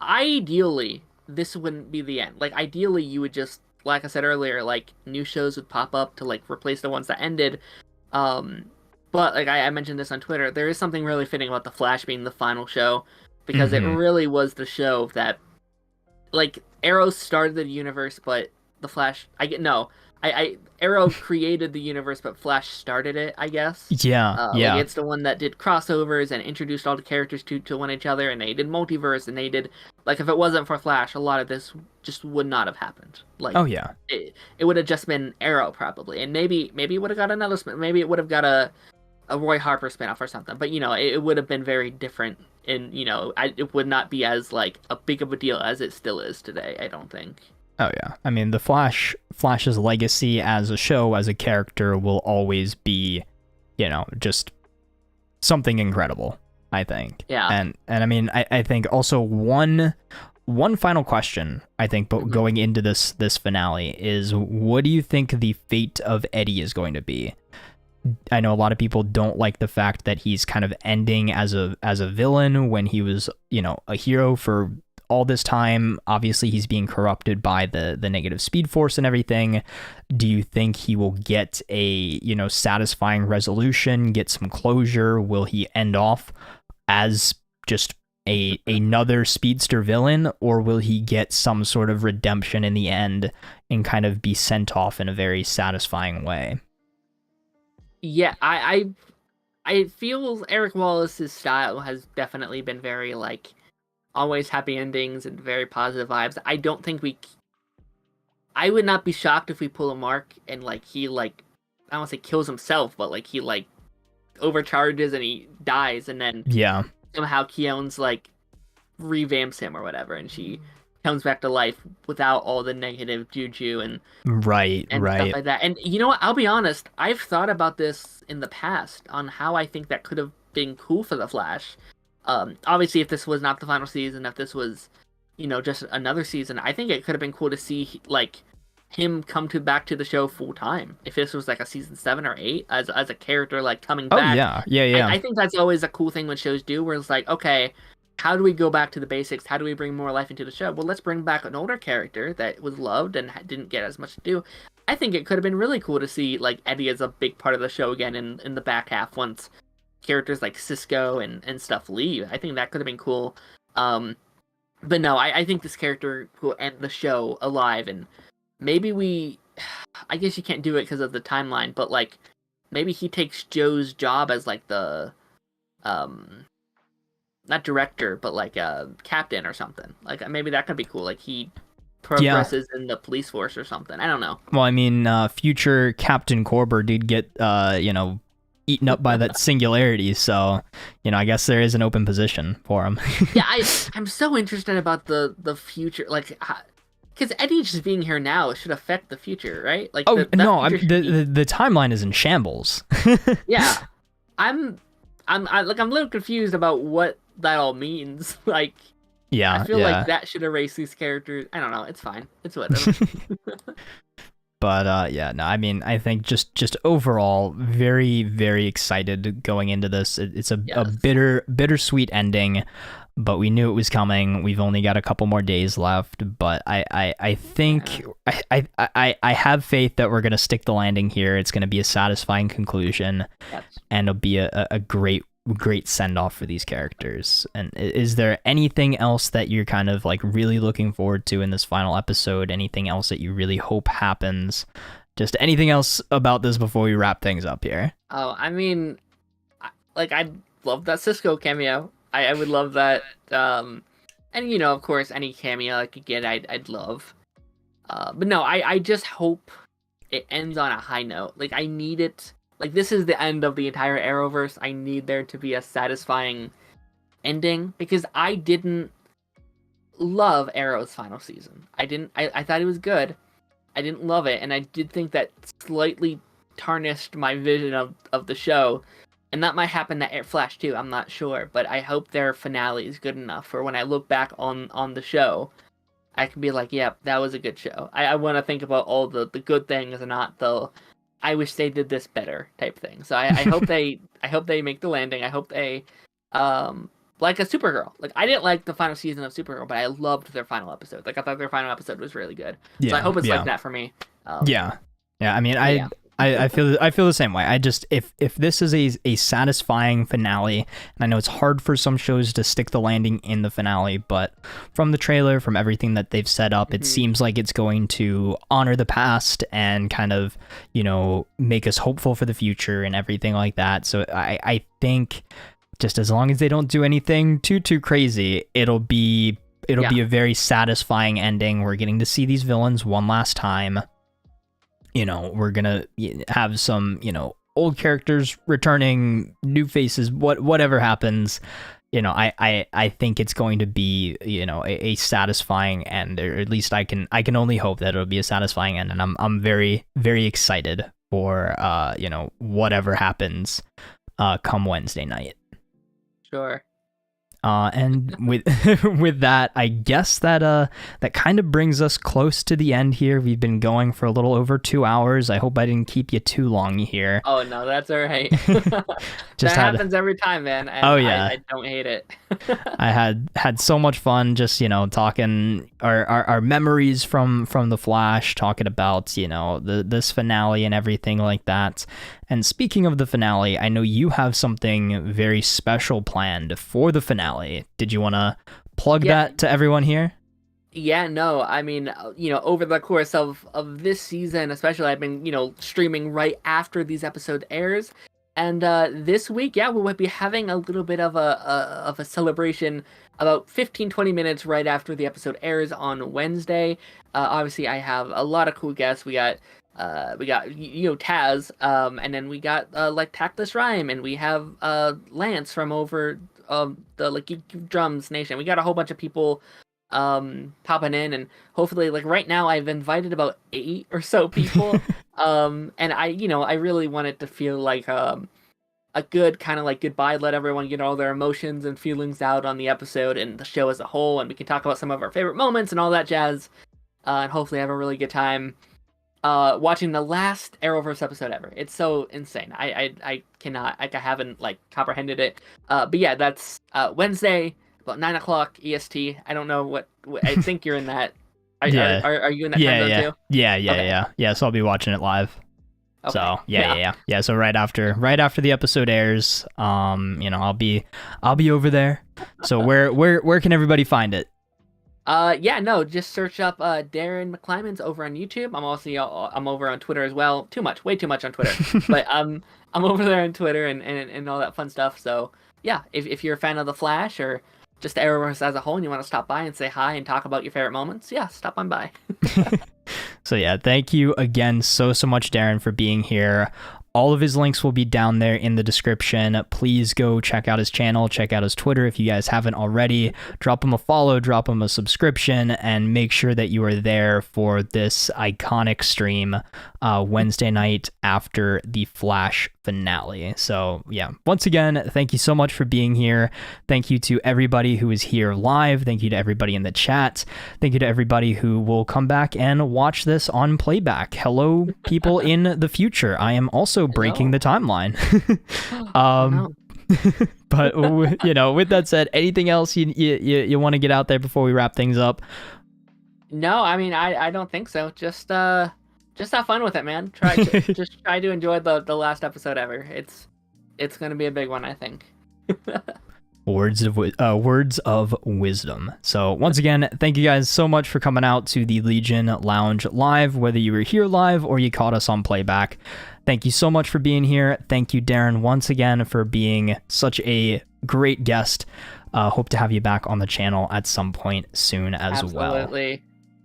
ideally, this wouldn't be the end. Like, ideally, you would just, like I said earlier, like, new shows would pop up to, like, replace the ones that ended. But, like, I mentioned this on Twitter, there is something really fitting about The Flash being the final show, because it really was the show that, like, Arrow started the universe, but The Flash, Arrow created the universe, but Flash started it, I guess.
Yeah.
Like it's the one that did crossovers and introduced all the characters to one each other, and they did multiverse, and they did, like, if it wasn't for Flash, a lot of this just would not have happened. Like, it would have just been Arrow probably, and maybe it would have got another spin, maybe it would have got a Roy Harper spinoff or something, but it would have been very different, and it would not be as like a big of a deal as it still is today, I don't think.
Oh yeah, I mean, the Flash's legacy as a show, as a character, will always be, just something incredible, I think.
Yeah.
And I mean, I think also one final question, I think, but going into this finale is, what do you think the fate of Eddie is going to be? I know a lot of people don't like the fact that he's kind of ending as a villain when he was, a hero for all this time. Obviously he's being corrupted by the negative Speed Force and everything. Do you think he will get a satisfying resolution, get some closure? Will he end off as just another speedster villain, or will he get some sort of redemption in the end and kind of be sent off in a very satisfying way?
Yeah, I feel Eric Wallace's style has definitely been very like always happy endings and very positive vibes. I don't think I would not be shocked if we pull a Mark and like he like, I don't want to say kills himself, but like he like overcharges and he dies, and then somehow Keown's like revamps him or whatever, and she comes back to life without all the negative juju and stuff like that. And you know what? I'll be honest, I've thought about this in the past on how I think that could have been cool for the Flash. Obviously, if this was not the final season, if this was, just another season, I think it could have been cool to see like him come back to the show full time. If this was like a season 7 or 8 as a character like coming back.
Yeah.
I think that's always a cool thing when shows do, where it's like, okay, how do we go back to the basics? How do we bring more life into the show? Well, let's bring back an older character that was loved and didn't get as much to do. I think it could have been really cool to see like Eddie as a big part of the show again in the back half once characters like Cisco and stuff leave. I think that could have been cool. But no, I think this character will end the show alive, and maybe I guess you can't do it because of the timeline, but like maybe he takes Joe's job as like the not director, but like a captain or something. Like maybe that could be cool. Like he progresses in the police force or something. I don't know.
Well, I mean, future Captain Corber did get eaten up by that singularity, so I guess there is an open position for him.
Yeah, I'm so interested about the future, like, because Eddie just being here now should affect the future, right? Like,
the timeline is in shambles.
Yeah, I'm a little confused about what that all means. Like,
yeah,
I feel like that should erase these characters. I don't know. It's fine. It's whatever.
But I mean, I think just overall, very, very excited going into this. It's a bittersweet ending. but we knew it was coming. We've only got a couple more days left, but I think I have faith that we're gonna stick the landing here. It's gonna be a satisfying conclusion, and it'll be a great send off for these characters. And is there anything else that you're kind of like really looking forward to in this final episode? Anything else that you really hope happens? Just anything else about this before we wrap things up here?
Oh, I mean, like, I'd love that Cisco cameo. I would love that. And, you know, of course, any cameo I could get, I'd love. But no, I just hope it ends on a high note. Like, I need it. Like, this is the end of the entire Arrowverse. I need there to be a satisfying ending, because I didn't love Arrow's final season. I thought it was good. I didn't love it, and I did think that slightly tarnished my vision of the show. And that might happen to Flash too, I'm not sure. But I hope their finale is good enough for when I look back on the show, I can be like, yeah, that was a good show. I want to think about all the good things and not the, I wish they did this better type thing. So I hope they make the landing. I hope they like a Supergirl. Like, I didn't like the final season of Supergirl, but I loved their final episode. Like, I thought their final episode was really good. Yeah, so I hope it's like that for me.
Yeah. I mean, I feel the same way. I just, if this is a satisfying finale, and I know it's hard for some shows to stick the landing in the finale, but from the trailer, from everything that they've set up, it seems like it's going to honor the past and kind of, you know, make us hopeful for the future and everything like that. So I think just as long as they don't do anything too crazy, it'll be a very satisfying ending. We're getting to see these villains one last time. You know, we're gonna have some, you know, old characters returning, new faces, whatever happens. You know, I think it's going to be, you know, a satisfying end, or at least I can only hope that it'll be a satisfying end, and I'm very, very excited for you know, whatever happens come Wednesday night.
Sure.
And with that, I guess that kind of brings us close to the end here. We've been going for a little over 2 hours. I hope I didn't keep you too long here.
Oh no, that's all right. That happens every time, man. And I don't hate it.
I had so much fun just, you know, talking our memories from the Flash, talking about, you know, this finale and everything like that. And speaking of the finale, I know you have something very special planned for the finale. Did you want to plug that to everyone here?
Yeah, no, I mean, you know, over the course of this season, especially, I've been, you know, streaming right after these episodes airs. And this week, yeah, we'll be having a little bit of a celebration about 15-20 minutes right after the episode airs on Wednesday. Obviously, I have a lot of cool guests. We got you know, Tazz, and then we got like Tactless Rhyme, and we have Lance from over the like Drums Nation. We got a whole bunch of people popping in, and hopefully, like, right now I've invited about 8 or so people. And I really want it to feel like a good kind of like goodbye, let everyone get all their emotions and feelings out on the episode and the show as a whole, and we can talk about some of our favorite moments and all that jazz, and hopefully have a really good time watching the last Arrowverse episode ever. It's so insane. I cannot, like, I haven't like comprehended it. But yeah, that's Wednesday about 9:00 EST. I don't know what I think you're in that. Are you in that time zone too?
Yeah. So I'll be watching it live. Okay. So yeah. So right after the episode airs, you know, I'll be over there. So where can everybody find it?
Just search up Daren McClymonds over on YouTube. I'm over on Twitter as well. Way too much on Twitter. But I'm over there on Twitter and all that fun stuff. So yeah, if you're a fan of the Flash or just Arrowverse as a whole and you want to stop by and say hi and talk about your favorite moments, yeah, stop on by.
So yeah, thank you again so much, Daren, for being here. All of his links will be down there in the description. Please go check out his channel, check out his Twitter if you guys haven't already. Drop him a follow, drop him a subscription, and make sure that you are there for this iconic stream Wednesday night after the Flash finale. So yeah, once again, thank you so much for being here. Thank you to everybody who is here live. Thank you to everybody in the chat. Thank you to everybody who will come back and watch this on playback. Hello, people in the future. I am also breaking the timeline. But with that said, anything else you want to get out there before we wrap things up?
No, I mean I don't think so. Just have fun with it, man. Just try to enjoy the last episode ever. It's gonna be a big one, I think.
Words of wisdom. So once again, thank you guys so much for coming out to the Legion Lounge live, whether you were here live or you caught us on playback. Thank you so much for being here. Thank you, Daren, once again for being such a great guest. Hope to have you back on the channel at some point soon as well.
Absolutely.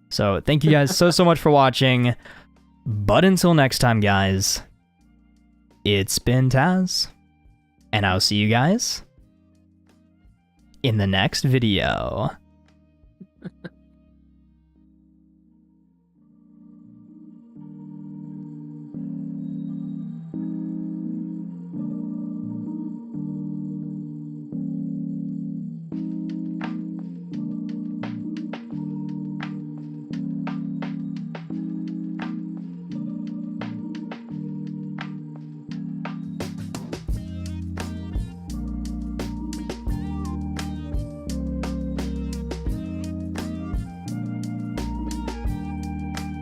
So thank you guys so much for watching. But until next time, guys, it's been Tazz, and I'll see you guys in the next video.